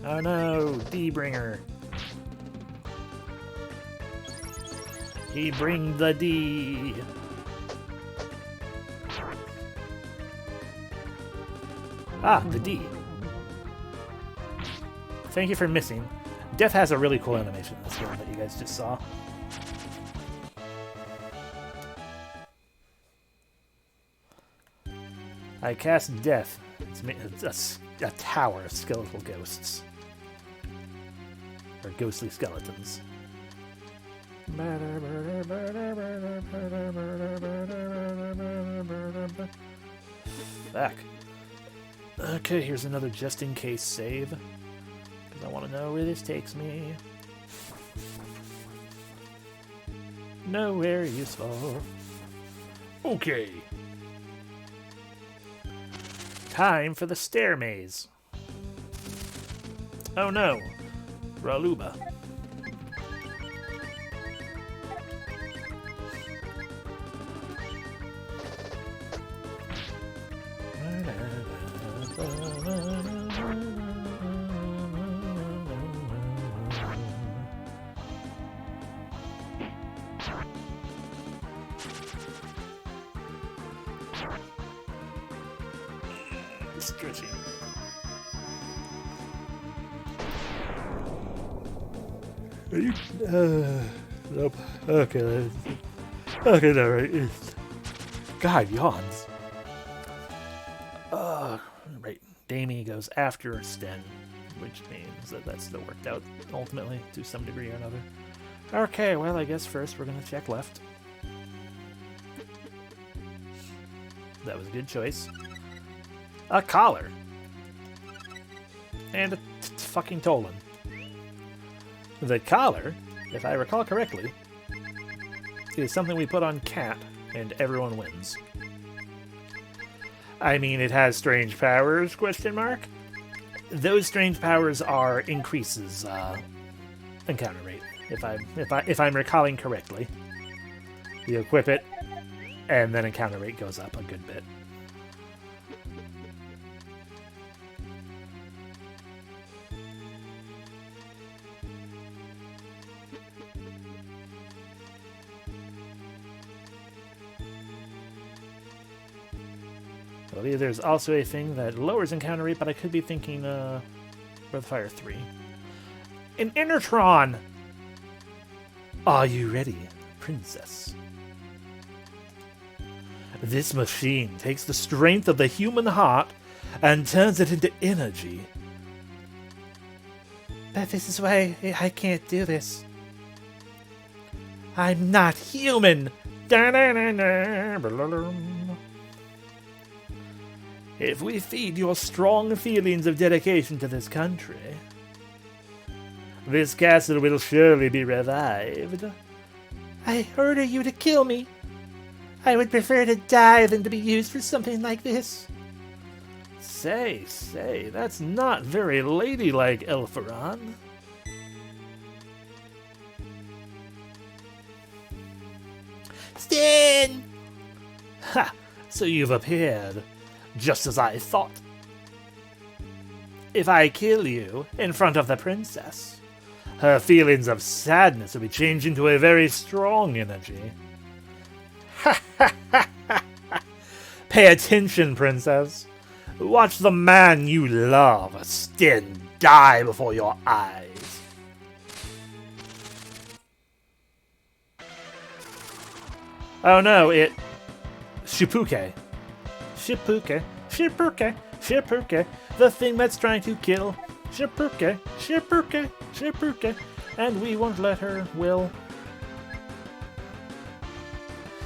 Oh no, D-bringer. He bring the D. Ah, the D. Thank you for missing. Death has a really cool animation in this game that you guys just saw. I cast Death. It's a tower of skeletal ghosts. Or ghostly skeletons. Back. Okay, here's another just-in-case save. Because I want to know where this takes me. Nowhere useful. Okay. Time for the stair maze. Oh no. Raluba. Stretching. Are you? Nope. Okay. Okay, no, right. God, yawns. Right. Damien goes after Sten, which means that that's still worked out ultimately to some degree or another. Okay, well, I guess first we're gonna check left. That was a good choice. A collar. And a fucking Tolan. The collar, if I recall correctly, is something we put on Cat, and everyone wins. I mean, it has strange powers, question mark? Those strange powers are increases encounter rate, if I'm recalling correctly. You equip it, and then encounter rate goes up a good bit. I believe there's also a thing that lowers encounter rate, but I could be thinking Breath of Fire 3. An Enertron! Are you ready, princess? This machine takes the strength of the human heart and turns it into energy. But this is why I can't do this. I'm not human! If we feed your strong feelings of dedication to this country, this castle will surely be revived. I order you to kill me. I would prefer to die than to be used for something like this. Say, that's not very ladylike, Elfaron. Sten! Ha! So you've appeared. Just as I thought. If I kill you in front of the princess, her feelings of sadness will be changed into a very strong energy. Ha ha ha ha! Pay attention, princess. Watch the man you love, Sten, die before your eyes. Oh no, it... Shipuke. Shipuke, Shipuke, Shipuke, the thing that's trying to kill. Shipuke, Shipuke, Shipuke, and we won't let her, Will.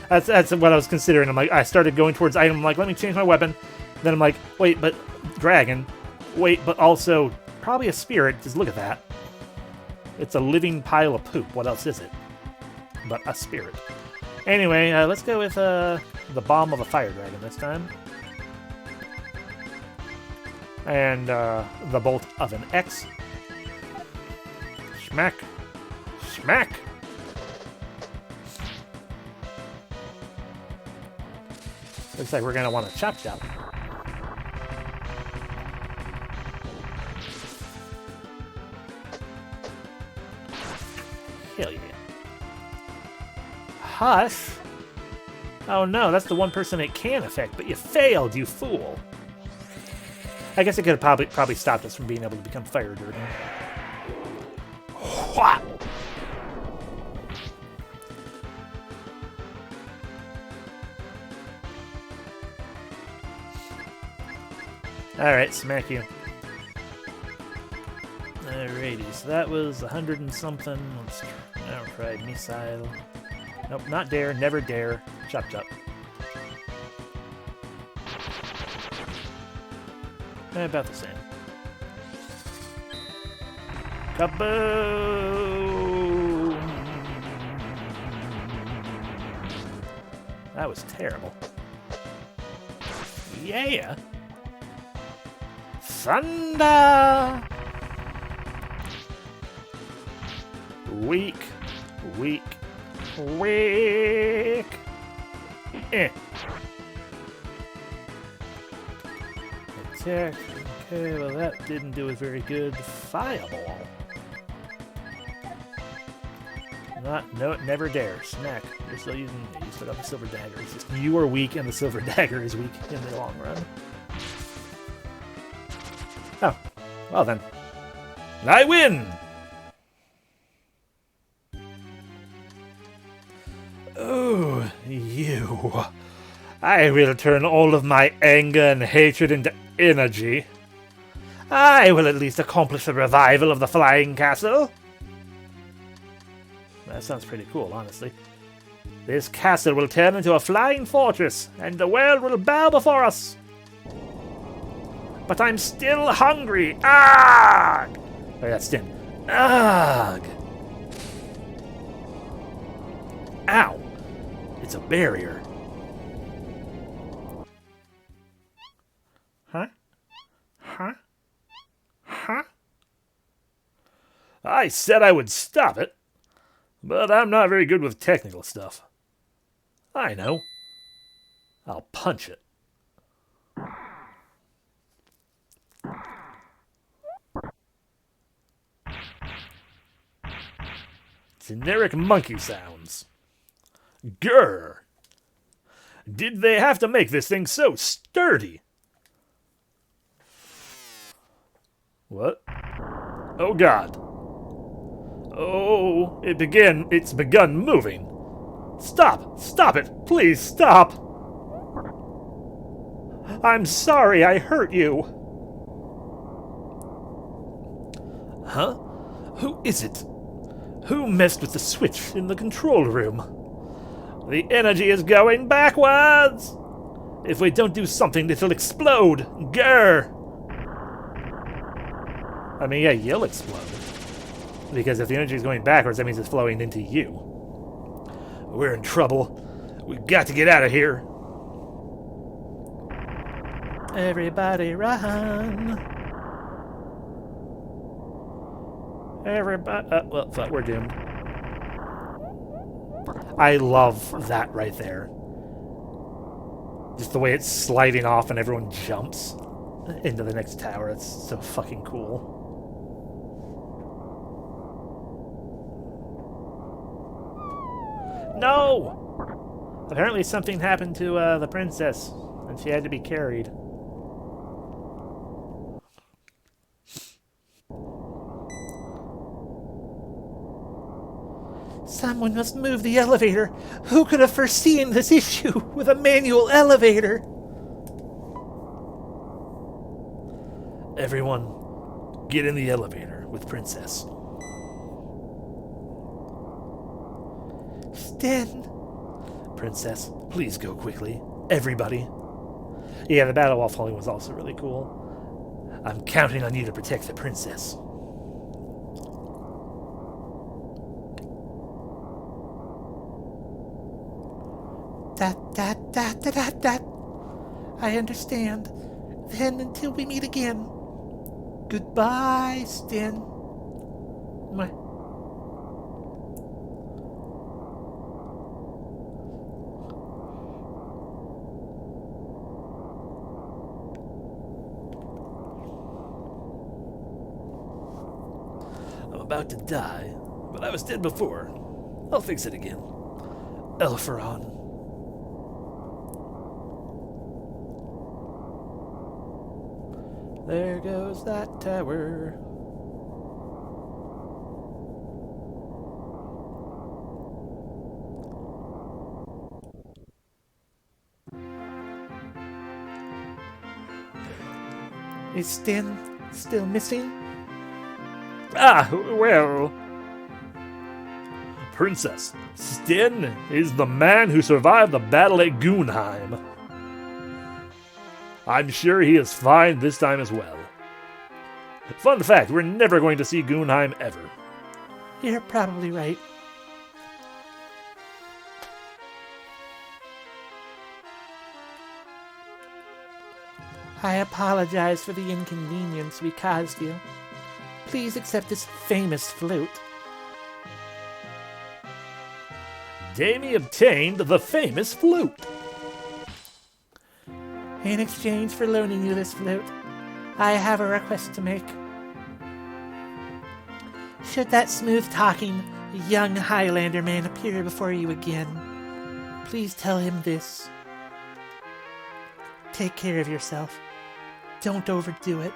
That's what I was considering. I'm like, I started going towards item. I'm like, let me change my weapon. Then I'm like, wait, but dragon. Wait, but also probably a spirit. Just look at that. It's a living pile of poop. What else is it? But a spirit. Anyway, let's go with the bomb of a fire dragon this time. And the bolt of an X. Smack. Smack! Looks like we're going to want to chop chop. Hell yeah. Hush! Oh no, that's the one person it can affect, but you failed, you fool. I guess it could have probably stopped us from being able to become fire dirty. Wha! Alright, smack you. Alrighty, so that was 100 and something. Let's try missile. Nope, not dare, never dare. Chop chop. About the same. Kaboom! That was terrible. Yeah! Thunder! Weak. Weak. Weak. Eh. Attack. Okay, well that didn't do it very good. Fireball. No, never dare. Smack. You're still using. You still got the silver dagger. It's just you are weak, and the silver dagger is weak in the long run. Oh, well then. I win! Oh, you. I will turn all of my anger and hatred into energy. I will at least accomplish the revival of the flying castle. That sounds pretty cool, honestly. This castle will turn into a flying fortress, and the world will bow before us. But I'm still hungry. Arg! Oh, that's Stin. Arg! Ow! It's a barrier. Huh? Huh? Huh? I said I would stop it, but I'm not very good with technical stuff. I know. I'll punch it. Generic monkey sounds. Grr! Did they have to make this thing so sturdy? What? Oh god. Oh, it's begun moving. Stop! Stop it! Please stop! I'm sorry I hurt you. Huh? Who is it? Who messed with the switch in the control room? The energy is going backwards! If we don't do something, it'll explode! Grr! I mean, yeah, you'll explode. Because if the energy is going backwards, that means it's flowing into you. We're in trouble. We've got to get out of here. Everybody run! Everybody... well, fuck, we're doomed. I love that right there. Just the way it's sliding off and everyone jumps into the next tower. It's so fucking cool. No! Apparently something happened to the princess, and she had to be carried. Someone must move the elevator. Who could have foreseen this issue with a manual elevator? Everyone, get in the elevator with Princess. Stin. Princess, please go quickly. Everybody. Yeah, the battle while falling was also really cool. I'm counting on you to protect the princess. That. I understand. Then until we meet again. Goodbye, Stin. I'm about to die, but I was dead before. I'll fix it again. Elferon. There goes that tower. Is Stin still missing? Ah, well... Princess, Stin is the man who survived the battle at Gunheim. I'm sure he is fine this time as well. Fun fact, we're never going to see Gunheim ever. You're probably right. I apologize for the inconvenience we caused you. Please accept this famous flute. Damien obtained the famous flute. In exchange for loaning you this flute, I have a request to make. Should that smooth-talking, young Highlander man appear before you again, please tell him this. Take care of yourself. Don't overdo it.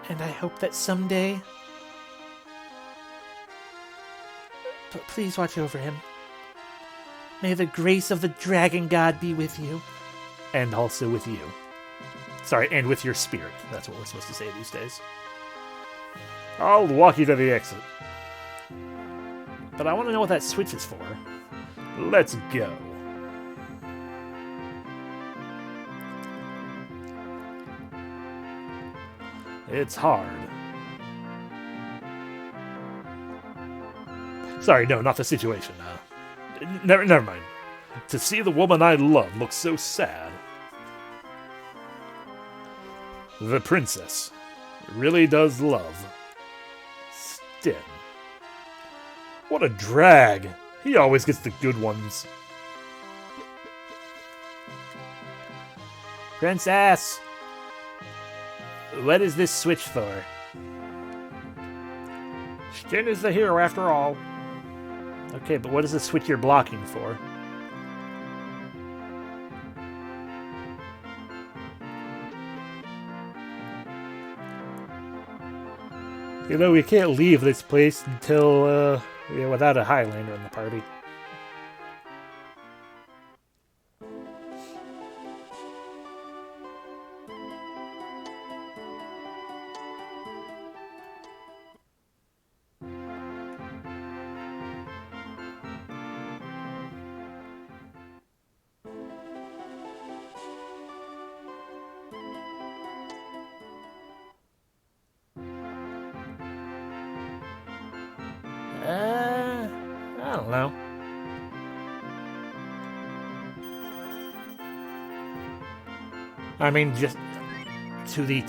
And I hope that someday... But please watch over him. May the grace of the Dragon God be with you. And also with you. Sorry, and with your spirit. That's what we're supposed to say these days. I'll walk you to the exit. But I want to know what that switch is for. Let's go. It's hard. Sorry, no, not the situation. Never mind. To see the woman I love look so sad. The princess really does love Stin. What a drag. He always gets the good ones. Princess! What is this switch for? Stin is the hero after all. Okay, but what is the switch you're blocking for? You know, we can't leave this place until, without a Highlander in the party. I don't know. I mean, just to the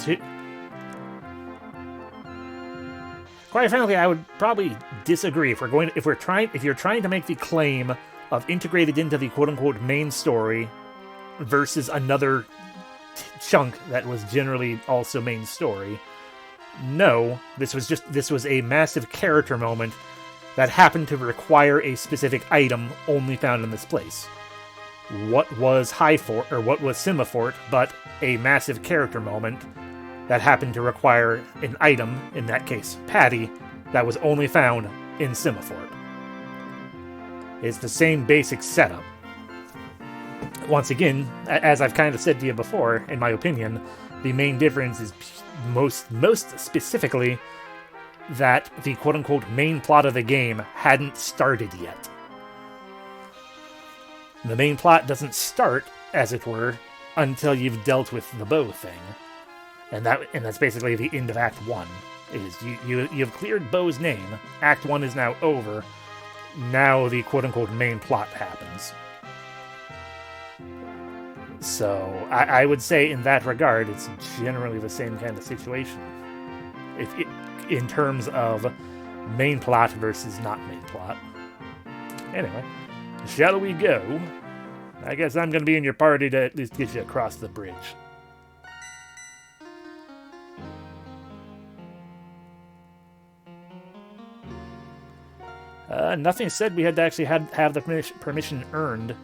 Quite frankly, I would probably disagree. If you're trying to make the claim of integrated into the quote-unquote main story versus another chunk that was generally also main story. No, this was a massive character moment that happened to require a specific item only found in this place. What was Simafort but a massive character moment that happened to require an item, in that case, Patty, that was only found in Simafort. It's the same basic setup. Once again, as I've kind of said to you before, in my opinion, the main difference is most specifically that the quote-unquote main plot of the game hadn't started yet. The main plot doesn't start, as it were, until you've dealt with the bow thing. And that's basically the end of Act 1. Is you've cleared Bo's name, Act 1 is now over, now the quote-unquote main plot happens. So, I would say in that regard, it's generally the same kind of situation. In terms of main plot versus not main plot. Anyway, shall we go? I guess I'm going to be in your party to at least get you across the bridge. Nothing said we had to actually have the permission earned.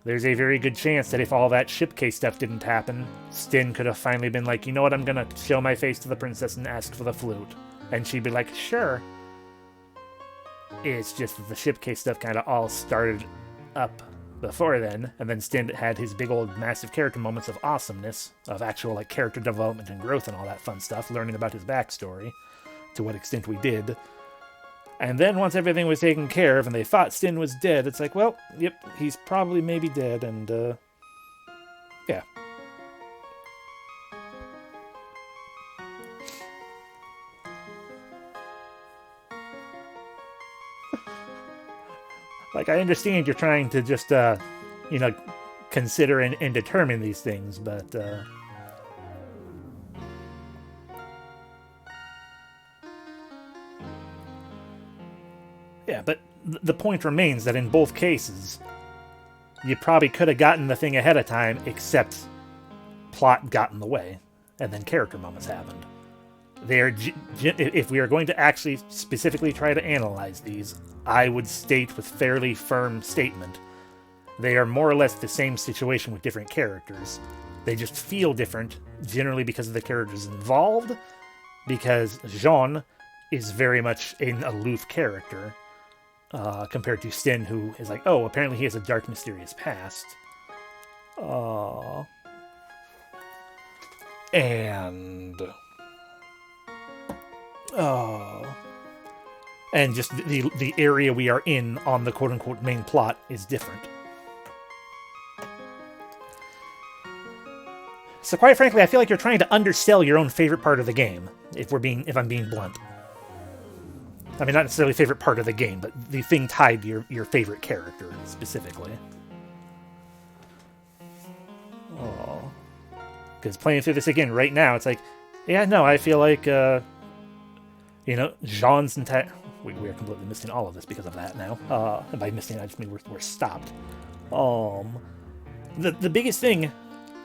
there's a very good chance that if all that shipcase stuff didn't happen, Stin could have finally been like, you know what, I'm gonna show my face to the princess and ask for the flute. And she'd be like, sure. It's just that the shipcase stuff kind of all started up before then, and then Stin had his big old massive character moments of awesomeness, of actual like character development and growth and all that fun stuff, learning about his backstory, to what extent we did. And then once everything was taken care of and they thought Stin was dead, it's like, well, yep, he's probably maybe dead, and yeah. Like, I understand you're trying to just, you know, consider and determine these things, but, yeah, but the point remains that in both cases, you probably could have gotten the thing ahead of time, except plot got in the way, and then character moments happened. If we are going to actually specifically try to analyze these, I would state with fairly firm statement, they are more or less the same situation with different characters. They just feel different, generally because of the characters involved, because Jean is very much an aloof character, compared to Stin, who is like, oh, apparently he has a dark, mysterious past. And just the area we are in on the quote-unquote main plot is different. So quite frankly, I feel like you're trying to undersell your own favorite part of the game, if I'm being blunt. I mean, not necessarily favorite part of the game, but the thing tied to your favorite character, specifically. Oh. Because playing through this again right now, it's like, yeah, no, I feel like, you know, Jean's entire... We are completely missing all of this because of that now. And by missing, I just mean we're stopped. The biggest thing,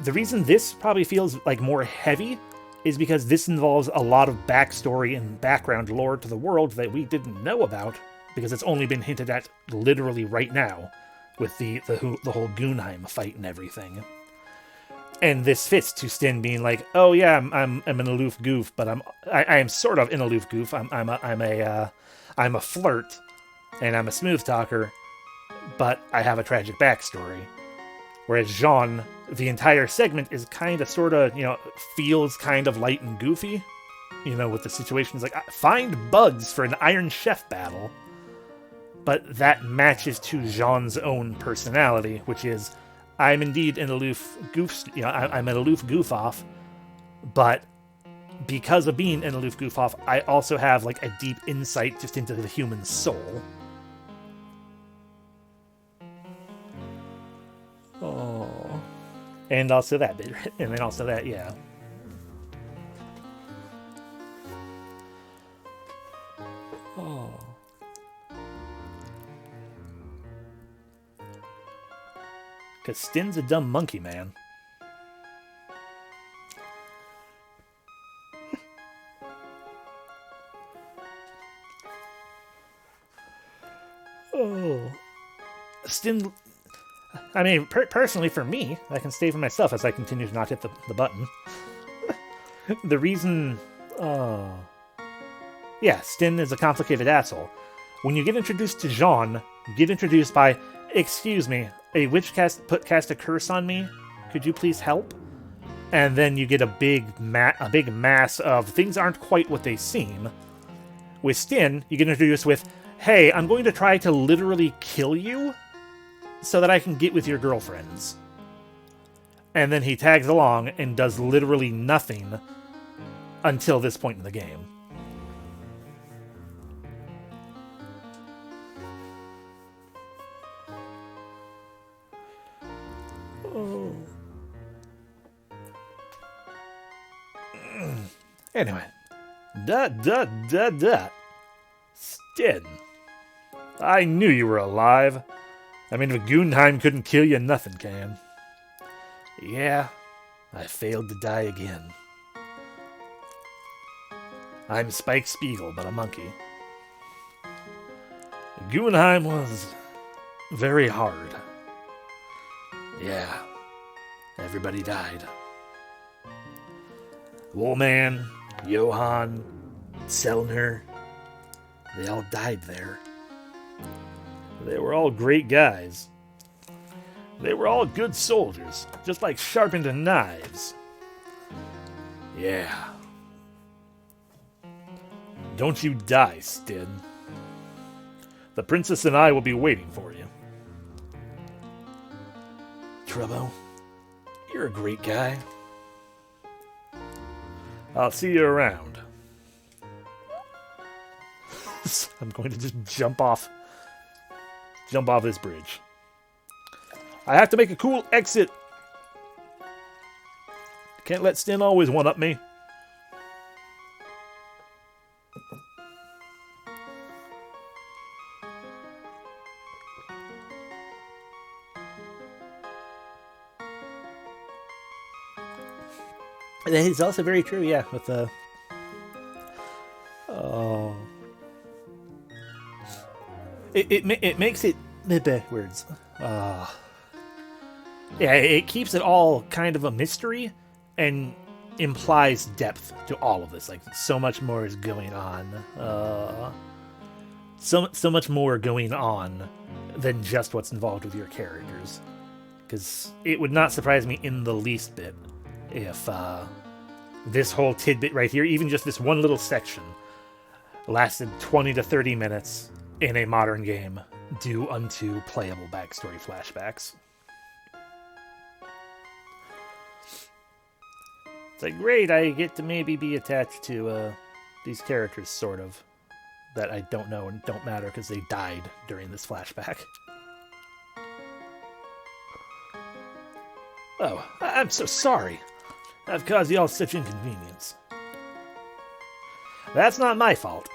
the reason this probably feels like more heavy is because this involves a lot of backstory and background lore to the world that we didn't know about, because it's only been hinted at literally right now with the whole Gunheim fight and everything. And this fits to Stin being like, oh yeah, I'm an aloof goof, but I am sort of an aloof goof. I'm a flirt, and I'm a smooth talker, but I have a tragic backstory. Whereas Jean, the entire segment is kind of, sort of, you know, feels kind of light and goofy. You know, with the situations like, find bugs for an Iron Chef battle. But that matches to Jean's own personality, which is, I'm indeed an aloof goof, you know, I'm an aloof goof-off, but because of being an aloof goof-off, I also have, like, a deep insight just into the human soul. Oh. And also that bit. And then also that, yeah. Oh. Because Stin's a dumb monkey, man. Oh. Stin... I mean, personally, for me, I can stay for myself as I continue to not hit the button. The reason... yeah, Stin is a complicated asshole. When you get introduced to Jean, you get introduced by, excuse me, a witch cast a curse on me? Could you please help? And then you get a big mass of things aren't quite what they seem. With Stin, you get introduced with, hey, I'm going to try to literally kill you so that I can get with your girlfriends. And then he tags along and does literally nothing until this point in the game. Oh. Anyway. Stin. I knew you were alive. I mean, if Gunheim couldn't kill you, nothing can. Yeah, I failed to die again. I'm Spike Spiegel, but a monkey. Gunheim was very hard. Yeah, everybody died. Woolman, Johann, Selner, they all died there. they were all great guys. They were all good soldiers, just like sharpened knives. Yeah. Don't you die, Stid. The princess and I will be waiting for you. Trubbo, you're a great guy. I'll see you around. I'm going to just jump off this bridge. I have to make a cool exit. Can't let Stin always one-up me. That is also very true, yeah, with the... Oh... It makes it... Words. Yeah, it keeps it all kind of a mystery and implies depth to all of this. Like, so much more is going on. So much more going on than just what's involved with your characters. Because it would not surprise me in the least bit if this whole tidbit right here, even just this one little section, lasted 20 to 30 minutes in a modern game due unto playable backstory flashbacks. It's like, great, I get to maybe be attached to these characters, sort of, that I don't know and don't matter because they died during this flashback. Oh, I'm so sorry. I've caused you all such inconvenience. That's not my fault.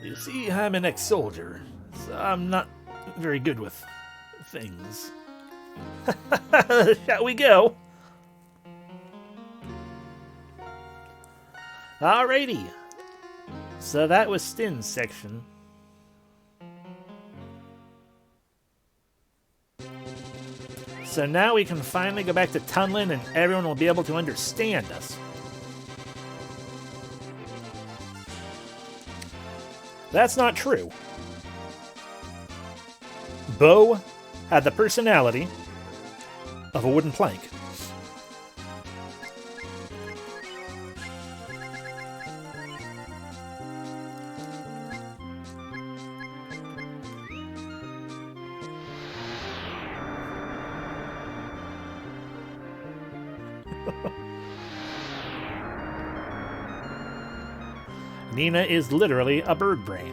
You see, I'm an ex-soldier, so I'm not very good with things. Shall we go? Alrighty. So that was Stin's section. So now we can finally go back to Tunlin and everyone will be able to understand us. That's not true. Bo had the personality of a wooden plank. Nina is literally a bird brain.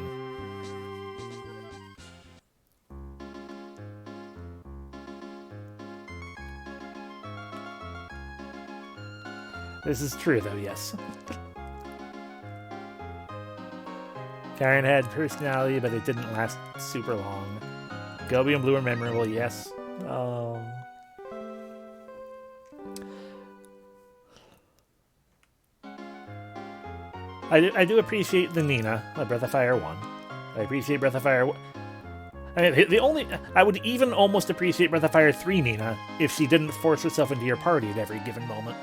This is true, though, yes. Karen had personality, but it didn't last super long. Gobi and Blue are memorable, yes. I do appreciate the Nina, Breath of Fire 1. I appreciate Breath of Fire 1. I mean, I would even almost appreciate Breath of Fire 3 Nina if she didn't force herself into your party at every given moment.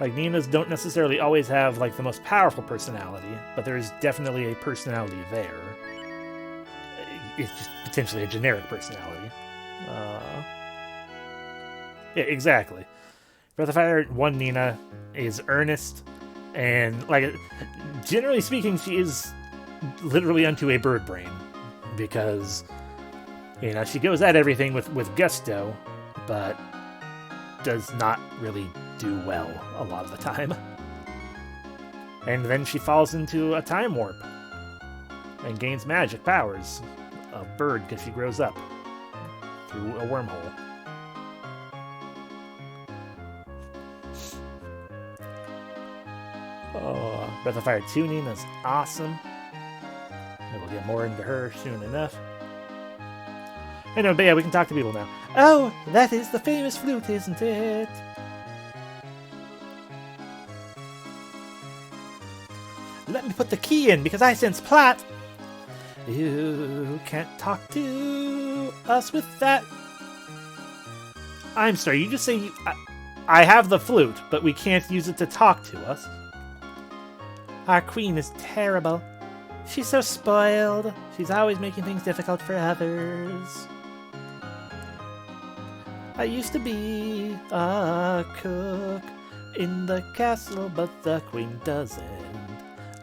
Like, Ninas don't necessarily always have, like, the most powerful personality, but there's definitely a personality there. It's just potentially a generic personality. Yeah, exactly. Breath of Fire 1 Nina is earnest, and, like, generally speaking, she is literally unto a bird brain, because, you know, she goes at everything with gusto, but does not really do well a lot of the time. And then she falls into a time warp and gains magic powers of bird because she grows up through a wormhole. Oh, Breath of Fire 2 Nina's awesome. And we'll get more into her soon enough. Anyway, but yeah, we can talk to people now. Oh, that is the famous flute, isn't it? Let me put the key in, because I sense plot. You can't talk to us with that. I'm sorry, you just say... I have the flute, but we can't use it to talk to us. Our queen is terrible. She's so spoiled. She's always making things difficult for others. I used to be a cook in the castle, but the queen doesn't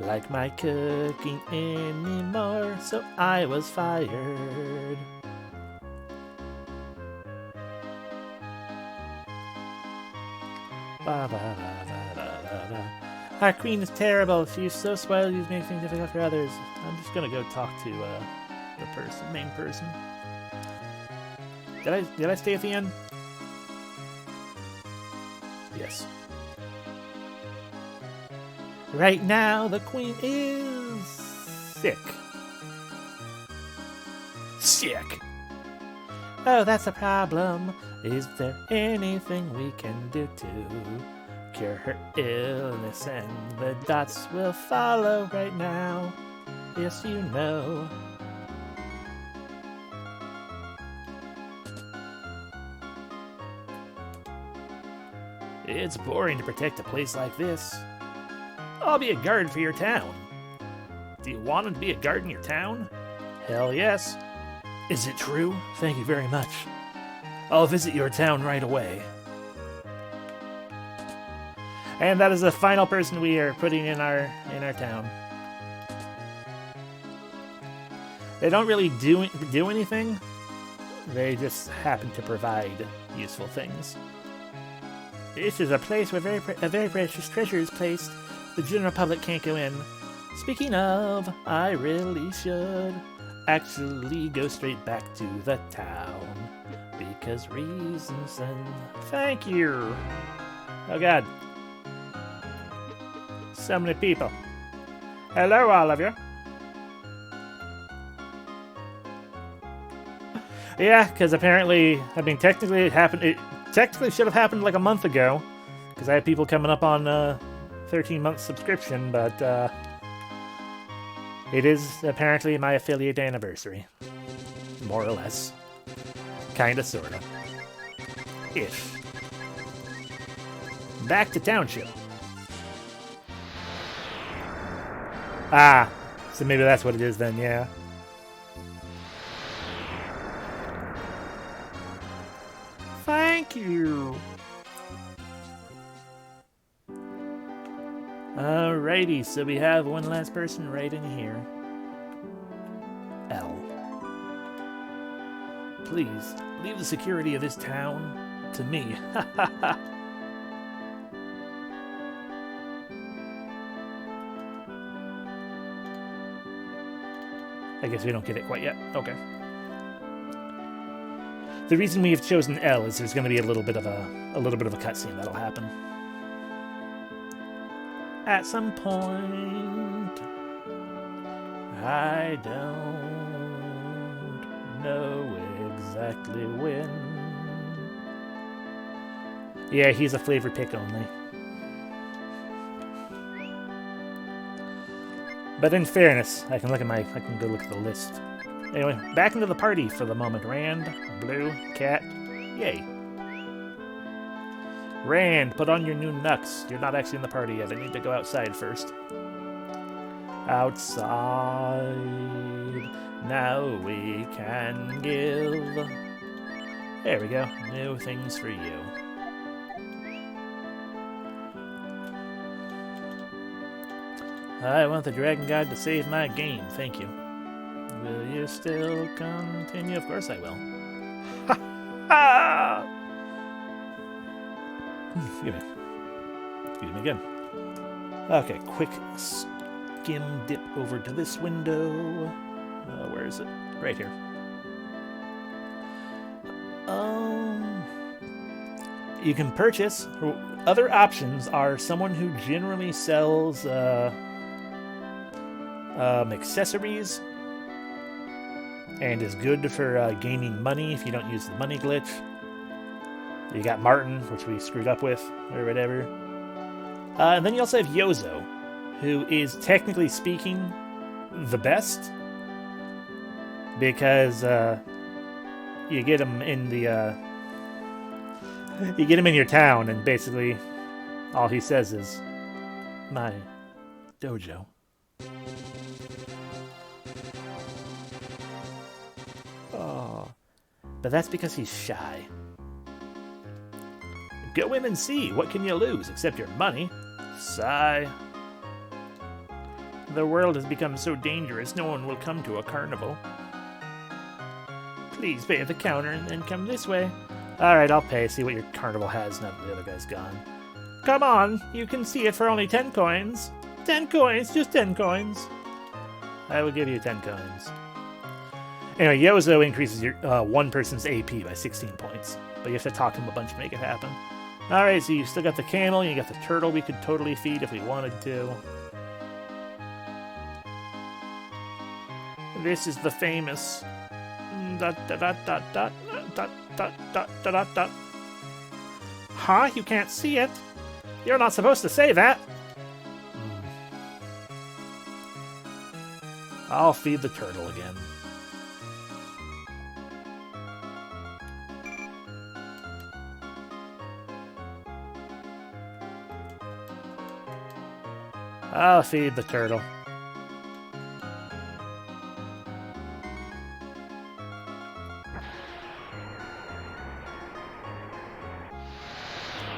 like my cooking anymore, so I was fired. Ba, ba, ba, ba, ba, ba, ba. Our queen is terrible. She's so spoiled. She's making things difficult for others. I'm just gonna go talk to the main person. Did I stay at the end? Yes. Right now, the queen is sick. Sick. Oh, that's a problem. Is there anything we can do to cure her illness? And the dots will follow right now. Yes, you know. It's boring to protect a place like this. I'll be a guard for your town. Do you want to be a guard in your town? Hell yes. Is it true? Thank you very much. I'll visit your town right away. And that is the final person we are putting in our town. They don't really do anything. They just happen to provide useful things. This is a place where a very precious treasure is placed. The general public can't go in. Speaking of, I really should actually go straight back to the town. Because reasons and... Thank you! Oh god. So many people. Hello, all of you. Yeah, because apparently, I mean, technically it happened... It technically should have happened like a month ago. Because I had people coming up on 13-month subscription, but it is apparently my affiliate anniversary. More or less. Kinda, sorta. Ish. Back to township. Ah, so maybe that's what it is then, yeah. Thank you. Alrighty, so we have one last person right in here. L. Please, leave the security of this town to me. I guess we don't get it quite yet. Okay. The reason we have chosen L is there's going to be a little bit of a cutscene that'll happen. At some point, I don't know exactly when. Yeah, he's a flavor pick only. But in fairness, I can go look at the list. Anyway, back into the party for the moment. Rand, Blue, Cat, yay. Rand, put on your new Nux. You're not actually in the party yet. I need to go outside first. Outside, now we can give. There we go. New things for you. I want the Dragon God to save my game. Thank you. Will you still continue? Of course I will. Ha ha! Excuse me. Excuse me again. Okay, quick skim dip over to this window. Where is it? Right here. You can purchase. Other options are someone who generally sells accessories and is good for gaining money if you don't use the money glitch. You got Martin, which we screwed up with, or whatever. And then you also have Yozo, who is technically speaking the best, because you get him in the you get him in your town, and basically all he says is my dojo. Oh, but that's because he's shy. Go in and see. What can you lose except your money? Sigh. The world has become so dangerous, no one will come to a carnival. Please pay at the counter and then come this way. Alright, I'll pay. See what your carnival has now that the other guy's gone. Come on, you can see it for only 10 coins. 10 coins, just 10 coins. I will give you 10 coins. Anyway, Yozo increases your one person's AP by 16 points. But you have to talk him a bunch to make it happen. Alright, so you still got the camel, you got the turtle we could totally feed if we wanted to. This is the famous... Huh? You can't see it? You're not supposed to say that. I'll feed the turtle again. I'll feed the turtle.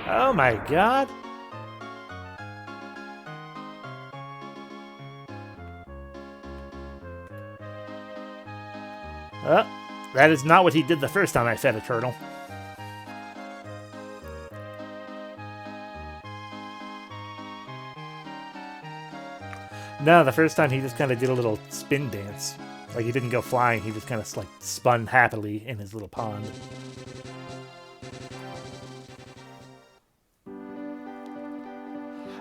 Oh my god! That is not what he did the first time I fed a turtle. No, the first time he just kind of did a little spin dance. Like, he didn't go flying, he just kind of like spun happily in his little pond.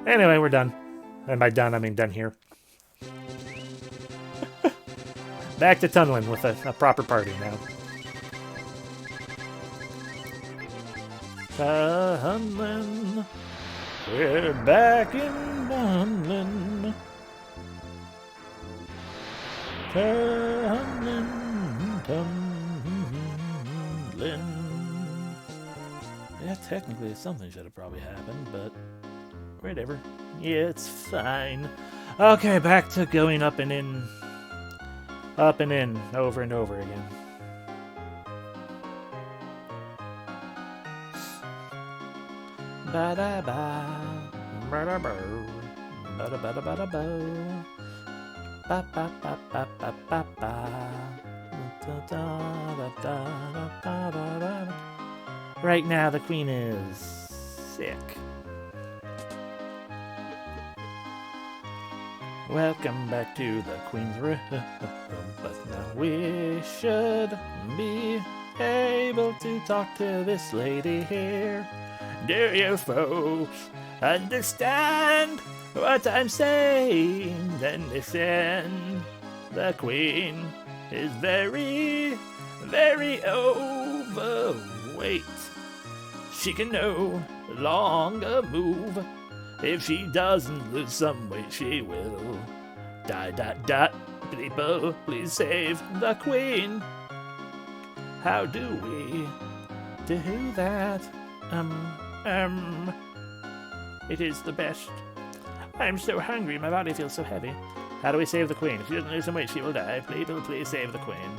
Anyway, we're done. And by done, I mean done here. Back to tunneling with a proper party now. Tunneling. We're back in tunneling. Tunneling. Yeah, technically something should have probably happened, but... whatever. Yeah, it's fine. Okay, back to going up and in. Up and in, over and over again. Ba-da-ba. Ba-da-bo. Ba-da-ba-da-ba-da-bo. Ba-ba-ba-ba-ba-ba-ba. Da-da-da-da-da-da-da-da. Right now, the queen is sick. Welcome back to the Queen's Room, but now we should be able to talk to this lady here. Do you folks understand what I'm saying? Then listen, the Queen is very, very overweight. She can no longer move. If she doesn't lose some weight, she will die. People, please save the Queen. How do we do that? It is the best. I'm so hungry, my body feels so heavy. How do we save the Queen? If she doesn't lose some weight, she will die. People, please save the Queen.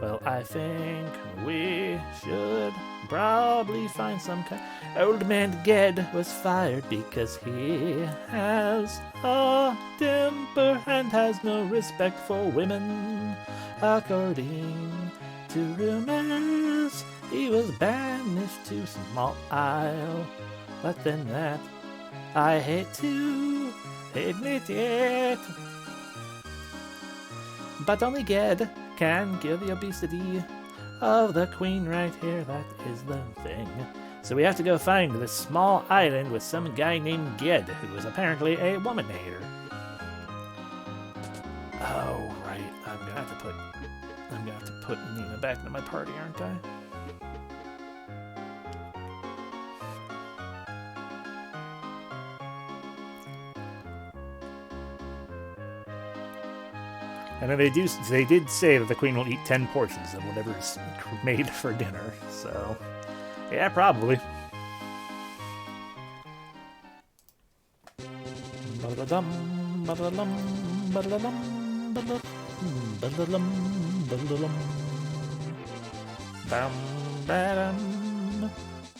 Well, I think we should probably find some kind... Old Man Ged was fired because he has a temper and has no respect for women. According to rumors, he was banished to Small Isle. But then that, I hate to admit it. But only Ged can cure the obesity of the Queen right here. That is the thing. So we have to go find this small island with some guy named Ged, who is apparently a woman-hater. Oh, right. I'm gonna have to put Nina back into my party, aren't I? And then they did say that the queen will eat 10 portions of whatever's made for dinner. So, yeah, probably.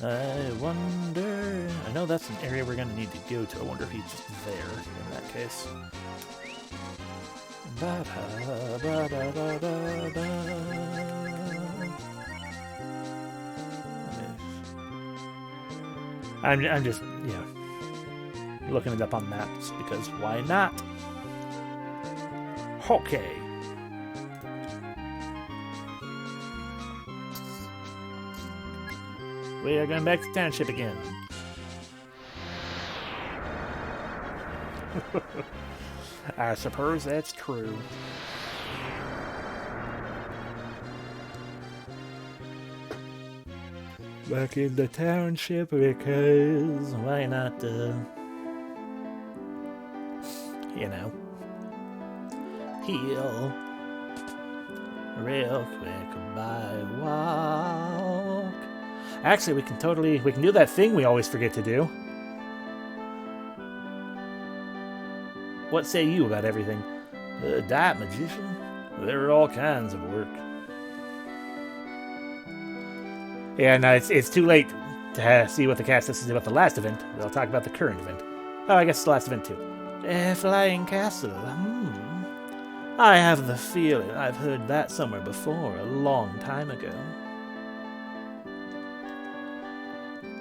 I wonder... I know that's an area we're going to need to go to. I wonder if he's just there in that case. I'm just, looking it up on maps because why not? Okay. We are going back to township again. I suppose that's true. Back in the township because why not, heal real quick by walk. Actually, we can do that thing we always forget to do. What say you about everything? That magician? There are all kinds of work. Yeah, no, it's too late to see what the cast says about the last event. They'll talk about the current event. Oh, I guess it's the last event too. Flying Castle. I have the feeling I've heard that somewhere before, a long time ago.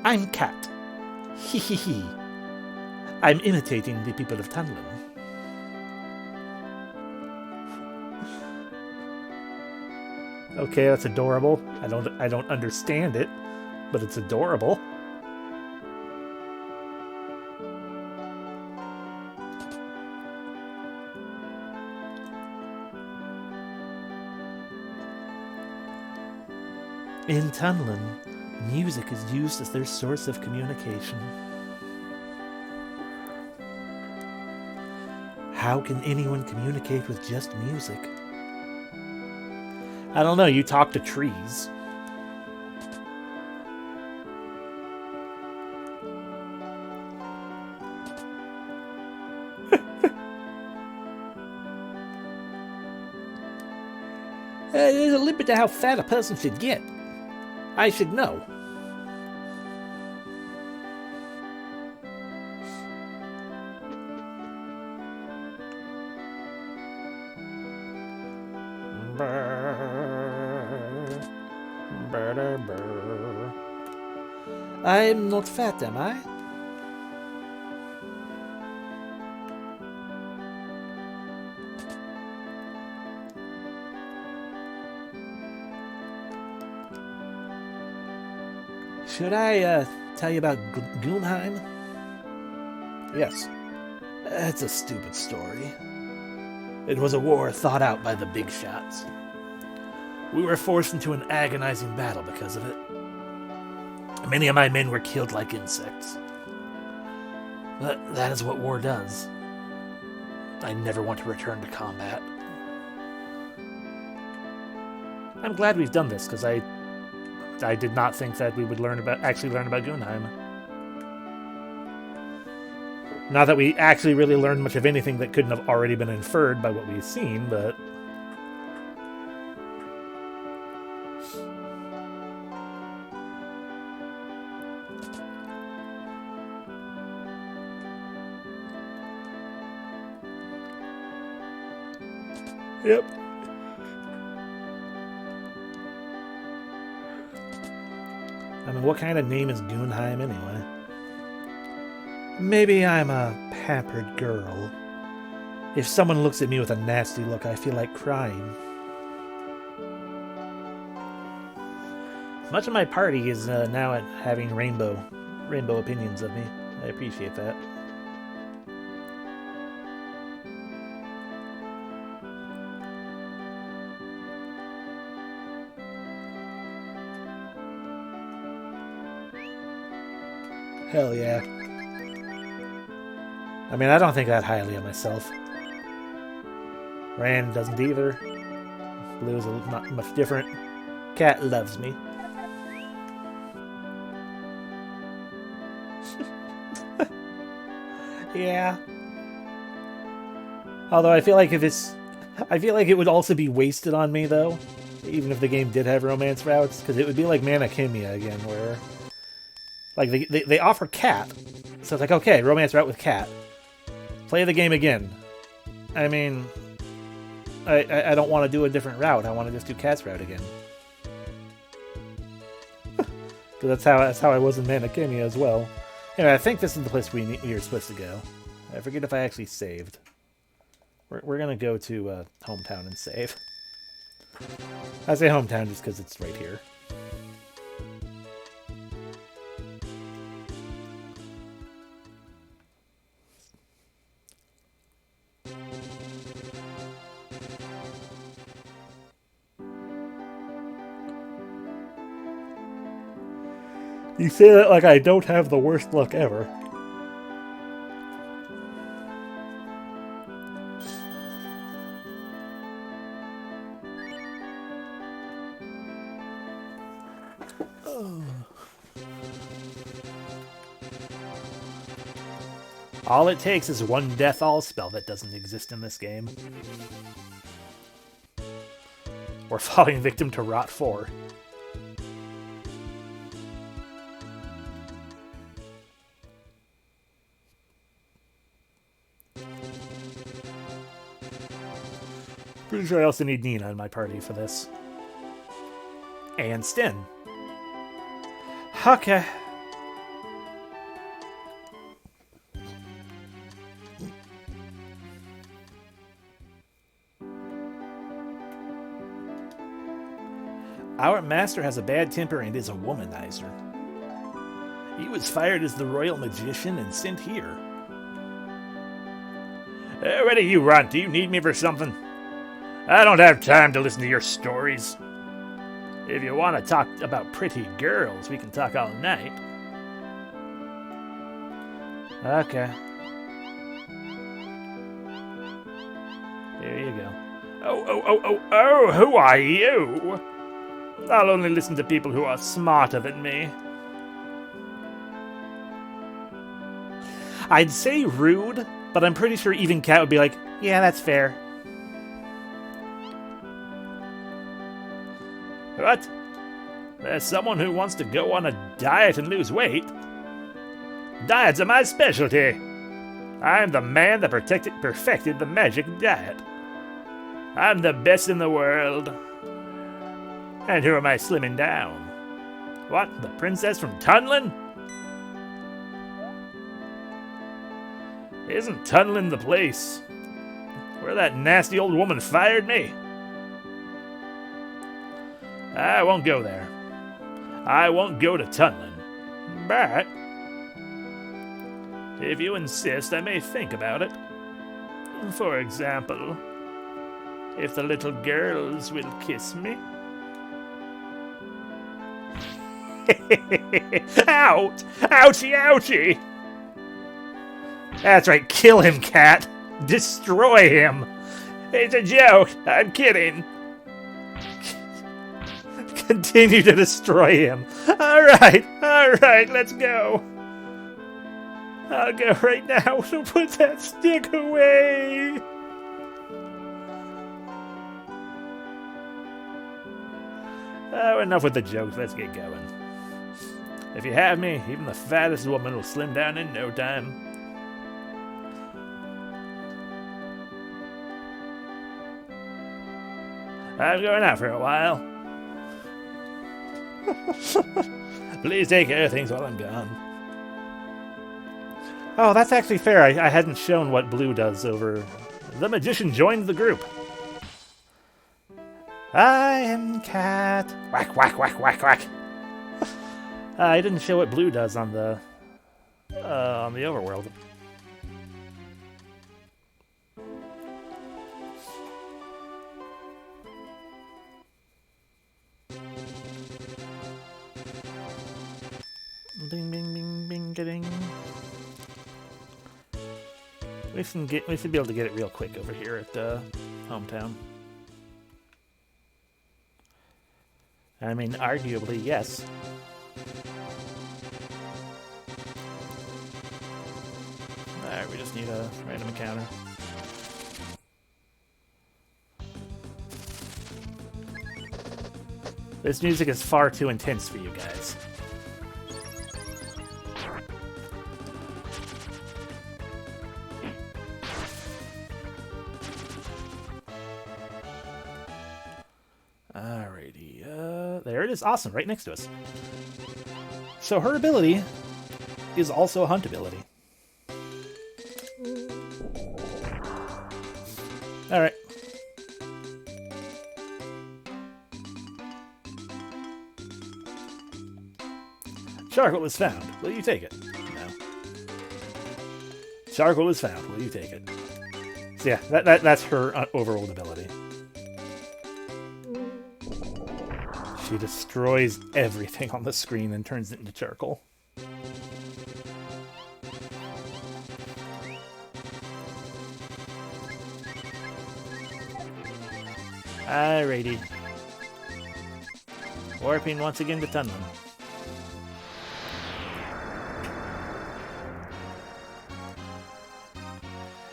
I'm Cat. Hee hee hee. I'm imitating the people of Tunlin. Okay, that's adorable. I don't understand it, but it's adorable. In Tunlin, music is used as their source of communication. How can anyone communicate with just music? I don't know, you talk to trees. There's a limit to how fat a person should get. I should know. I'm not fat, am I? Should I tell you about Goomheim? Yes. It's a stupid story. It was a war thought out by the big shots. We were forced into an agonizing battle because of it. Many of my men were killed like insects. But that is what war does. I never want to return to combat. I'm glad we've done this, because I did not think that we would actually learn about Goomheim. Not that we actually really learned much of anything that couldn't have already been inferred by what we've seen, but... Yep. I mean, what kind of name is Goomheim anyway? Maybe I'm a pampered girl. If someone looks at me with a nasty look, I feel like crying. Much of my party is now at having rainbow opinions of me. I appreciate that. Hell yeah. I mean, I don't think that highly of myself. Rand doesn't either. Blue is not much different. Cat loves me. Yeah. Although I feel like it would also be wasted on me though, even if the game did have romance routes, because it would be like Mana Kimia again, where like they offer Cat, so it's like, okay, romance route with Cat. Play the game again. I mean, I don't want to do a different route. I want to just do Cat's route again. Because that's how I was in Mana Kimia as well. Anyway, I think this is the place we are supposed to go. I forget if I actually saved. We're gonna go to hometown and save. I say hometown just because it's right here. You say that like I don't have the worst luck ever. All it takes is one Death All spell that doesn't exist in this game. Or falling victim to Rot 4. Pretty sure I also need Nina in my party for this. And Sten. Okay. Our master has a bad temper and is a womanizer. He was fired as the royal magician and sent here. Where do you run? Do you need me for something? I don't have time to listen to your stories. If you want to talk about pretty girls, we can talk all night. Okay. Here you go. Oh, who are you? I'll only listen to people who are smarter than me. I'd say rude, but I'm pretty sure even Cat would be like, yeah, that's fair. What? There's someone who wants to go on a diet and lose weight? Diets are my specialty. I'm the man that perfected the magic diet. I'm the best in the world. And who am I slimming down? What, the princess from Tunlin? Isn't Tunlin the place where that nasty old woman fired me? I won't go there. I won't go to Tunlin. But if you insist, I may think about it. For example, if the little girls will kiss me. Out! Ouchie, ouchie! That's right, kill him, Cat! Destroy him! It's a joke! I'm kidding! Continue to destroy him! Alright, let's go! I'll go right now, so put that stick away! Oh, enough with the jokes, let's get going. If you have me, even the fattest woman will slim down in no time. I'm going out for a while. Please take care of things while I'm gone. Oh, that's actually fair. I hadn't shown what Blue does over... The magician joined the group. I am Cat. Whack, whack, whack, whack, whack. I didn't show what Blue does on the overworld. Bing, bing, bing, bing, ding. We should be able to get it real quick over here at hometown. I mean, arguably, yes. Alright, we just need a random encounter. This music is far too intense for you guys. Alrighty, there it is. Awesome, right next to us. So her ability is also a hunt ability. Alright. Charcoal is found. Will you take it? No. Charcoal is found. Will you take it? So yeah, that's her overall ability. She destroys everything on the screen and turns it into charcoal. Alrighty. Warping once again to Tunlin.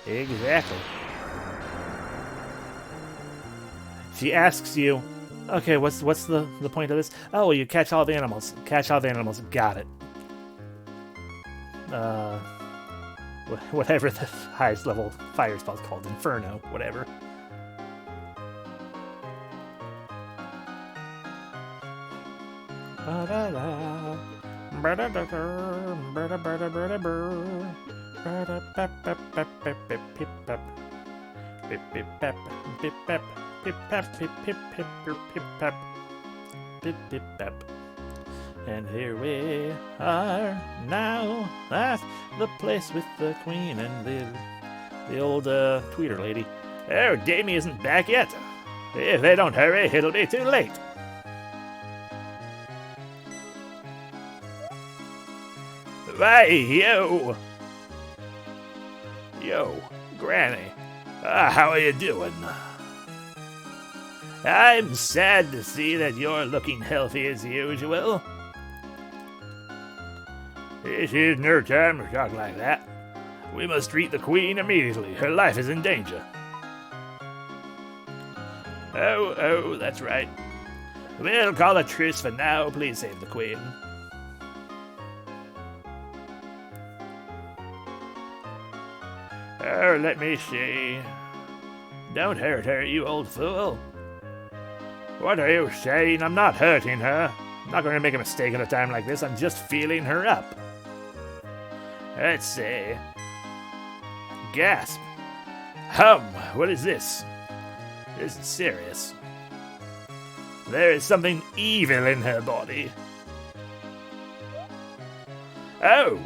Exactly. She asks you, okay, what's the point of this? Oh, well, you catch all the animals. Catch all the animals. Got it. Whatever the highest level fire spell's called. Inferno. Whatever. And here we are now at the place with the queen and the old tweeter lady. Oh, Damien isn't back yet. If they don't hurry, it'll be too late. Why, yo, Granny. How are you doing? I'm sad to see that you're looking healthy as usual. This is no time to talk like that. We must treat the queen immediately. Her life is in danger. Oh, that's right. We'll call a truce for now. Please save the queen. Oh, let me see. Don't hurt her, you old fool. What are you saying? I'm not hurting her. I'm not going to make a mistake at a time like this. I'm just feeling her up. Let's see. Gasp. What is this? This is serious. There is something evil in her body. Oh,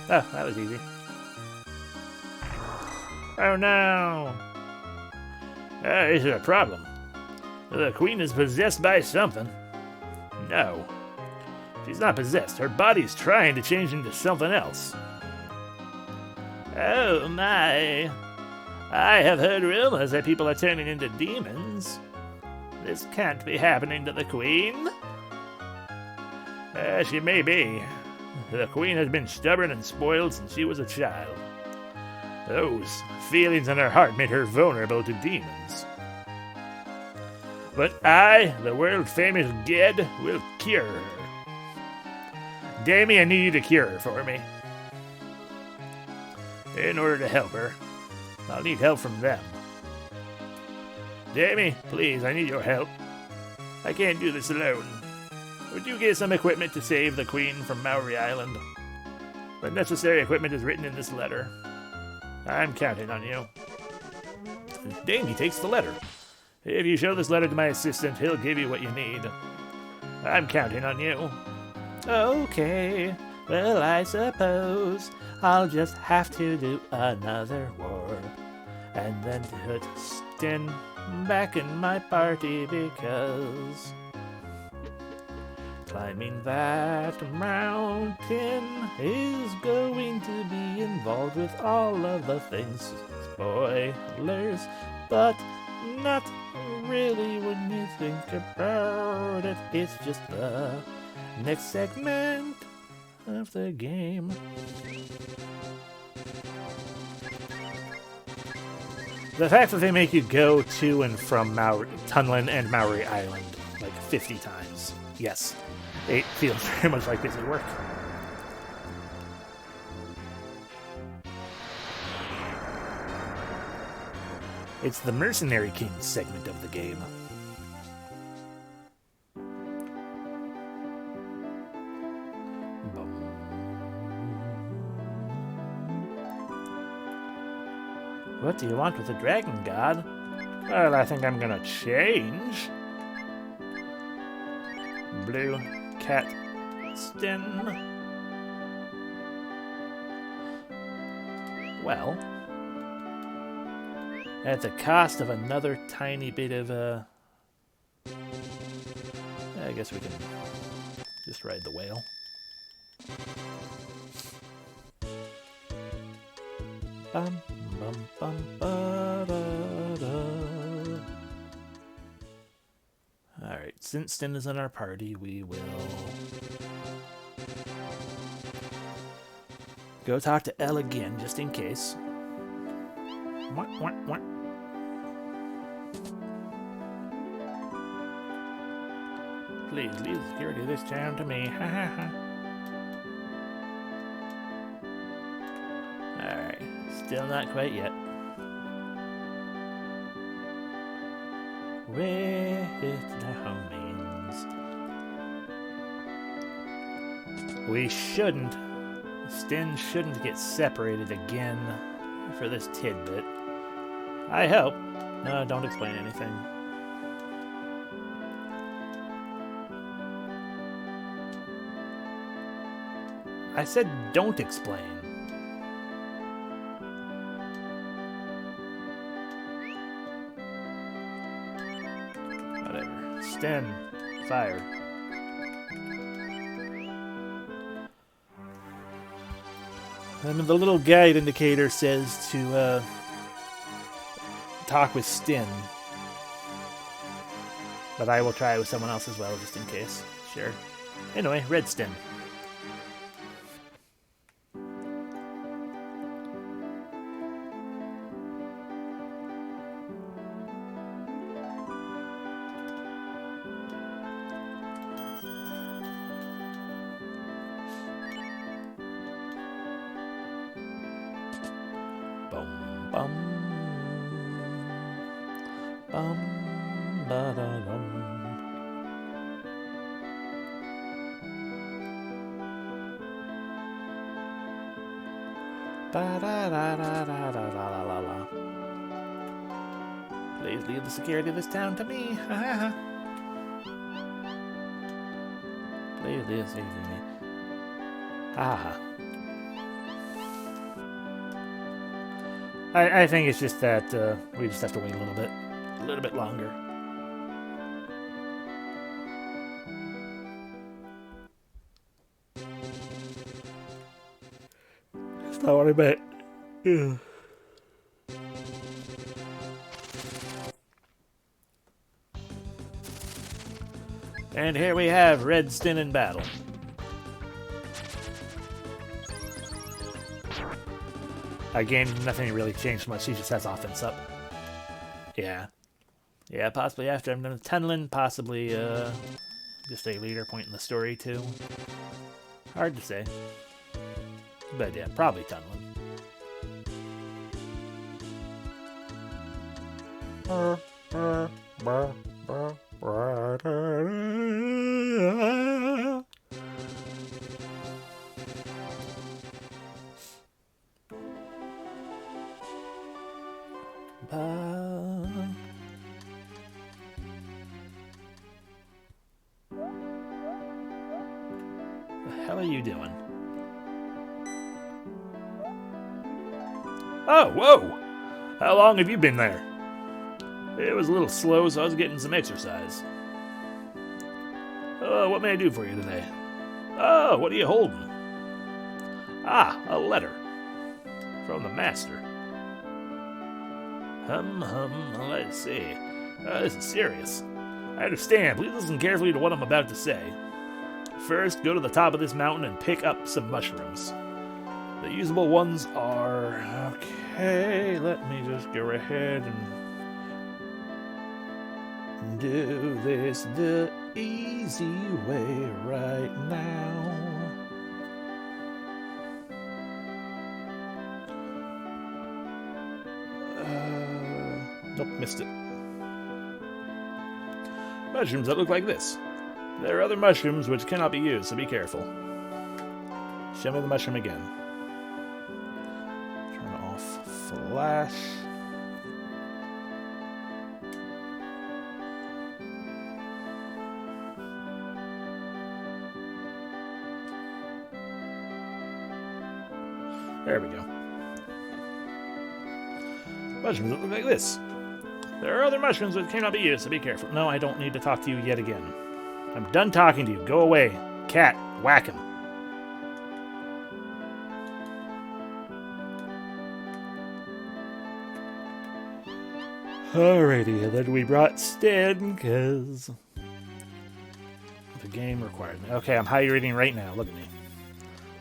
that was easy. Oh no! Is there a problem? The queen is possessed by something. No. She's not possessed. Her body's trying to change into something else. Oh my. I have heard rumors that people are turning into demons. This can't be happening to the queen. She may be. The queen has been stubborn and spoiled since she was a child. Those feelings in her heart made her vulnerable to demons. But I, the world-famous Ged, will cure her. Damien, I need you to cure her for me. In order to help her, I'll need help from them. Damien, please, I need your help. I can't do this alone. Would you get some equipment to save the queen from Maori Island? The necessary equipment is written in this letter. I'm counting on you. Damien takes the letter. If you show this letter to my assistant, he'll give you what you need. I'm counting on you. Okay, well, I suppose I'll just have to do another warp. And then put Sten back in my party because Climbing that mountain is going to be involved with all of the things. Spoilers, but not really when you think about it. It's just the next segment of the game. The fact that they make you go to and from Tunlin and Maori Island like 50 times. Yes, it feels very much like busy work. It's the Mercenary King segment of the game. What do you want with the dragon god? Well, I think I'm gonna change. Blue cat Stin. Well, at the cost of another tiny bit of I guess we can just ride the whale. Bum bum bum ba da da. Alright, since Stin is in our party, we will go talk to Elle again, just in case. What? Please leave the security of this town to me. Ha ha ha. Alright, still not quite yet. With the homies. We shouldn't. Stin shouldn't get separated again for this tidbit. I hope. No, don't explain anything. I said don't explain. Whatever. Stin. Fire. And the little guide indicator says to talk with Stin. But I will try with someone else as well, just in case. Sure. Anyway, Red Stin. Bum bum ba da dum. Ba da da da da da la la la. Please leave the security of this town to me. Ha ha ha. Please leave the security to me. Ha ha. I think it's just that we just have to wait a little bit longer. That's not what I meant. Ugh. And here we have Red Stin in battle. Again, nothing really changed much. He just has offense up. Yeah. Yeah, possibly after I'm done with Tunlin. Possibly just a later point in the story, too. Hard to say. But yeah, probably Tunlin. The hell are you doing? Oh, whoa! How long have you been there? It was a little slow, so I was getting some exercise. What may I do for you today? Oh, what are you holding? Ah, a letter. From the master. Let's see. This is serious. I understand. Please listen carefully to what I'm about to say. First, go to the top of this mountain and pick up some mushrooms. The usable ones are... Okay, let me just go ahead and do this the easy way right now. Nope, missed it. Mushrooms that look like this. There are other mushrooms which cannot be used, so be careful. Show me the mushroom again. Turn off flash. There we go. Mushrooms that look like this. There are other mushrooms that cannot be used, so be careful. No, I don't need to talk to you yet again. I'm done talking to you. Go away. Cat, whack him. Alrighty, and then we brought Stan, because the game required me. Okay, I'm hydrating right now. Look at me.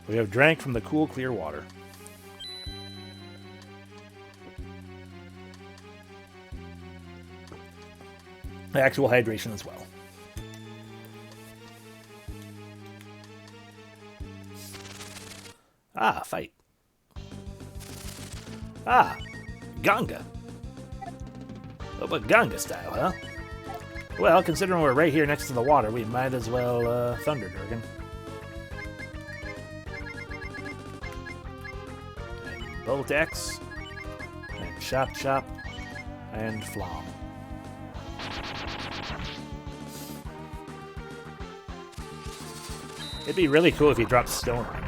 We have drank from the cool, clear water. Actual hydration as well. Ah, fight. Ah, Ganga. Oh, but Ganga style, huh? Well, considering we're right here next to the water, we might as well Thunder Durgan. And Bolt X. And Chop Chop. And Flom. It'd be really cool if he dropped Stone Armor.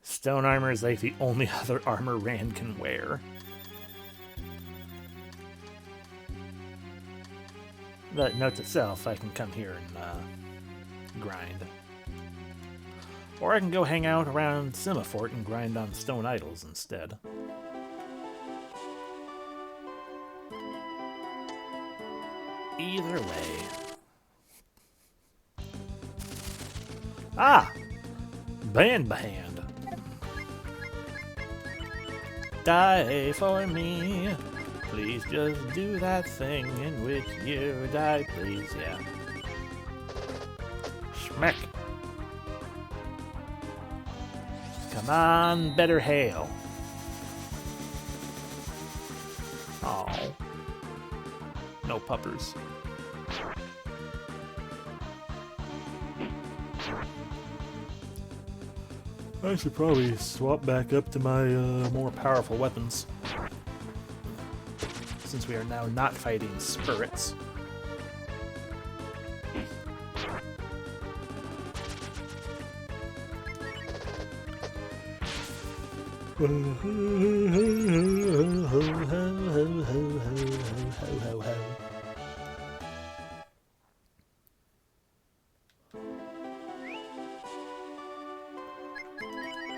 Stone Armor is like the only other armor Rand can wear. But note to self, I can come here and grind. Or I can go hang out around Simafort and grind on stone idols instead. Either way. Ah! Band. Die for me. Please just do that thing in which you die, please, yeah. Schmeck. Come on, better hail. Oh. No puppers. I should probably swap back up to my more powerful weapons. Since we are now not fighting spirits.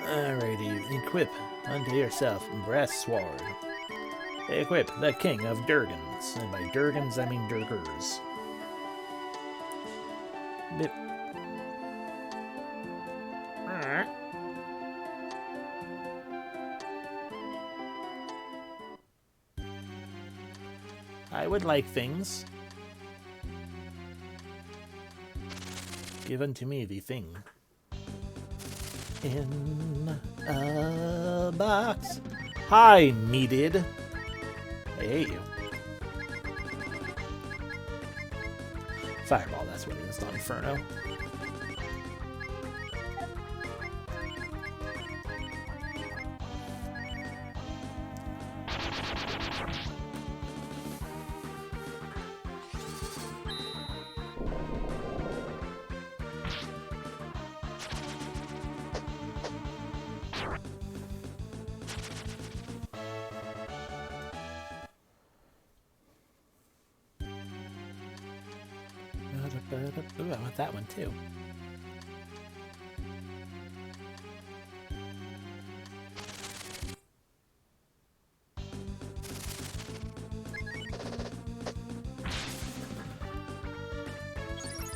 Alrighty, equip unto yourself brass sword. Equip the King of Durgans, and by Durgans I mean Durgers. Bip. I would like things. Give unto me the thing. In a box. Hi, needed. I hate you. Fireball, that's what it is, not Inferno. Ooh, I want that one too.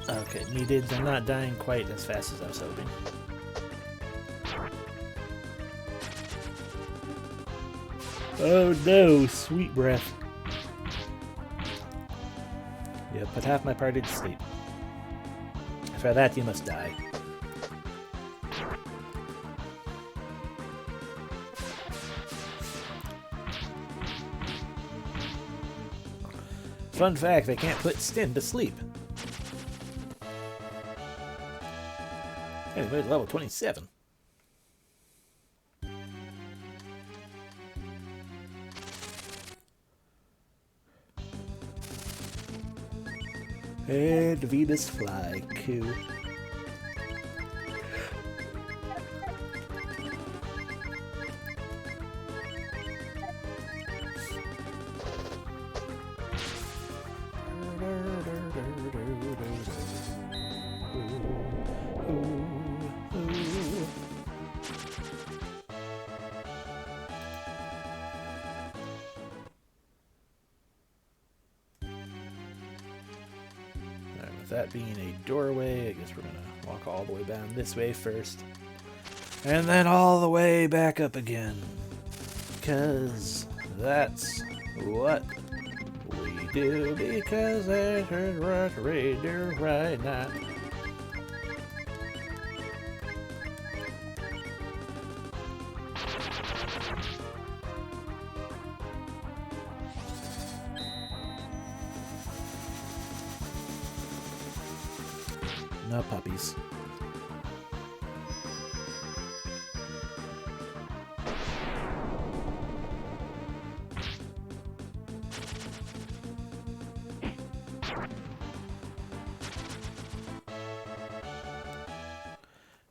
Okay, Meatids are not dying quite as fast as I was hoping. Oh no, sweet breath. Yeah, put half my party to sleep. For that, you must die. Fun fact, they can't put Stin to sleep. Anyway, level 27. And Venus fly, cool. That being a doorway, I guess we're gonna walk all the way down this way first. And then all the way back up again. Because that's what we do. Because that's what we do right now. No puppies.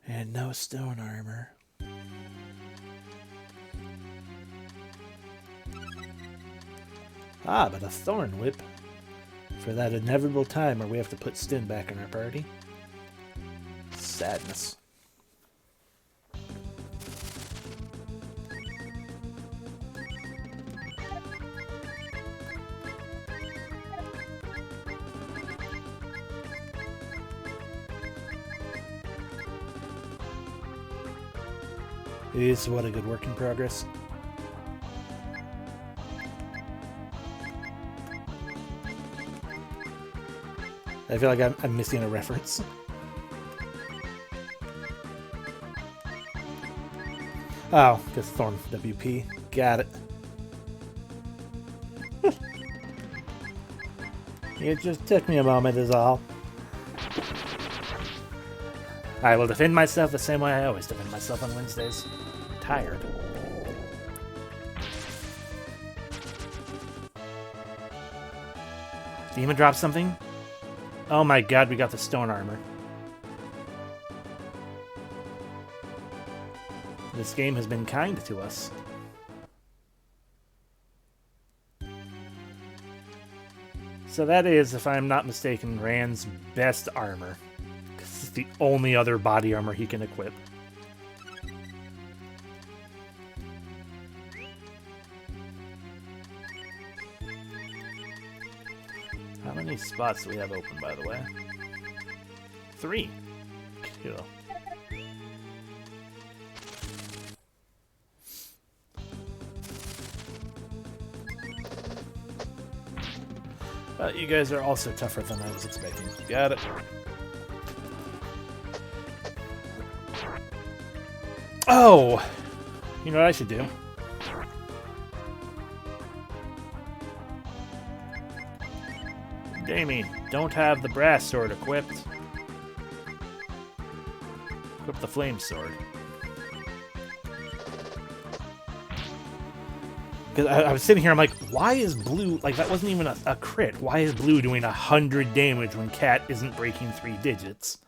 And no stone armor. Ah, but a thorn whip. For that inevitable time where we have to put Stin back in our party. Sadness. Is what a good work in progress. I feel like I'm missing a reference. Oh, because Thorn WP. Got it. It just took me a moment is all. I will defend myself the same way I always defend myself on Wednesdays. I'm tired. Demon dropped something? Oh my god, we got the stone armor. This game has been kind to us. So that is, if I'm not mistaken, Rand's best armor. Because it's the only other body armor he can equip. How many spots do we have open, by the way? 3. Cool. You guys are also tougher than I was expecting. Got it. Oh! You know what I should do? Damien, don't have the brass sword equipped. Equip the flame sword. Because I was sitting here, I'm like, why is blue, like that wasn't even a crit. Why is blue doing 100 damage when Cat isn't breaking 3 digits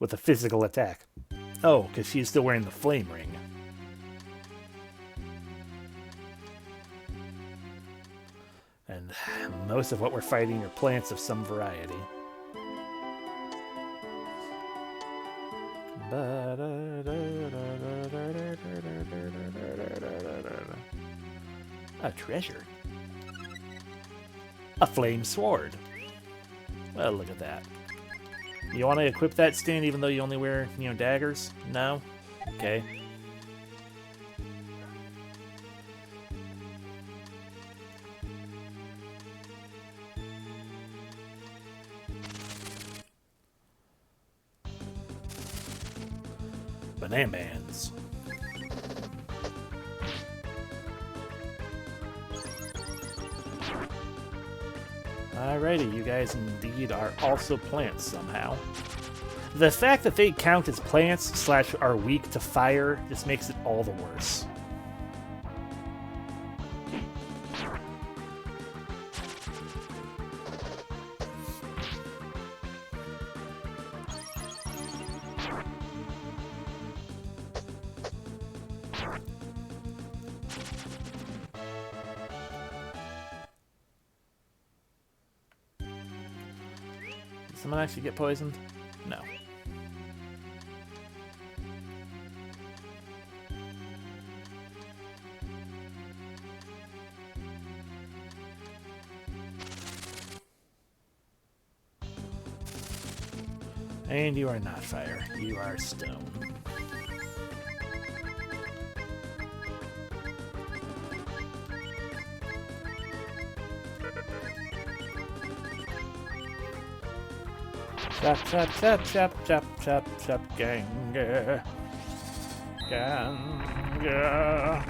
with a physical attack? Oh, because she's still wearing the flame ring. And most of what we're fighting are plants of some variety. A treasure. A flame sword. Well, look at that. You want to equip that, Stan, even though you only wear, daggers? No? Okay. Banana bands. Alrighty, you guys indeed are also plants somehow. The fact that they count as plants / are weak to fire just makes it all the worse. Did someone actually get poisoned? No. And you are not fire. You are stone. Chop, chop, chop, chop, chop, chop, chop, ganga. Ganga.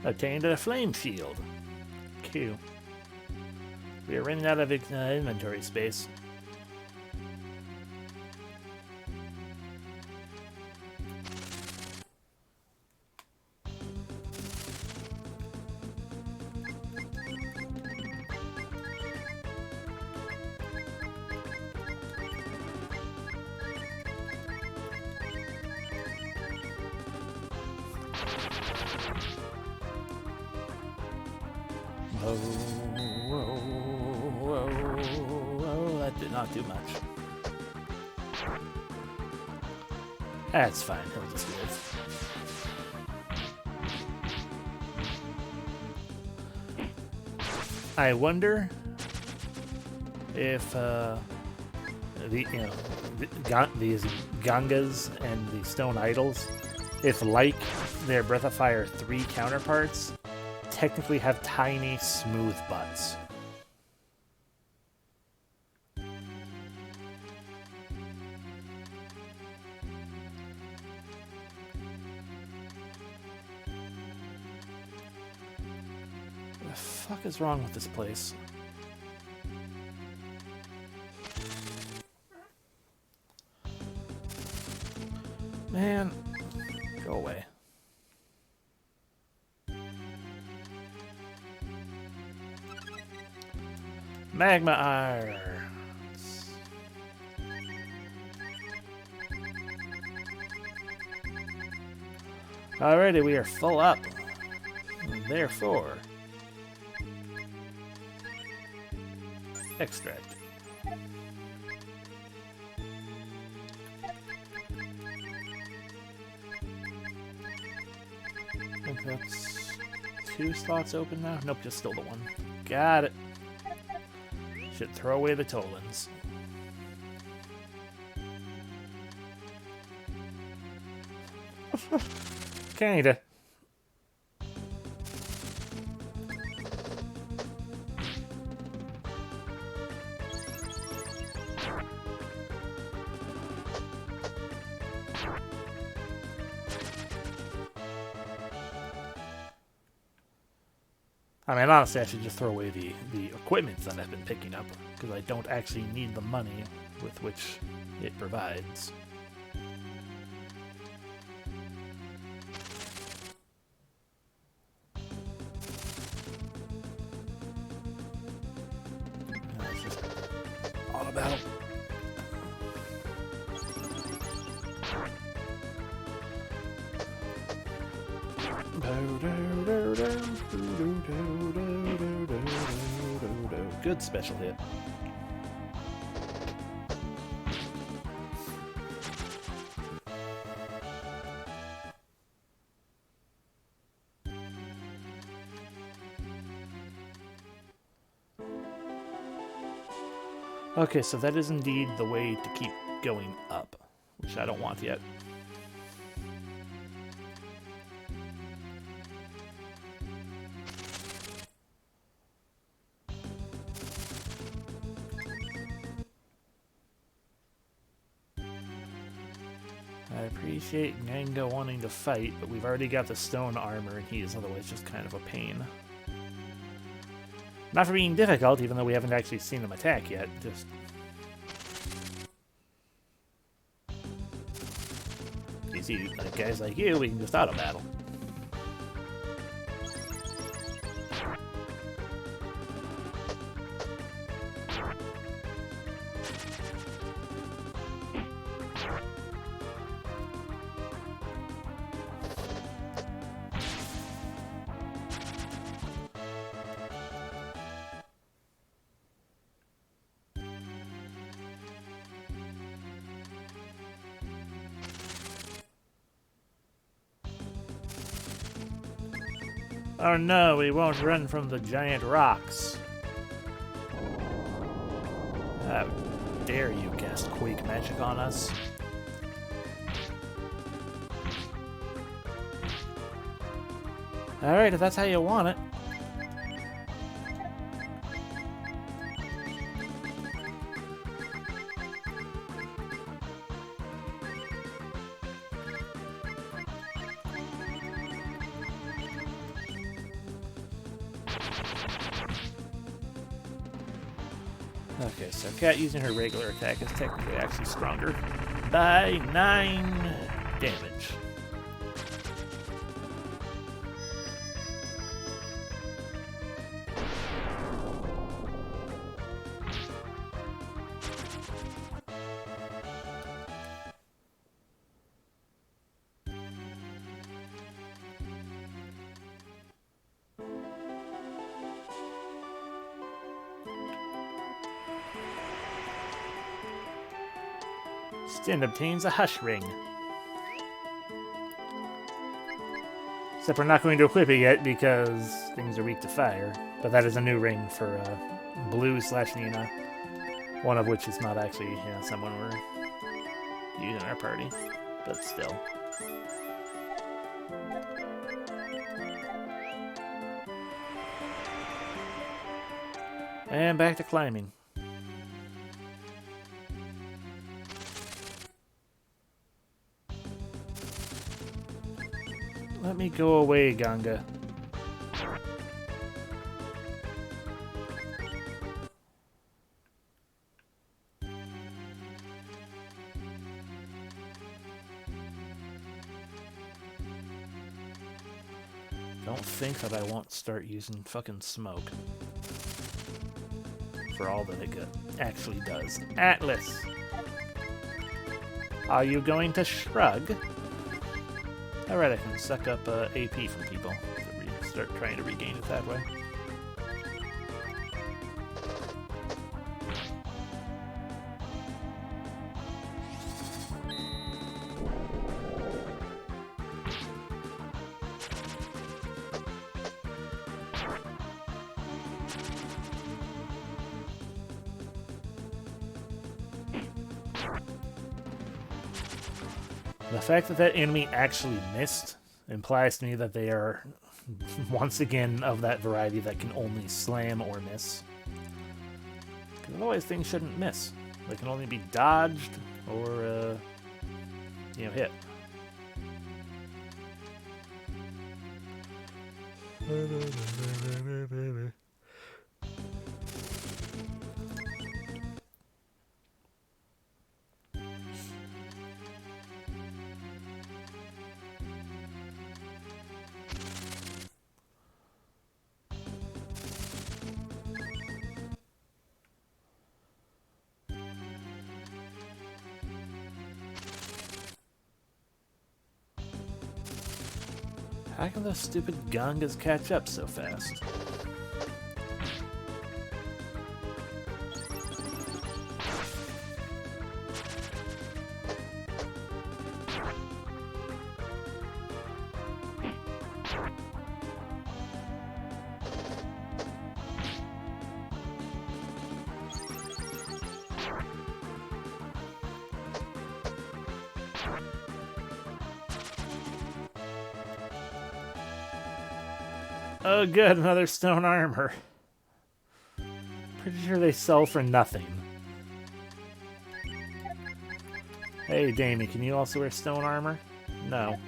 Obtained a flame shield. Q. We are running out of inventory space. Whoa, that did not do much. That's fine, he'll just live. I wonder if these Gangas and the stone idols, if like their Breath of Fire 3 counterparts, technically have tiny, smooth butts. What the fuck is wrong with this place? Man, go away. Magma Armor. Alrighty, we are full up. Therefore, extract. I think that's 2 slots open now. Nope, just still the 1. Got it. Should throw away the Tolans. Kinda. I mean, honestly, I should just throw away the equipment that I've been picking up, because I don't actually need the money with which it provides. battle. Good special hit. Okay, so that is indeed the way to keep going up, which I don't want yet. I appreciate Ganga wanting to fight, but we've already got the stone armor, and he is otherwise just kind of a pain. Not for being difficult, even though we haven't actually seen him attack yet, just... You see, like guys like you, we can just auto-battle. Oh no, we won't run from the giant rocks. How dare you cast Quake magic on us? Alright, if that's how you want it. Okay, so Cat using her regular attack is technically actually stronger by 9 damage. Stin obtains a Hush Ring. Except we're not going to equip it yet because things are weak to fire. But that is a new ring for Blue/Nina. One of which is not actually someone we're using in our party. But still. And back to climbing. Let me go away, Ganga. Don't think that I won't start using fucking smoke. For all that it actually does. Atlas! Are you going to shrug? Alright, I can suck up AP from people to start trying to regain it that way. The fact that that enemy actually missed implies to me that they are, once again, of that variety that can only slam or miss. Because otherwise things shouldn't miss. They can only be dodged or, hit. Why can those stupid Gangas catch up so fast? Oh good, another stone armor. Pretty sure they sell for nothing. Hey Damien, can you also wear stone armor? No.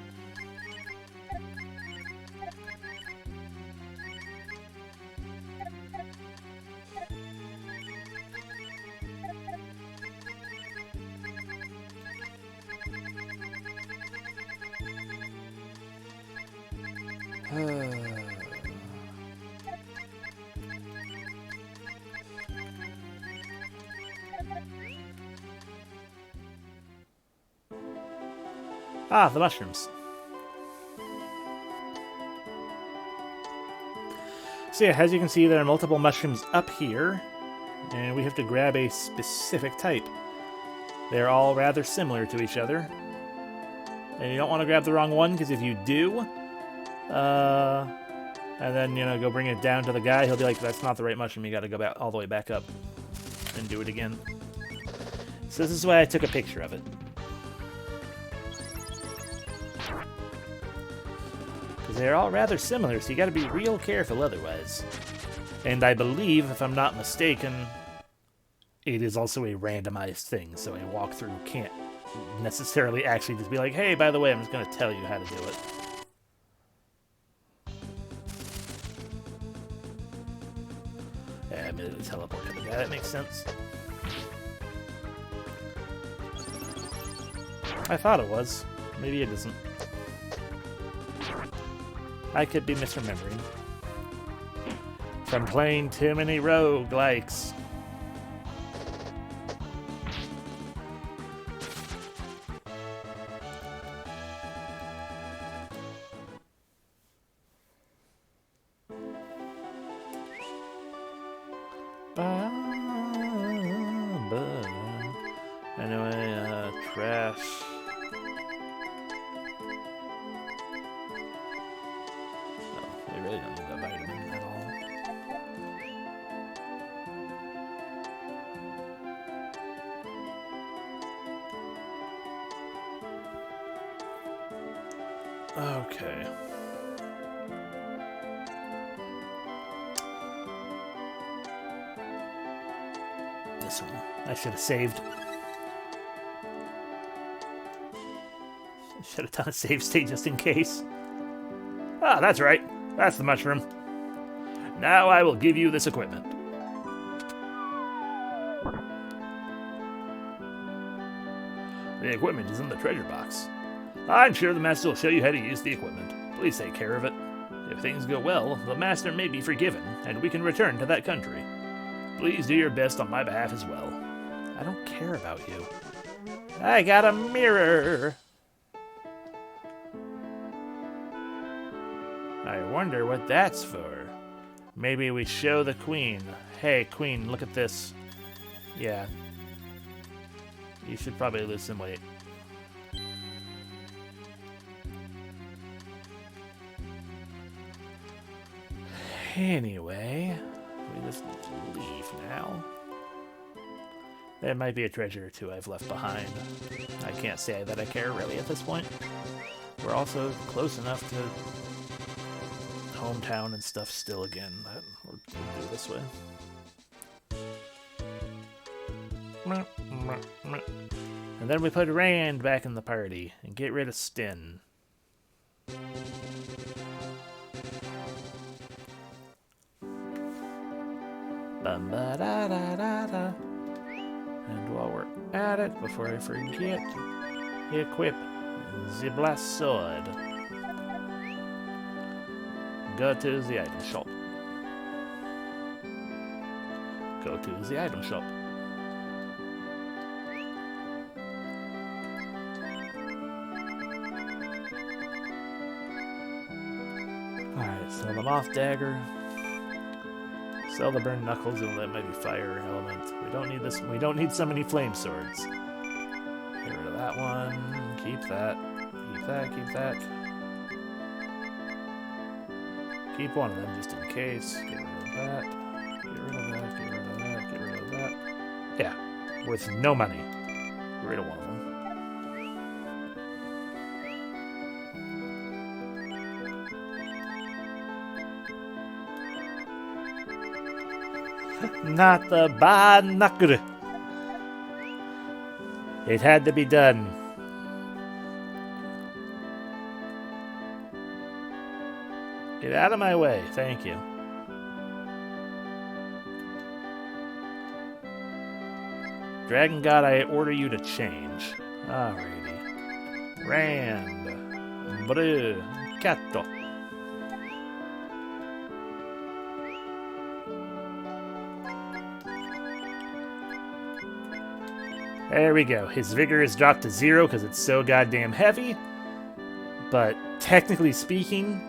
Ah, the mushrooms. So yeah, as you can see, there are multiple mushrooms up here, and we have to grab a specific type. They're all rather similar to each other. And you don't want to grab the wrong one, because if you do, and then, you know, go bring it down to the guy, he'll be like, that's not the right mushroom, you gotta go back all the way back up and do it again. So this is why I took a picture of it. They're all rather similar, so you gotta be real careful otherwise. And I believe, if I'm not mistaken, it is also a randomized thing, so a walkthrough can't necessarily actually just be like, hey, by the way, I'm just gonna tell you how to do it. Yeah, I'm gonna teleport to the guy, that makes sense. I thought it was. Maybe it isn't. I could be misremembering. From playing too many roguelikes. Anyway, trash. We really don't need that vitamin at all. Okay. This one. I should have saved. Should have done a save state just in case. Ah, that's right. That's the mushroom. Now I will give you this equipment. The equipment is in the treasure box. I'm sure the master will show you how to use the equipment. Please take care of it. If things go well, the master may be forgiven, and we can return to that country. Please do your best on my behalf as well. I don't care about you. I got a mirror! I wonder what that's for. Maybe we show the queen. Hey, queen, look at this. Yeah. You should probably lose some weight. Anyway, we just need to leave now. There might be a treasure or two I've left behind. I can't say that I care really at this point. We're also close enough to hometown and stuff still again. We'll do it this way. And then we put Rand back in the party and get rid of Stin. Bum-ba-da-da-da-da. And while we're at it, before I forget, equip the blast sword. Go to the item shop. Go to the item shop. Sell the Moth Dagger. Sell the Burned Knuckles and that mighty fire element. We don't need this. We don't need so many flame swords. Get rid of that one. Keep that. Keep that. Keep that. Keep one of them just in case. Get rid of that. Get rid of that. Get rid of that. Get rid of that. Yeah. Worth no money. Get rid of one of them. Not the binocular. It had to be done. Get out of my way, thank you. Dragon God, I order you to change. Alrighty. Rand. Bru. Catto. There we go. His vigor is dropped to 0 because it's so goddamn heavy. But technically speaking,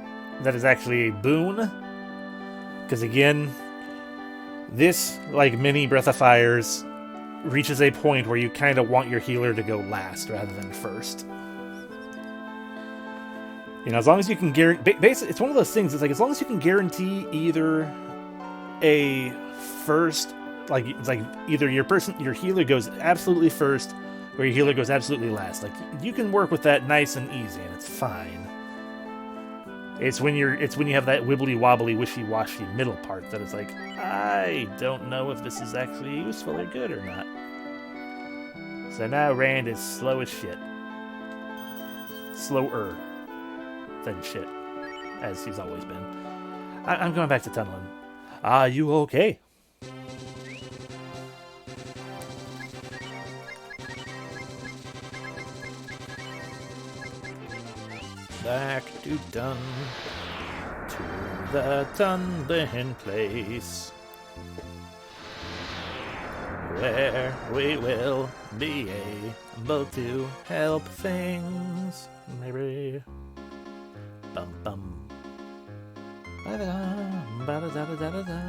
that is actually a boon. Because again, this, like many Breath of Fires, reaches a point where you kind of want your healer to go last rather than first. You know, as long as you can guarantee... Basically, it's one of those things, it's like, as long as you can guarantee either a first... Like, it's like either your healer goes absolutely first, or your healer goes absolutely last. Like, you can work with that nice and easy, and it's fine. It's when you have that wibbly wobbly, wishy washy middle part that it's like, I don't know if this is actually useful or good or not. So now Rand is slow as shit. Slower than shit, as he's always been. I'm going back to tunneling. Are you okay? Back to the tunneling place, where we will be able to help things. Maybe. Bum bum. Ba da ba da da da da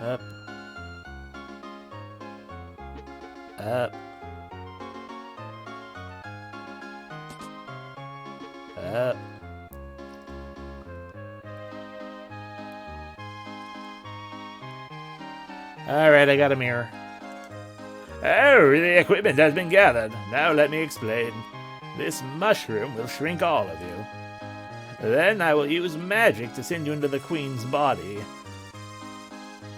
Up. Up. Up. Alright, I got a mirror. Oh, the equipment has been gathered. Now let me explain. This mushroom will shrink all of you. Then I will use magic to send you into the Queen's body.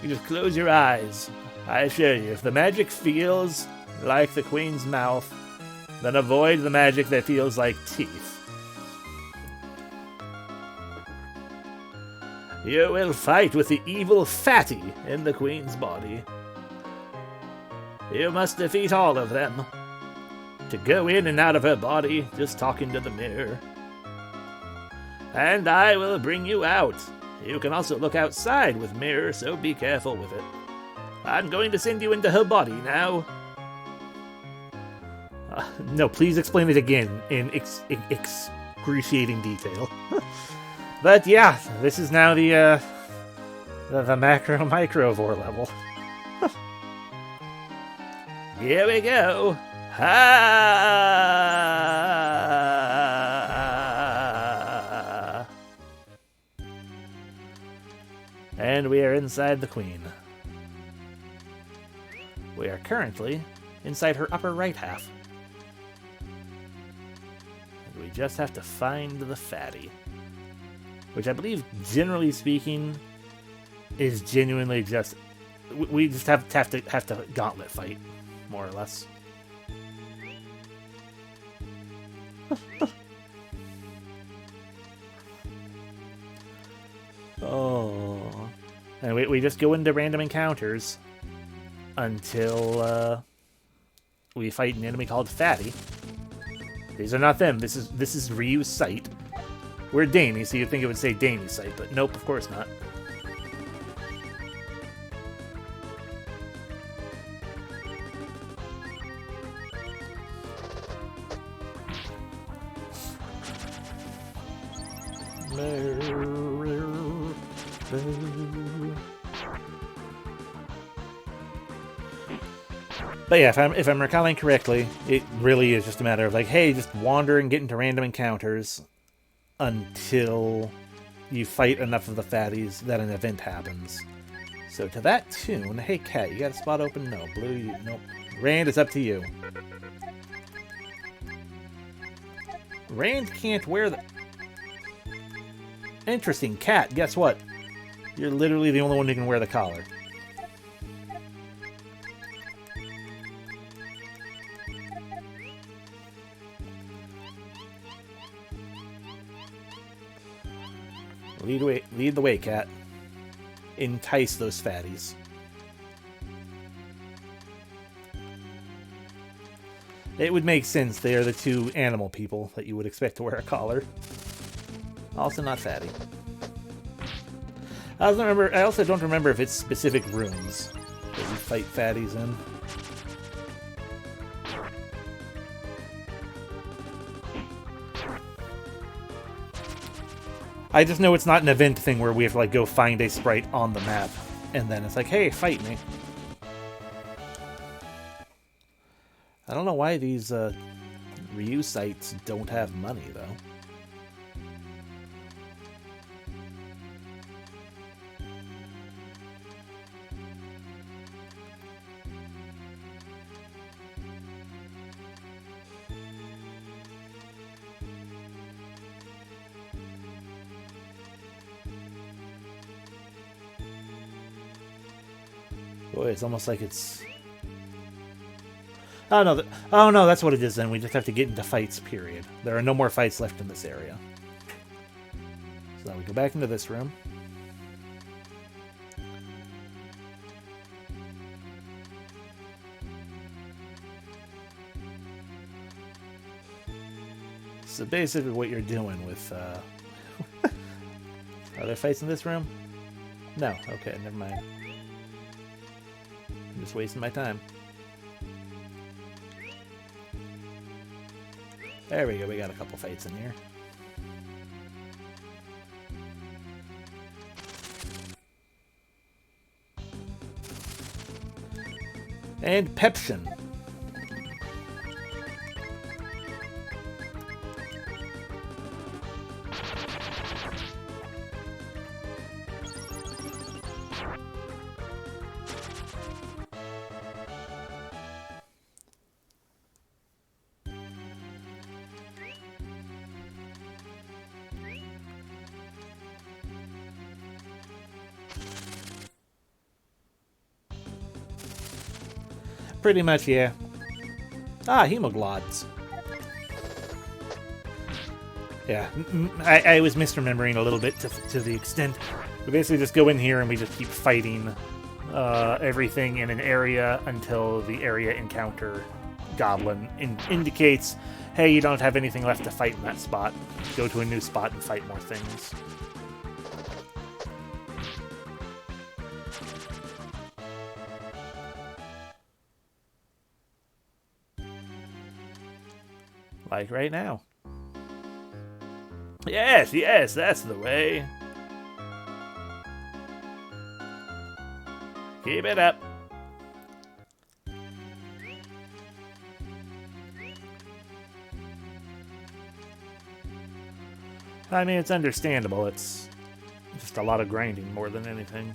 You just close your eyes. I assure you, if the magic feels like the Queen's mouth, then avoid the magic that feels like teeth. You will fight with the evil fatty in the Queen's body. You must defeat all of them. To go in and out of her body, just talk into the mirror. And I will bring you out. You can also look outside with mirror, so be careful with it. I'm going to send you into her body now. No, please explain it again in excruciating detail. But yeah, this is now the macro-microvore level. Here we go. Ha! And we are inside the Queen. We are currently inside her upper right half. And we just have to find the fatty. Which I believe, generally speaking, is genuinely just... We just have to gauntlet fight, more or less. Oh. And we just go into random encounters until we fight an enemy called Fatty. These are not them. This is Ryu's site. We're Damien, so you'd think it would say Damie's site, but nope, of course not. But yeah, if I'm recalling correctly, it really is just a matter of like, hey, just wander and get into random encounters until you fight enough of the fatties that an event happens. So to that tune, hey Cat, you got a spot open? No. Blue, you nope. Rand, it's up to you. Rand can't wear the... Interesting, Cat, guess what? You're literally the only one who can wear the collar. Lead the way, Cat. Entice those fatties. It would make sense. They are the two animal people that you would expect to wear a collar. Also not fatty. I also don't remember if it's specific rooms that you fight fatties in. I just know it's not an event thing where we have to like go find a sprite on the map, and then it's like, hey, fight me. I don't know why these Ryu sites don't have money, though. Boy, it's almost like it's... Oh no, that's what it is then. We just have to get into fights, period. There are no more fights left in this area. So now we go back into this room. So basically what you're doing with... Are there fights in this room? No. Okay, never mind. I'm just wasting my time. There we go, we got a couple fights in here. And Pepsin. Pretty much, yeah. Ah, hemoglots. Yeah, I was misremembering a little bit to the extent. We basically just go in here and we just keep fighting everything in an area until the area encounter goblin indicates, hey, you don't have anything left to fight in that spot. Go to a new spot and fight more things. Like right now. Yes, yes, that's the way. Keep it up. I mean, it's understandable. It's just a lot of grinding more than anything.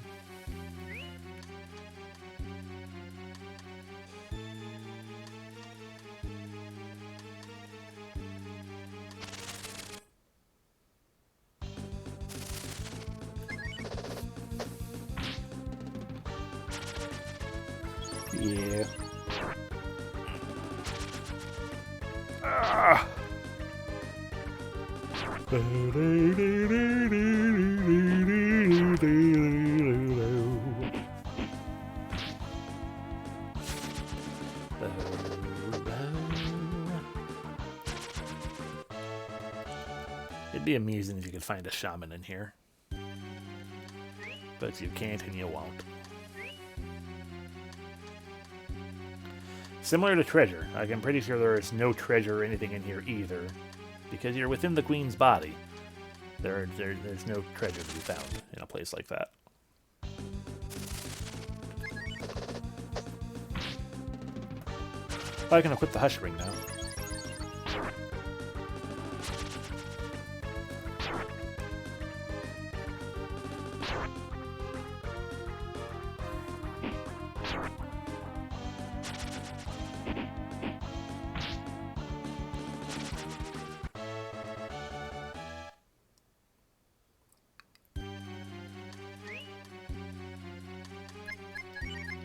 Yeah. Ah. It'd be amusing if you could find a shaman in here. But you can't and you won't. Similar to treasure, like I'm pretty sure there is no treasure or anything in here either, because you're within the queen's body. There's no treasure to be found in a place like that. I can equip the Hush Ring now.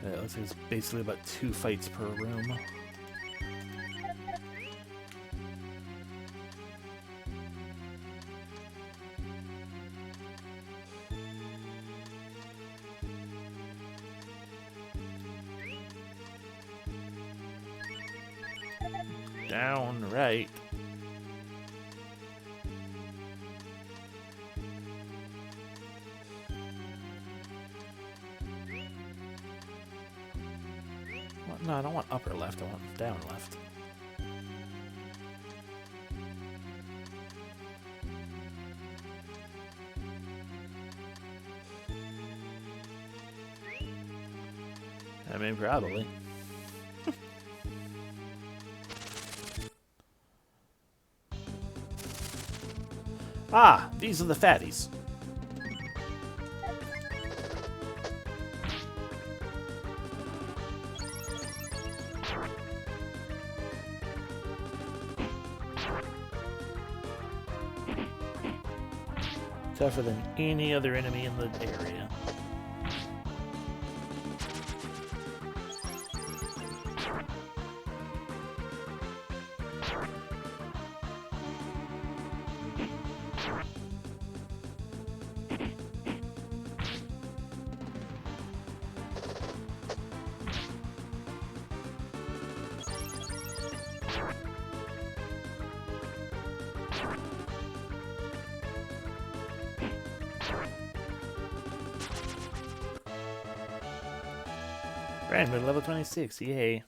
Yeah, it looks like it's basically about 2 fights per room. Down right. Well, no, I don't want upper left, I want down left. I mean, probably. Ah, these are the fatties. Tougher than any other enemy in the area. Brandman, level 26, yay.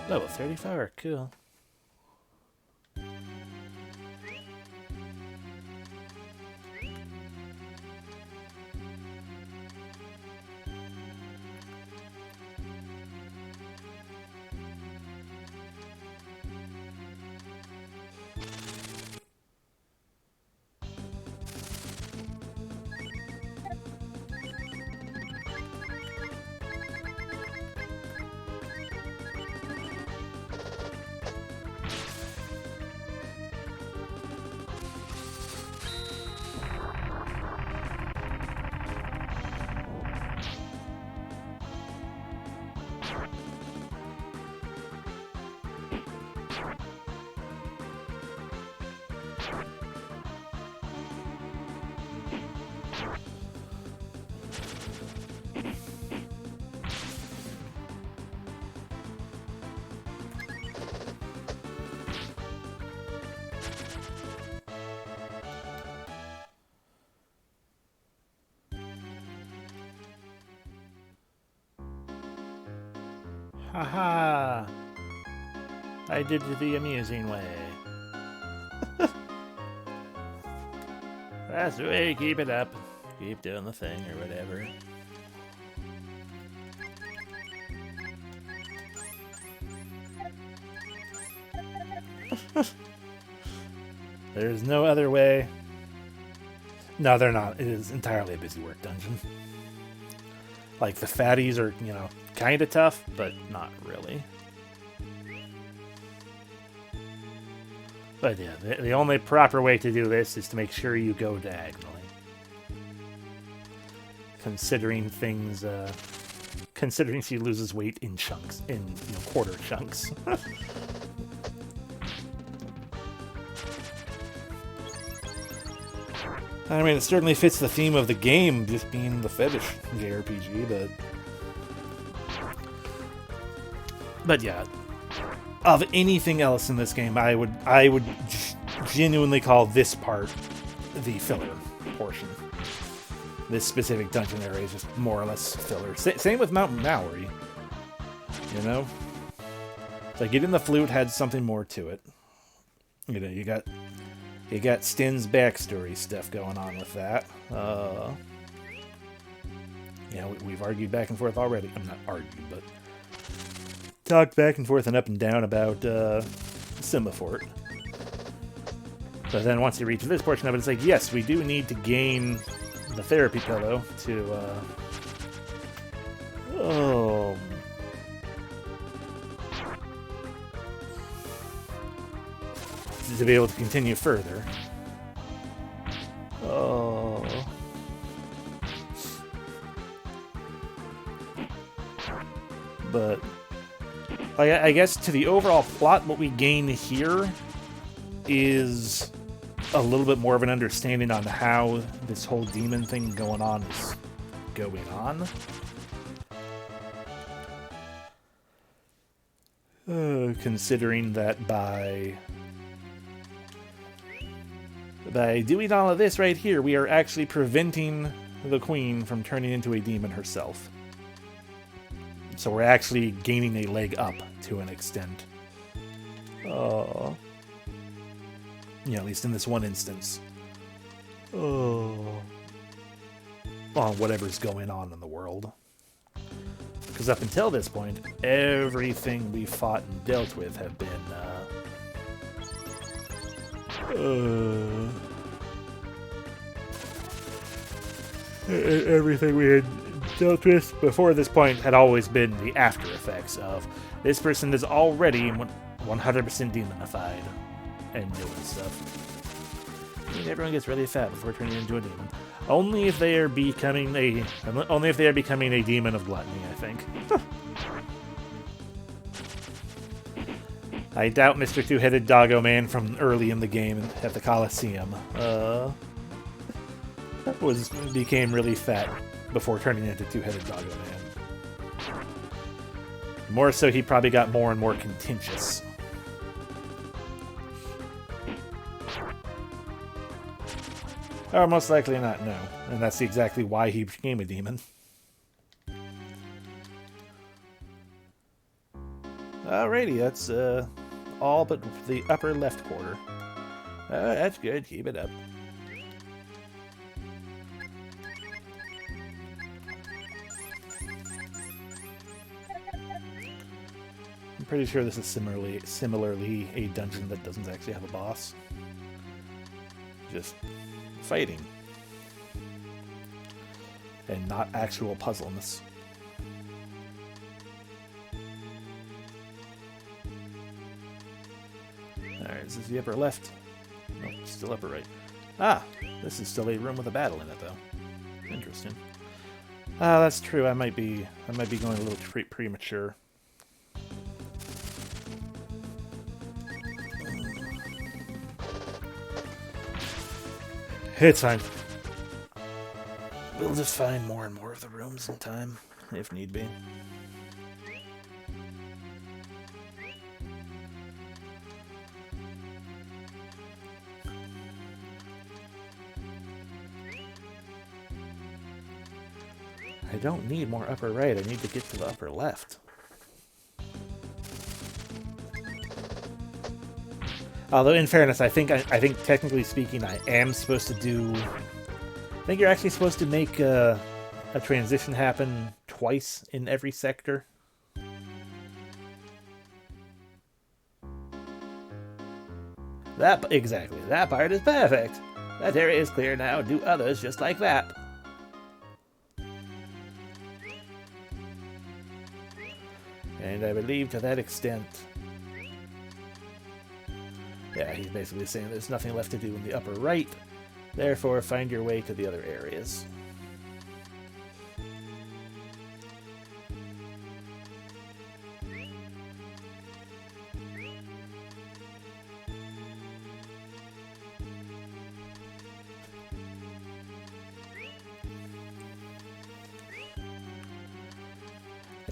Level 34, cool. Haha! I did it the amusing way. That's the way, keep it up. Keep doing the thing or whatever. There's no other way. No, they're not. It is entirely a busy work dungeon. Like, the fatties are, you know, kind of tough, but not really. But yeah, the only proper way to do this is to make sure you go diagonally. Considering things, considering she loses weight in chunks, in, you know, quarter chunks. I mean, it certainly fits the theme of the game, just being the fetish JRPG, but yeah, of anything else in this game, I would genuinely call this part the filler portion. This specific dungeon area is just more or less filler. Same with Mountain Mallory. You know, it's like getting the flute had something more to it. You know, you got Stin's backstory stuff going on with that. Yeah, we've argued back and forth already. I'm not argued, but talked back and forth and up and down about Simafort. But then once you reach this portion of it, it's like, yes, we do need to gain the therapy pillow to to be able to continue further. Oh. But I guess to the overall plot, what we gain here is a little bit more of an understanding on how this whole demon thing going on is going on. Considering that by doing all of this right here, we are actually preventing the queen from turning into a demon herself. So we're actually gaining a leg up to an extent. Oh. Yeah, at least in this one instance. Oh. On whatever's going on in the world. Because up until this point, everything we fought and dealt with have been, everything we had dealt with before this point had always been the after effects of this person is already 100% demonified and doing stuff. I mean, everyone gets really fat before turning into a demon. Only if they are becoming a demon of gluttony, I think. I doubt Mr. Two-Headed Doggo Man from early in the game at the Coliseum became really fat before turning into Two-Headed Doggo Man. More so, he probably got more and more contentious. Or most likely not, no. And that's exactly why he became a demon. Alrighty, that's all but the upper left quarter. That's good, keep it up. I'm pretty sure this is similarly a dungeon that doesn't actually have a boss. Just fighting. And not actual puzzleness. Alright, is this the upper left? Nope, still upper right. Ah, this is still a room with a battle in it, though. Interesting. Ah, that's true. I might be going a little premature. It's fine. We'll just find more and more of the rooms in time, if need be. I don't need more upper right, I need to get to the upper left. Although, in fairness, I think technically speaking, I am supposed to do I think you're actually supposed to make a transition happen twice in every sector. Exactly. That part is perfect. That area is clear now. Do others just like that. And I believe to that extent... Yeah, he's basically saying there's nothing left to do in the upper right. Therefore, find your way to the other areas.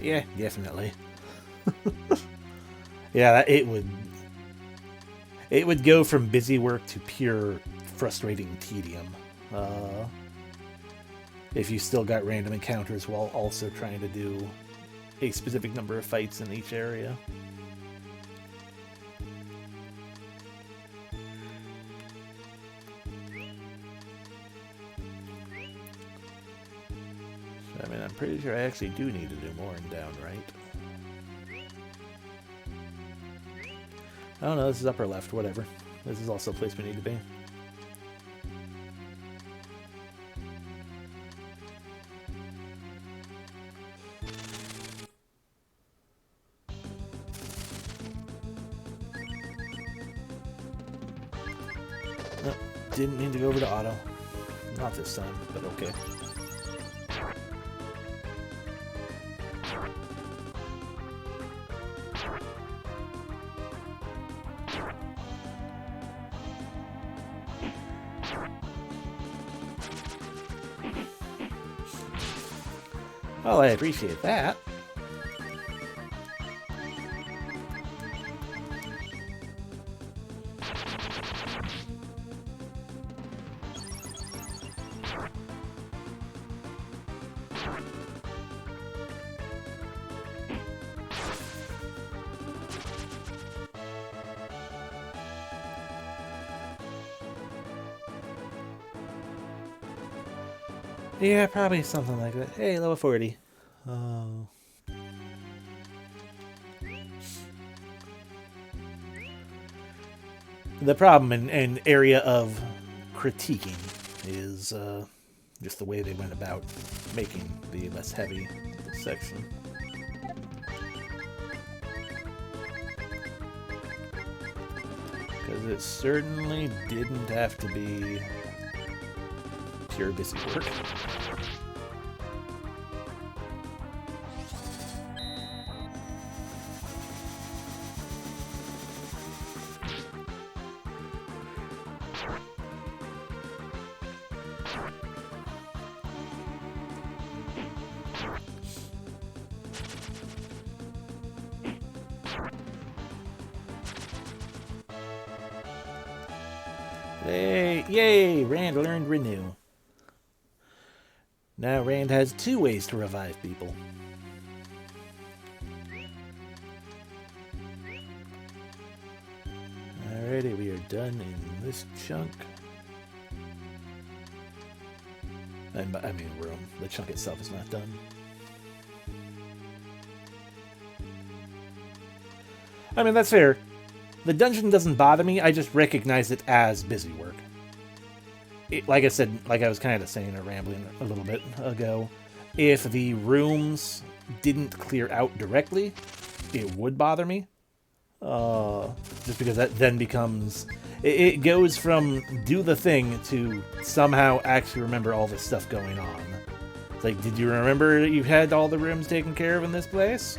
Yeah, definitely. Yeah, it would go from busy work to pure frustrating tedium. If you still got random encounters while also trying to do a specific number of fights in each area. I mean, I'm pretty sure I actually do need to do more in down right. Oh no, this is upper left, whatever. This is also a place we need to be. Nope, didn't mean to go over to auto. Not this time, but okay. Well, I appreciate that. Yeah, probably something like that. Hey, level 40. Oh. The problem in area of critiquing is just the way they went about making the less heavy section. Because it certainly didn't have to be pure busy work. Hey, yay! Rand learned Renew. Now Rand has 2 ways to revive people. Alrighty, we are done in this chunk. I mean room. The chunk itself is not done. I mean, that's fair. The dungeon doesn't bother me, I just recognize it as busy work. Like I said, like I was kind of saying or rambling a little bit ago, if the rooms didn't clear out directly, it would bother me. Just because that then becomes... It goes from do the thing to somehow actually remember all this stuff going on. It's like, did you remember that you had all the rooms taken care of in this place?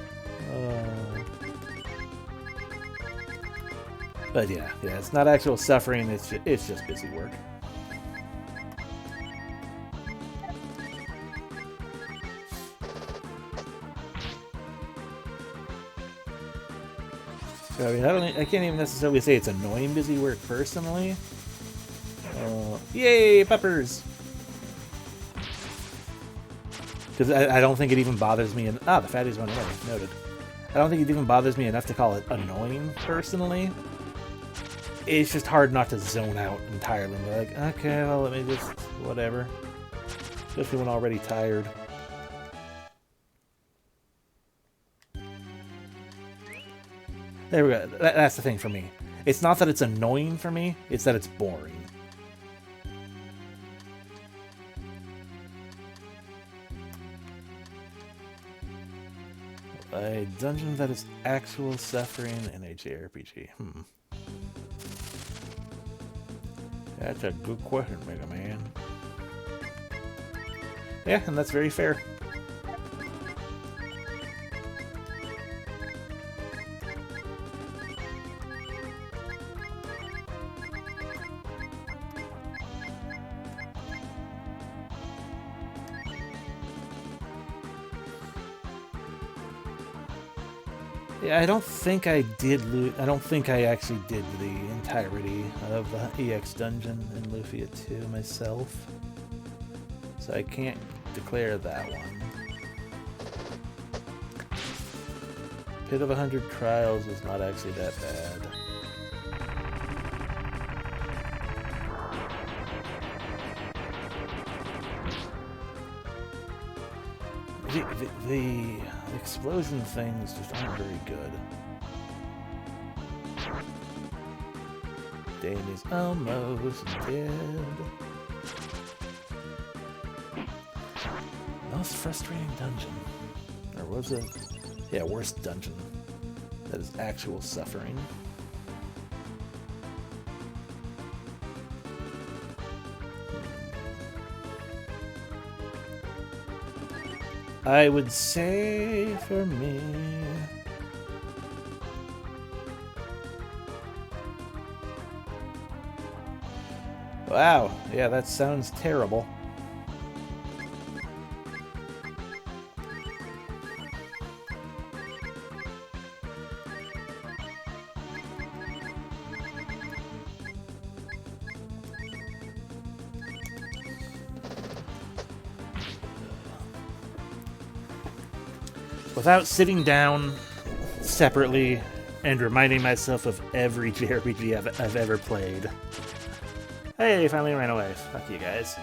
But yeah, it's not actual suffering, it's just busy work. So, I mean, I can't even necessarily say it's annoying busy work personally. Yay, peppers! Because I don't think it even bothers me. The fatties went away. Noted. I don't think it even bothers me enough to call it annoying personally. It's just hard not to zone out entirely and be like, okay, well, let me just, whatever. especially when already tired. There we go. That's the thing for me. It's not that it's annoying for me, it's that it's boring. A dungeon that is actual suffering in a JRPG. That's a good question, Mega Man. Yeah, and that's very fair. Yeah, I don't think I did I don't think I actually did the entirety of the EX dungeon in Lufia 2 myself. So I can't declare that one. Pit of 100 Trials was not actually that bad. The explosion things just aren't very good. Damien's almost dead. Most frustrating dungeon. Or was it? Yeah, worst dungeon. That is actual suffering. I would say for me... Wow, yeah, that sounds terrible. Without sitting down separately and reminding myself of every JRPG I've ever played. Hey, finally ran away. Fuck you guys.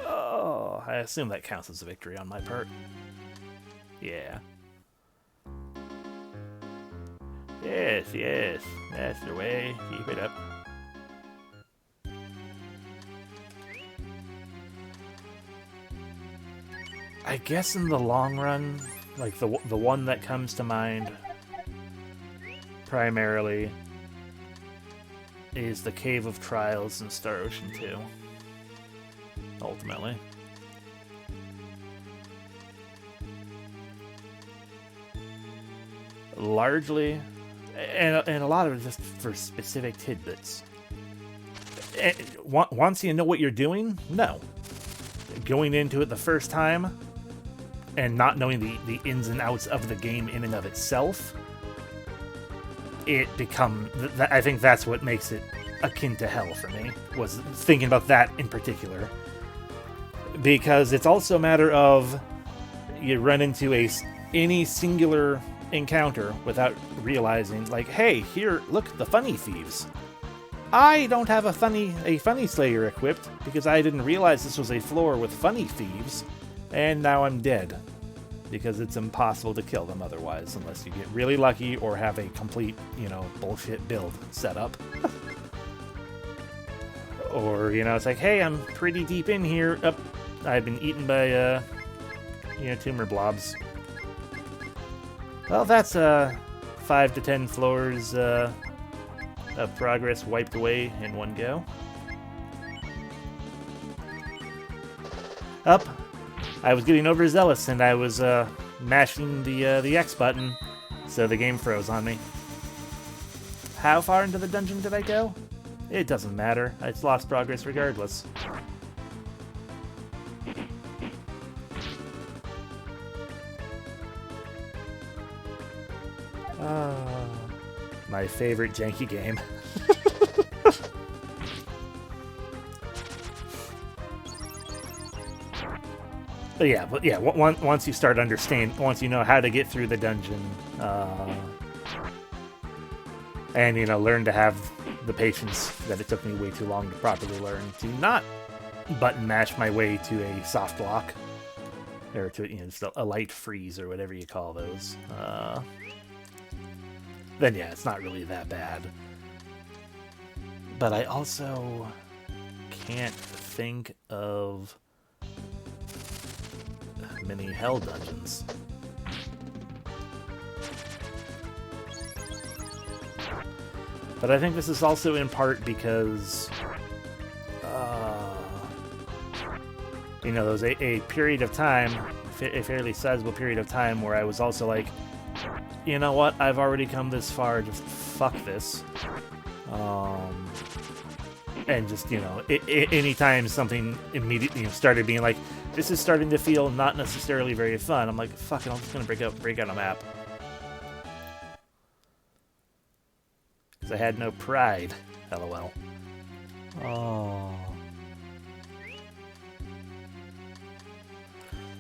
Oh, I assume that counts as a victory on my part. Yeah. Yes, yes. That's the way. Keep it up. I guess in the long run, like the one that comes to mind primarily is the Cave of Trials in Star Ocean 2. Ultimately. Largely, and a lot of it just for specific tidbits. Once you know what you're doing, no. Going into it the first time and not knowing the ins and outs of the game in and of itself, I think that's what makes it akin to hell for me, was thinking about that in particular. Because it's also a matter of you run into any singular encounter without realizing, like, hey, here, look, the funny thieves. I don't have a funny slayer equipped because I didn't realize this was a floor with funny thieves, and now I'm dead. Because it's impossible to kill them otherwise, unless you get really lucky or have a complete, bullshit build set up. Or, it's like, hey, I'm pretty deep in here. I've been eaten by, tumor blobs. Well, that's 5 to 10 floors of progress wiped away in one go. I was getting overzealous and I was mashing the X button, so the game froze on me. How far into the dungeon did I go? It doesn't matter. It's lost progress regardless. My favorite janky game. But yeah, once you start once you know how to get through the dungeon, and learn to have the patience that it took me way too long to properly learn to not button mash my way to a soft lock, or to just a light freeze or whatever you call those, then yeah, it's not really that bad. But I also can't think of many hell dungeons. But I think this is also in part because, there was a period of time, a fairly sizable period of time, where I was also like, you know what, I've already come this far, just fuck this. And just, anytime something immediately started being like, this is starting to feel not necessarily very fun, I'm like, fuck it, I'm just gonna break out a map. Because I had no pride, lol. Oh.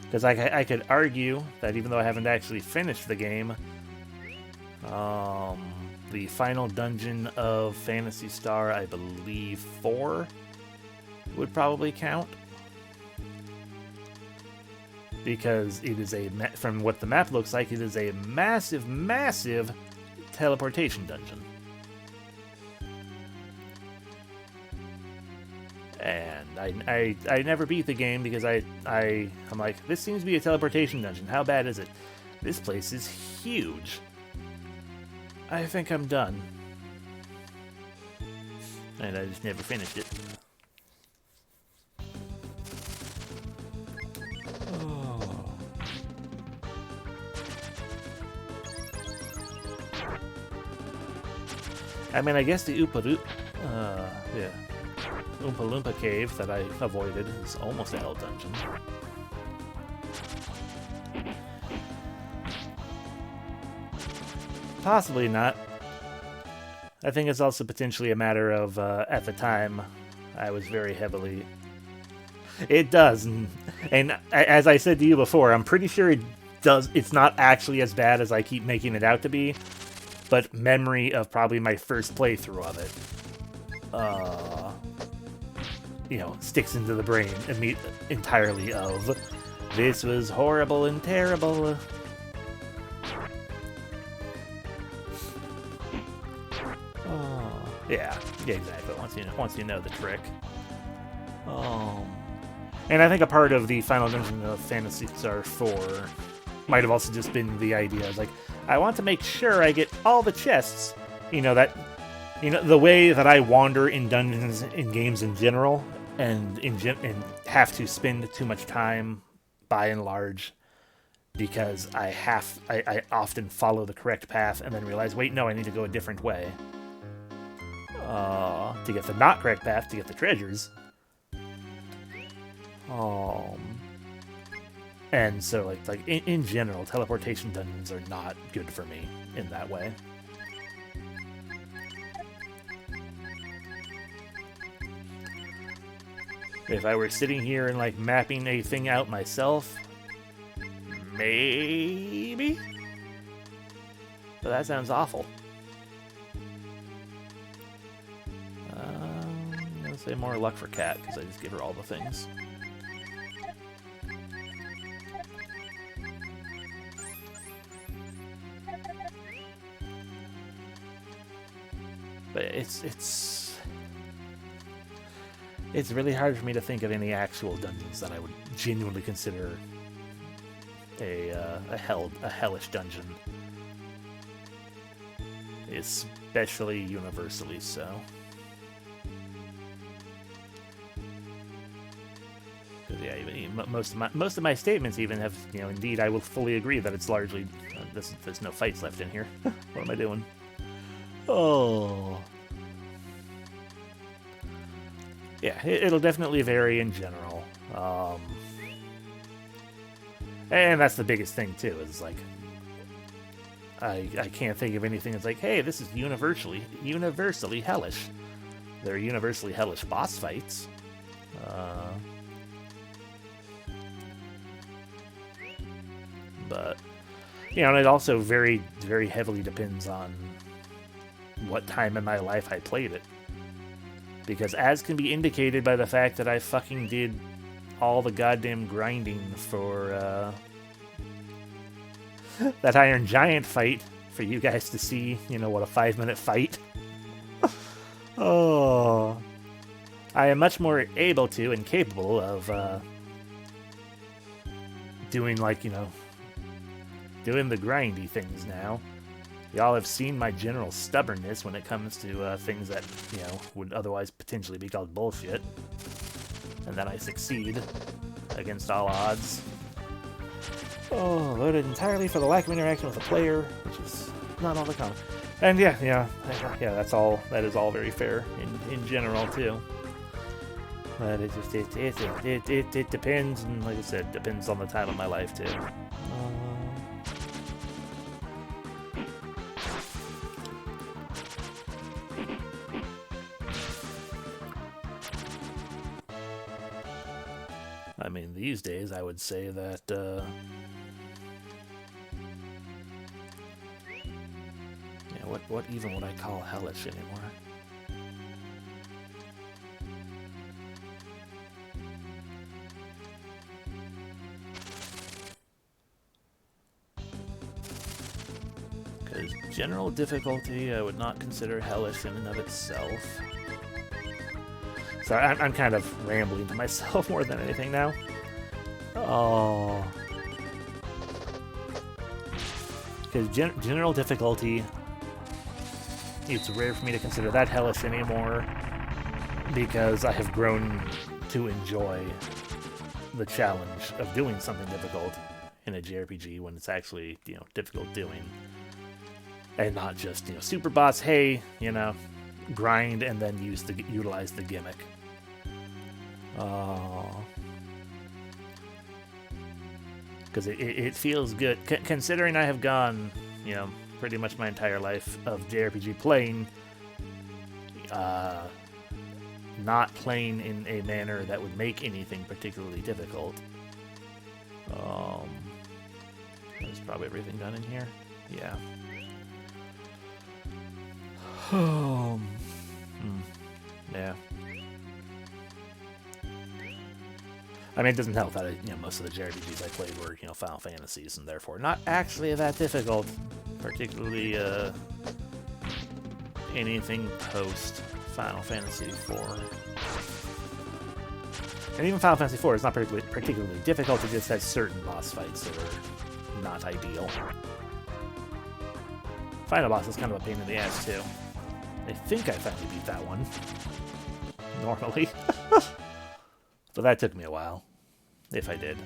Because I could argue that even though I haven't actually finished the game, the final dungeon of Phantasy Star, I believe 4, would probably count. Because it is from what the map looks like, it is a massive, massive teleportation dungeon. And I never beat the game because I'm like, this seems to be a teleportation dungeon. How bad is it? This place is huge. I think I'm done. And I just never finished it. Oh. I mean, I guess the Oompa Loompa cave that I avoided is almost a hell dungeon. Possibly not. I think it's also potentially a matter of, at the time, I was very heavily... It does, and as I said to you before, I'm pretty sure it does. It's not actually as bad as I keep making it out to be, but memory of probably my first playthrough of it, sticks into the brain entirely of, this was horrible and terrible. Yeah, exactly. Once you know the trick. And I think a part of the final dungeon of Phantasy Star 4 might have also just been the idea. I was like, I want to make sure I get all the chests. The way that I wander in dungeons in games in general, and have to spend too much time, by and large, because I often follow the correct path and then realize, wait, no, I need to go a different way. To get the not correct path to get the treasures. And so like in general, teleportation dungeons are not good for me in that way. If I were sitting here and like mapping a thing out myself, maybe. But that sounds awful. I'm gonna say more luck for Cat, because I just give her all the things. But it's really hard for me to think of any actual dungeons that I would genuinely consider a hellish dungeon. Especially universally so. Because yeah, most of my statements even have, indeed, I will fully agree that it's largely there's no fights left in here. What am I doing? Oh. Yeah, it'll definitely vary in general. And that's the biggest thing too, is like I can't think of anything that's like, hey, this is universally hellish. There are universally hellish boss fights. But and it also very, very heavily depends on what time in my life I played it. Because as can be indicated by the fact that I fucking did all the goddamn grinding for that Iron Giant fight for you guys to see, you know, what, a 5-minute fight? Oh. I am much more able to and capable of doing, like, you know, doing the grindy things now. Y'all have seen my general stubbornness when it comes to things that, you know, would otherwise potentially be called bullshit. And then I succeed against all odds. Oh, voted entirely for the lack of interaction with the player, which is not all the common. And yeah, that's all. That is all very fair in general too. But it just it depends, and like I said, depends on the time of my life too. I mean, these days I would say that yeah, what even would I call hellish anymore? Because general difficulty I would not consider hellish in and of itself. Sorry, I'm kind of rambling to myself more than anything now. Oh. Because general difficulty, it's rare for me to consider that hellish anymore, because I have grown to enjoy the challenge of doing something difficult in a JRPG when it's actually, you know, difficult doing. And not just, you know, super boss, hey, you know, grind and then utilize the gimmick. Because it feels good, considering I have gone, you know, pretty much my entire life of JRPG playing, not playing in a manner that would make anything particularly difficult. There's probably everything done in here. Yeah. Yeah. I mean, it doesn't help that most of the JRPGs I played were, you know, Final Fantasies, and therefore not actually that difficult, particularly anything post Final Fantasy IV. And even Final Fantasy IV is not particularly difficult. It just has certain boss fights that are not ideal. Final boss is kind of a pain in the ass too. I think I finally beat that one. Normally. But that took me a while. If I did.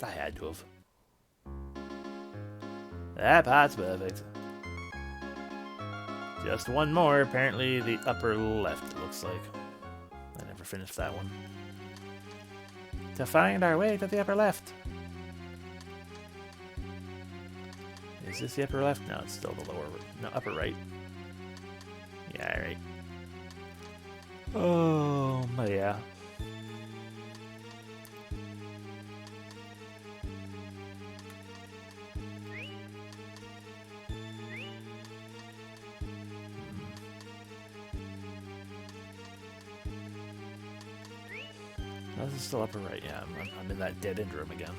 I had to have. That part's perfect. Just one more. Apparently the upper left, it looks like. I never finished that one. To find our way to the upper left. Is this the upper left? No, it's still the lower. No, upper right. Yeah, right. Oh, yeah. No, this is still upper right. Yeah, I'm in that dead end room again.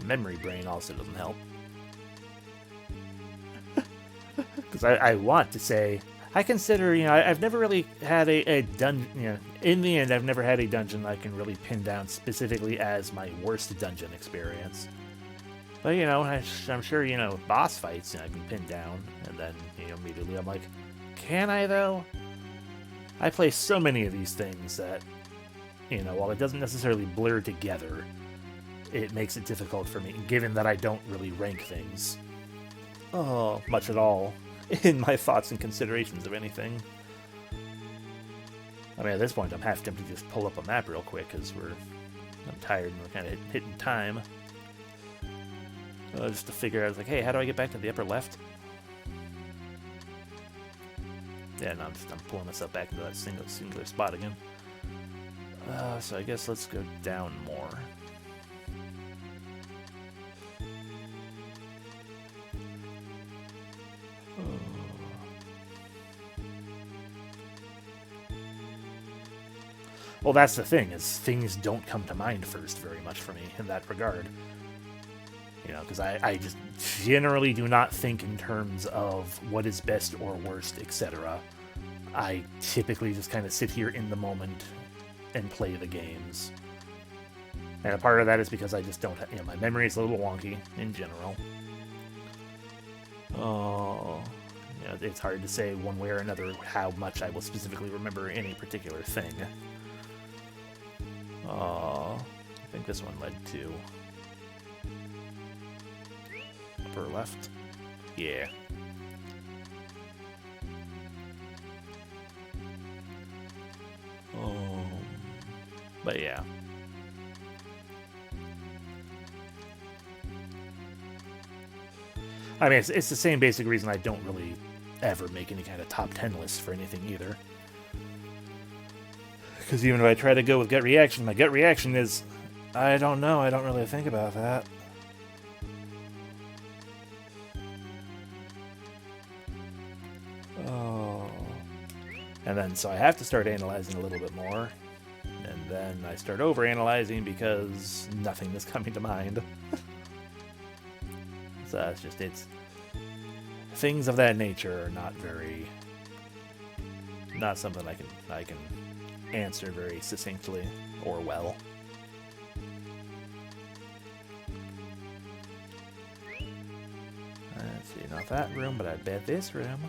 Memory brain also doesn't help. Because I want to say, I consider, I've never really had a dungeon, in the end, I've never had a dungeon I can really pin down specifically as my worst dungeon experience. But, I'm sure, boss fights I can pin down, and then, immediately I'm like, can I, though? I play so many of these things that, while it doesn't necessarily blur together, it makes it difficult for me, given that I don't really rank things much at all in my thoughts and considerations of anything. I mean, at this point, I'm half tempted to just pull up a map real quick, because I'm tired and we're kind of hitting time. Just to figure out, like, hey, how do I get back to the upper left? Yeah, no, I'm pulling myself back into that singular spot again. So I guess let's go down more. Well, that's the thing, is things don't come to mind first very much for me in that regard. You know, because I just generally do not think in terms of what is best or worst, etc. I typically just kind of sit here in the moment and play the games. And a part of that is because I just don't have, you know, my memory is a little wonky in general. Oh, you know, it's hard to say one way or another how much I will specifically remember any particular thing. I think this one led to upper left. Yeah. But yeah. I mean, it's the same basic reason I don't really ever make any kind of top 10 list for anything either. Because even if I try to go with gut reaction, my gut reaction is, I don't know, I don't really think about that. Oh. And then, so I have to start analyzing a little bit more. And then I start over-analyzing because nothing is coming to mind. So it's just, things of that nature are not something I can answer very succinctly or well. Let's see, not that room, but I bet this room.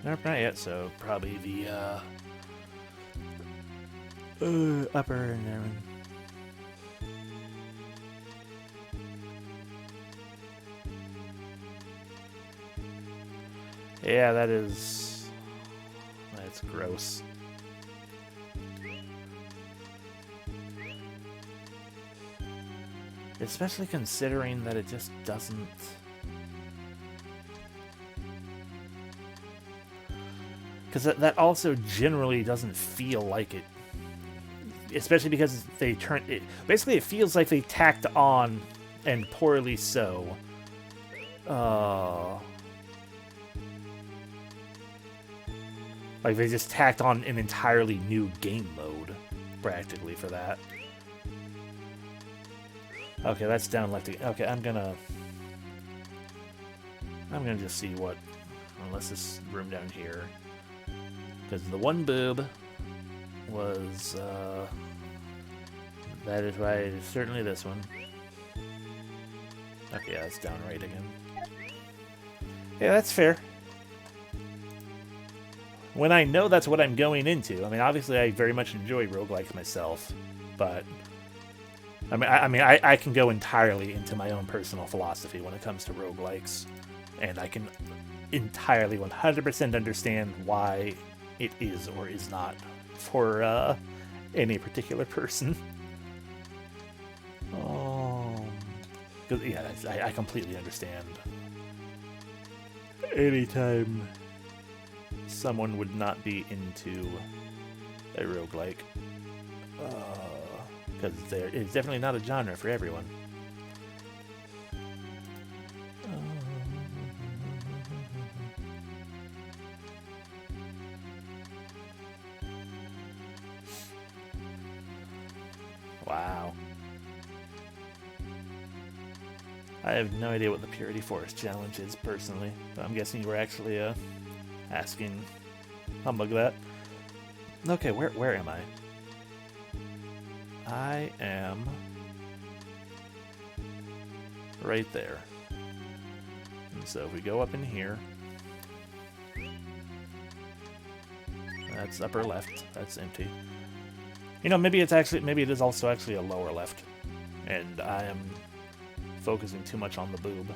Nope, not yet, so probably the upper and down. Yeah, that's gross. Especially considering that it just doesn't... Because that also generally doesn't feel like it. Especially because they turn it. Basically, it feels like they tacked on, and poorly so. Like they just tacked on an entirely new game mode, practically, for that. Okay, that's down left. Okay, I'm gonna just see what. Unless this room down here. Because the one boob was, that is right, it's certainly this one. Okay, yeah, it's down right again. Yeah, that's fair. When I know that's what I'm going into, I mean, obviously I very much enjoy roguelikes myself, but I can go entirely into my own personal philosophy when it comes to roguelikes, and I can entirely 100% understand why it is or is not for any particular person. Yeah, I completely understand. Anytime someone would not be into a roguelike, because it's definitely not a genre for everyone. Wow. I have no idea what the Purity Forest challenge is, personally, but I'm guessing you were actually asking Humbug that. Okay, where am I? I am right there. And so if we go up in here, that's upper left. That's empty. You know, maybe it is also actually a lower left, and I am focusing too much on the boob.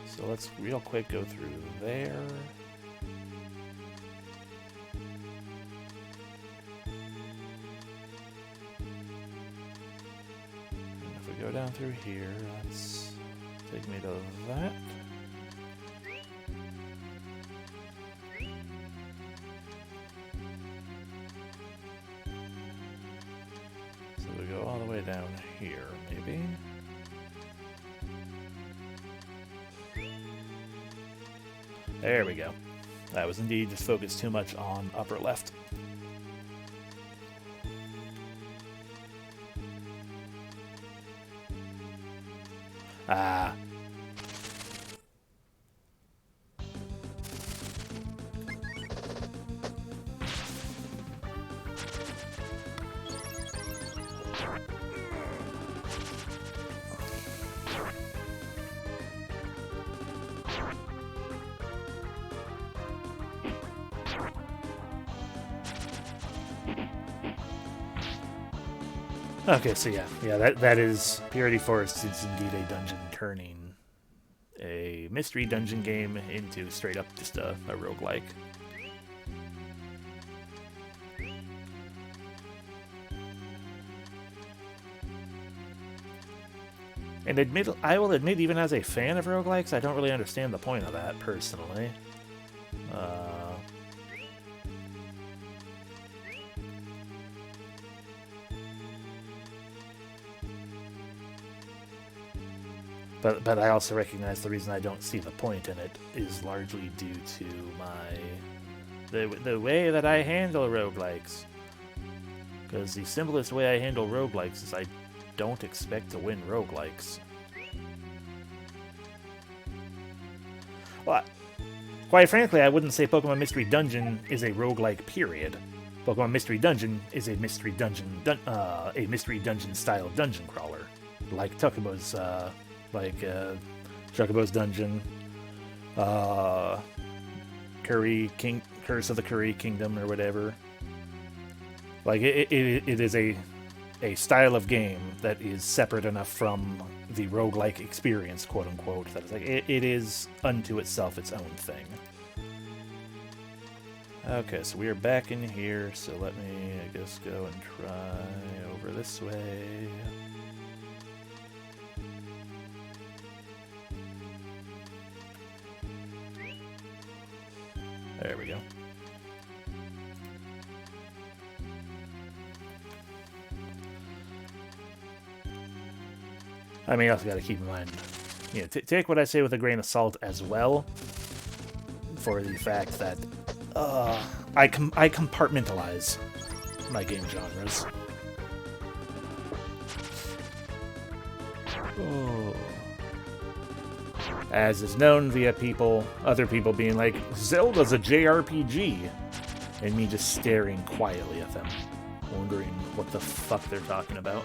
So let's real quick go through there. And if we go down through here, let's take me to that. There we go. I was indeed just focused too much on upper left. Ah. Okay, so yeah, that is Purity Forest is indeed a dungeon turning a mystery dungeon game into straight up just a roguelike. And I will admit, even as a fan of roguelikes, I don't really understand the point of that, personally. But I also recognize the reason I don't see the point in it is largely due to the way that I handle roguelikes. Because the simplest way I handle roguelikes is I don't expect to win roguelikes. Well, quite frankly, I wouldn't say Pokemon Mystery Dungeon is a roguelike, period. Pokemon Mystery Dungeon is a mystery dungeon style dungeon crawler, like Chocobo's Chocobo's Dungeon, Curse of the Curry Kingdom, or whatever. Like it is a style of game that is separate enough from the roguelike experience, quote unquote, that it's like it is unto itself its own thing. Okay, so we are back in here, so let me, I guess, go and try over this way. There we go. I mean, you also got to keep in mind, you know, take what I say with a grain of salt as well, for the fact that I compartmentalize my game genres. Oh. As is known via other people being like, Zelda's a JRPG, and me just staring quietly at them, wondering what the fuck they're talking about.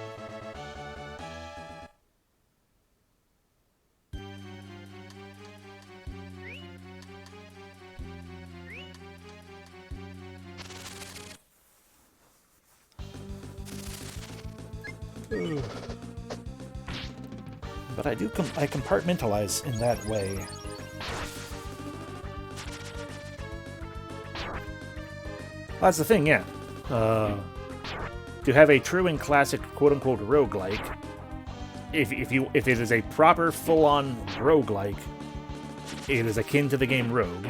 But I compartmentalize in that way. Well, that's the thing, yeah. To have a true and classic quote-unquote roguelike, if it is a proper full-on roguelike, it is akin to the game Rogue.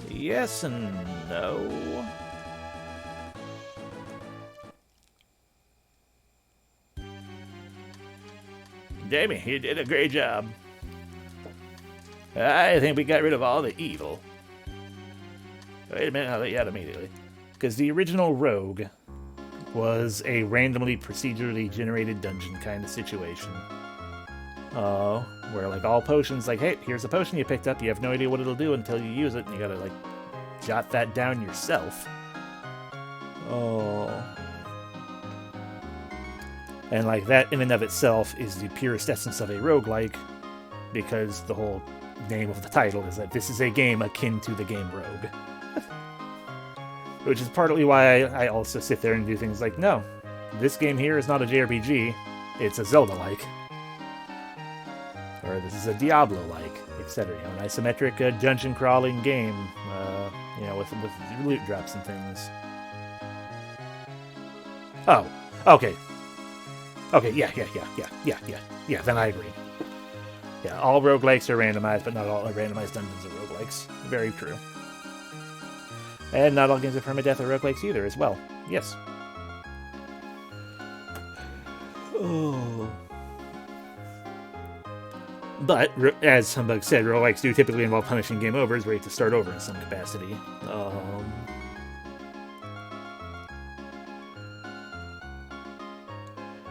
Yes and no. Damien, you did a great job. I think we got rid of all the evil. Wait a minute, I'll let you out immediately. Because the original Rogue was a randomly procedurally generated dungeon kind of situation. Where like all potions, like, hey, here's a potion you picked up, you have no idea what it'll do until you use it, and you gotta like jot that down yourself. And like that in and of itself is the purest essence of a roguelike, because the whole name of the title is that this is a game akin to the game Rogue. Which is partly why I also sit there and do things like, no, this game here is not a JRPG, it's a Zelda-like. Or this is a Diablo-like, etc. You know, an isometric dungeon-crawling game, you know, with loot drops and things. Oh, okay. Okay, yeah, then I agree. Yeah, all roguelikes are randomized, but not all randomized dungeons are roguelikes. Very true. And not all games of permadeath are roguelikes either, as well. Yes. Oh. But, as Humbug said, roguelikes do typically involve punishing game overs where you have to start over in some capacity.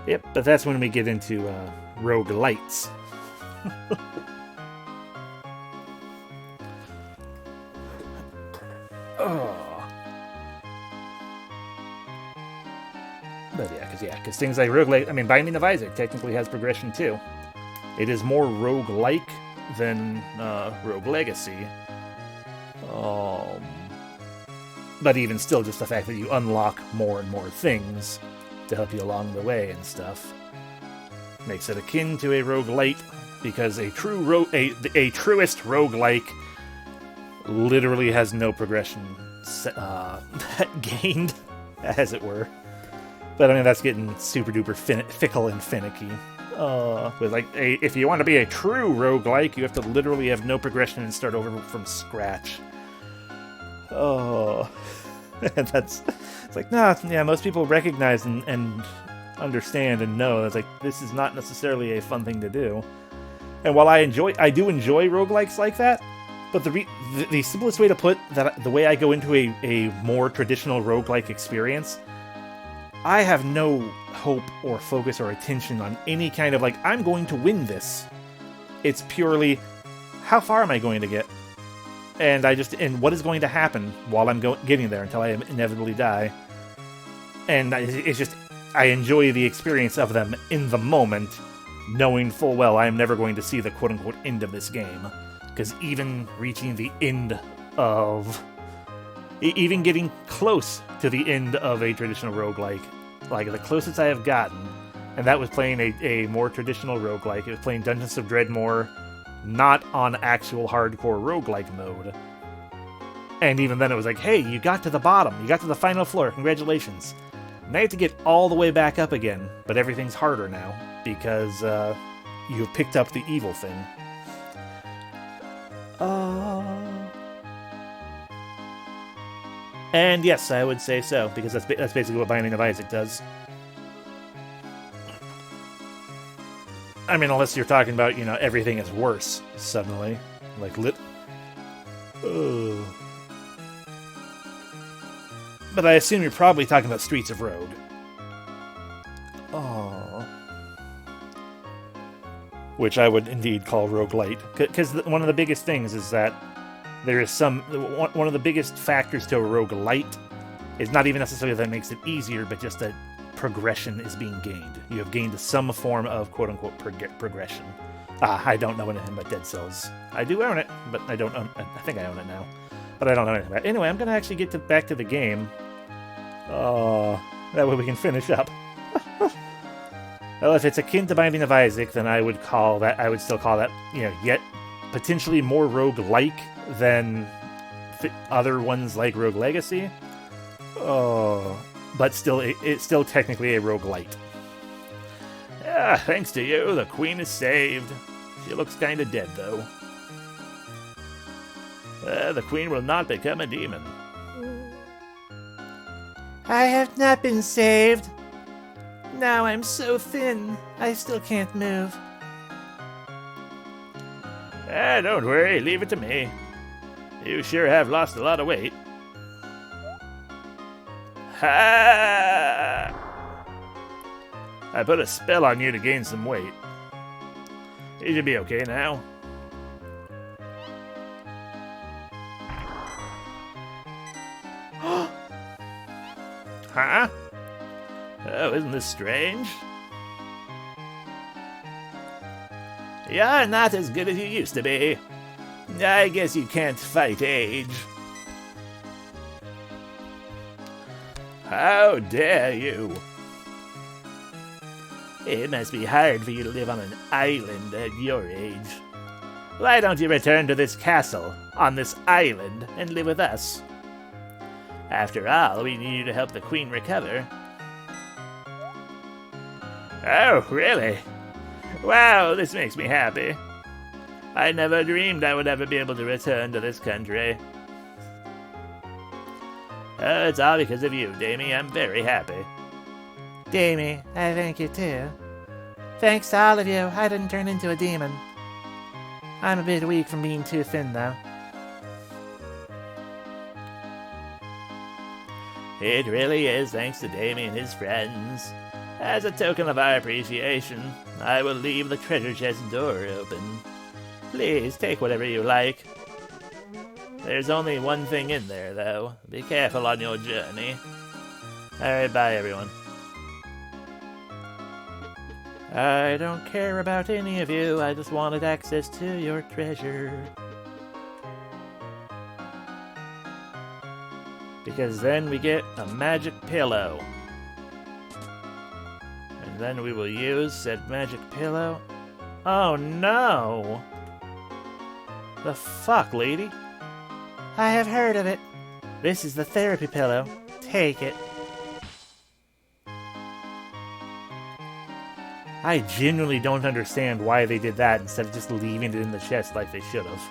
Yep, but that's when we get into roguelites. But because things like roguelike, I mean, Binding of Isaac technically has progression too. It is more roguelike than Rogue Legacy. But even still, just the fact that you unlock more and more things to help you along the way and stuff makes it akin to a roguelite, because a truest roguelike literally has no progression gained, as it were. But I mean, that's getting super duper fickle and finicky. With if you want to be a true roguelike, you have to literally have no progression and start over from scratch. And it's like, most people recognize and understand and know that's like, this is not necessarily a fun thing to do. And while I do enjoy roguelikes like that, but the simplest way to put that, the way I go into a more traditional roguelike experience, I have no hope or focus or attention on any kind of I'm going to win this. It's purely, how far am I going to get? And what is going to happen while I'm getting there until I inevitably die. And it's just, I enjoy the experience of them in the moment, knowing full well I am never going to see the quote-unquote end of this game. Because even reaching the end of... even getting close to the end of a traditional roguelike, the closest I have gotten, and that was playing a more traditional roguelike. It was playing Dungeons of Dreadmore, not on actual hardcore roguelike mode. And even then it was like, hey, you got to the bottom, you got to the final floor, congratulations. Now you have to get all the way back up again, but everything's harder now, because you've picked up the evil thing. And yes, I would say so, because that's basically what Binding of Isaac does. I mean, unless you're talking about, everything is worse, suddenly. But I assume you're probably talking about Streets of Rogue. Which I would indeed call roguelite. Because one of the biggest things is that there is one of the biggest factors to a roguelite is not even necessarily that it makes it easier, but just that progression is being gained. You have gained some form of quote-unquote progression. I don't know anything about Dead Cells. I do own it, but I don't own... I think I own it now. But I don't know anything about it. Anyway, I'm going to actually get back to the game. That way we can finish up. Well, if it's akin to Binding of Isaac, then I would still call that, yet potentially more roguelike than other ones like Rogue Legacy. But still, it's still technically a roguelite. Thanks to you, the queen is saved. She looks kinda dead, though. The queen will not become a demon. I have not been saved. Now I'm so thin, I still can't move. Don't worry, leave it to me. You sure have lost a lot of weight. Ha! I put a spell on you to gain some weight. You should be okay now. Huh? Oh, isn't this strange? You're not as good as you used to be. I guess you can't fight age. How dare you? It must be hard for you to live on an island at your age. Why don't you return to this castle, on this island, and live with us? After all, we need you to help the queen recover. Oh, really? Wow, this makes me happy. I never dreamed I would ever be able to return to this country. Oh, it's all because of you, Damien. I'm very happy. Damien, I thank you too. Thanks to all of you, I didn't turn into a demon. I'm a bit weak from being too thin, though. It really is thanks to Damien and his friends. As a token of our appreciation, I will leave the treasure chest door open. Please take whatever you like. There's only one thing in there, though. Be careful on your journey. Alright, bye everyone. I don't care about any of you, I just wanted access to your treasure. Because then we get a magic pillow. And then we will use said magic pillow. Oh no! The fuck, lady? I have heard of it. This is the therapy pillow. Take it. I genuinely don't understand why they did that instead of just leaving it in the chest like they should have.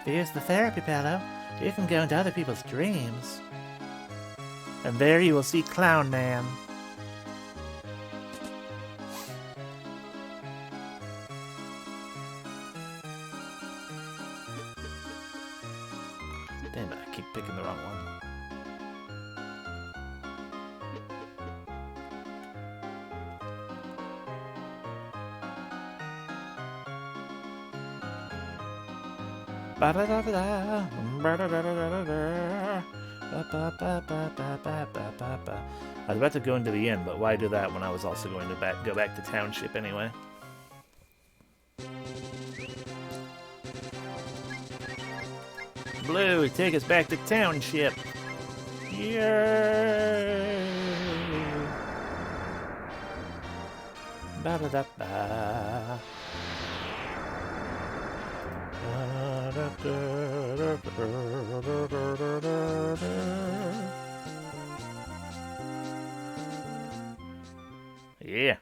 Use the therapy pillow. You can go into other people's dreams. And there you will see Clown Man. Damn it, I keep picking the wrong one. I was about to go into the inn, but why do that when I was also going to go back to Township anyway? Blue, take us back to Township! Yay! Ba-da-da-ba. Yeah.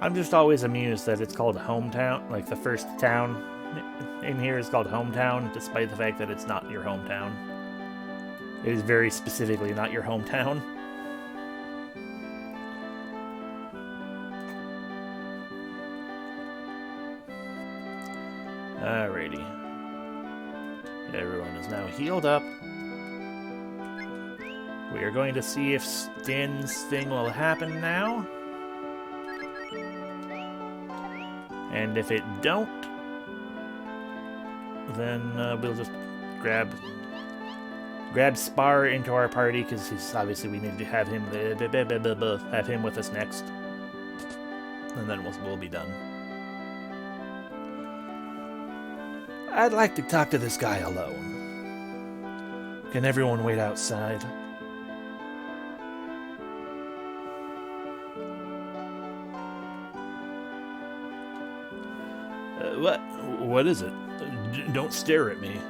I'm just always amused that it's called Hometown, like the first town in here is called Hometown, despite the fact that it's not your hometown. It is very specifically not your hometown. Alrighty. Everyone is now healed up. We are going to see if Stin's thing will happen now. And if it don't, then we'll just grab Spar into our party, because he's obviously we need to have him with us next, and then we'll be done. I'd like to talk to this guy alone. Can everyone wait outside? What is it? Don't stare at me. ...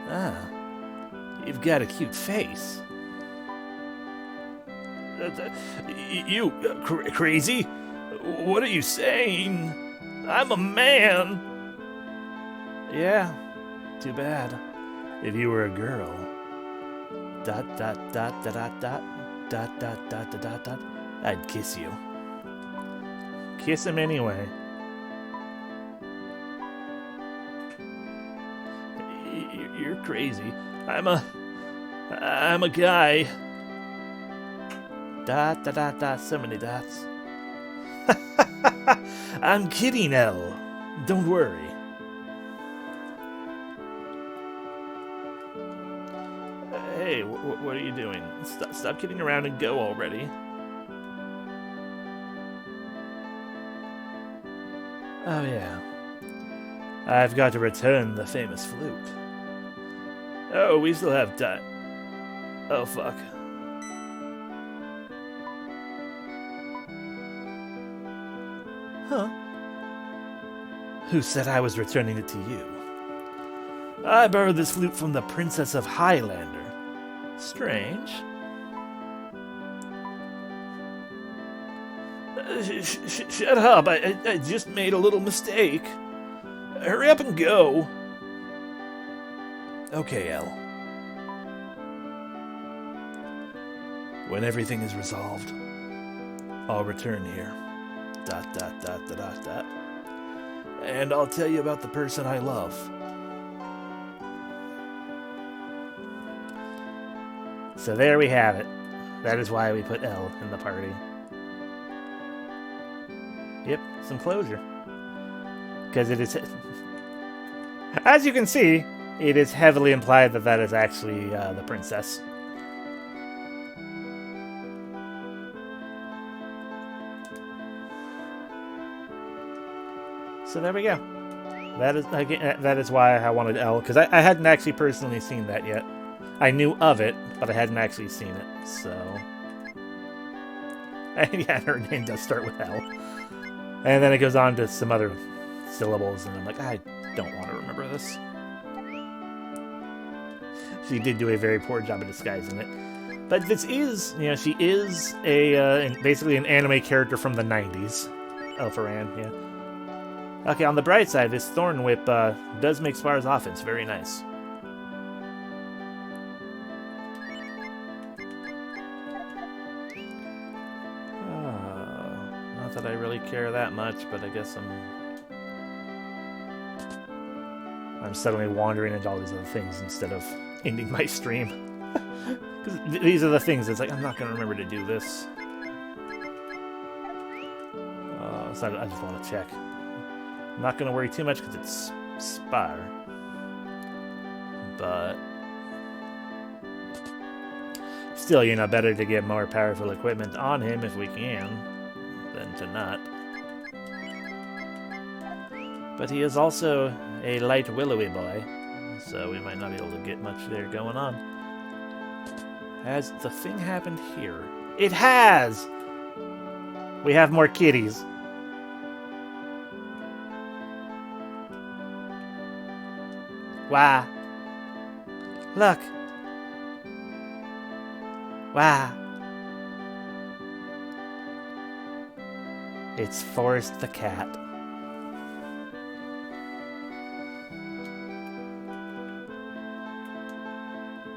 Ah, you've got a cute face. You crazy? What are you saying? I'm a man. Yeah, too bad. If you were a girl. ... I'd kiss you. Kiss him anyway. You're crazy. I'm a guy. ... So many dots. I'm kidding, Elle. Don't worry. Hey, what are you doing? Stop kidding around and go already. Oh, yeah. I've got to return the famous flute. Oh, we still have time. Oh, fuck. Huh? Who said I was returning it to you? I borrowed this flute from the Princess of Highlander. Strange. Shut up. I just made a little mistake. Hurry up and go. Okay, Elle. When everything is resolved, I'll return here. ... And I'll tell you about the person I love. So there we have it. That is why we put L in the party. Yep, some closure. Because it is... As you can see, it is heavily implied that that is actually the princess. So there we go. That is again. That is why I wanted L, because I hadn't actually personally seen that yet. I knew of it, but I hadn't actually seen it. So, and yeah, her name does start with L, and then it goes on to some other syllables, and I'm like, I don't want to remember this. She did do a very poor job of disguising it, but this is, you know, she is a basically an anime character from the '90s. Elfaran, yeah. Okay, on the bright side, this Thorn Whip does make Spar's offense very nice. Not that I really care that much, but I guess I'm suddenly wandering into all these other things instead of ending my stream. Because these are the things that's like, I'm not going to remember to do this. So I just want to check. I'm not going to worry too much because it's Spire. But still, you know, better to get more powerful equipment on him if we can than to not. But he is also a light willowy boy, so we might not be able to get much there going on. Has the thing happened here? It has! We have more kitties. Wow. Look. Wow. It's Forrest the cat.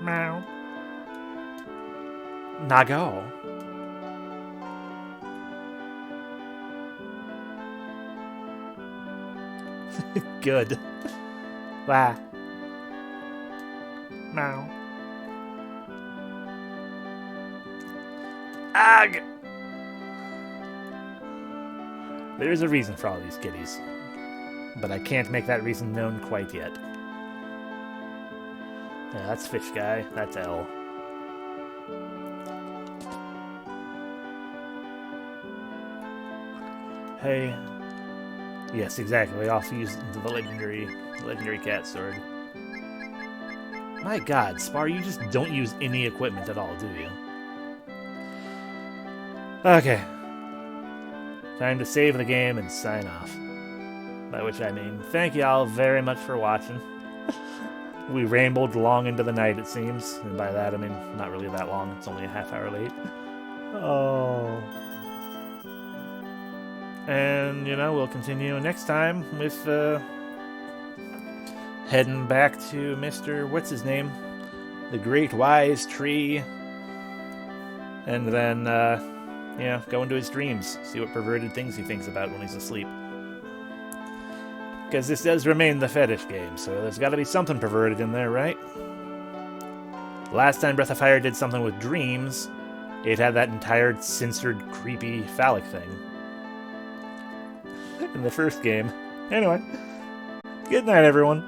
Meow. Nago. Good. Wow. Meow. Ugh! There's a reason for all these kitties, but I can't make that reason known quite yet. Yeah, that's Fish Guy. That's L. Hey. Yes, exactly. Off used into the legendary cat sword. My god, Spar, you just don't use any equipment at all, do you? Okay. Time to save the game and sign off. By which I mean, thank y'all very much for watching. We rambled long into the night, it seems. And by that, I mean, not really that long. It's only a half hour late. Oh. And, you know, we'll continue next time with, heading back to Mr. What's-His-Name? The Great Wise Tree. And then, yeah, go into his dreams. See what perverted things he thinks about when he's asleep. Because this does remain the fetish game, so there's got to be something perverted in there, right? Last time Breath of Fire did something with dreams, it had that entire censored, creepy, phallic thing. In the first game. Anyway, good night, everyone.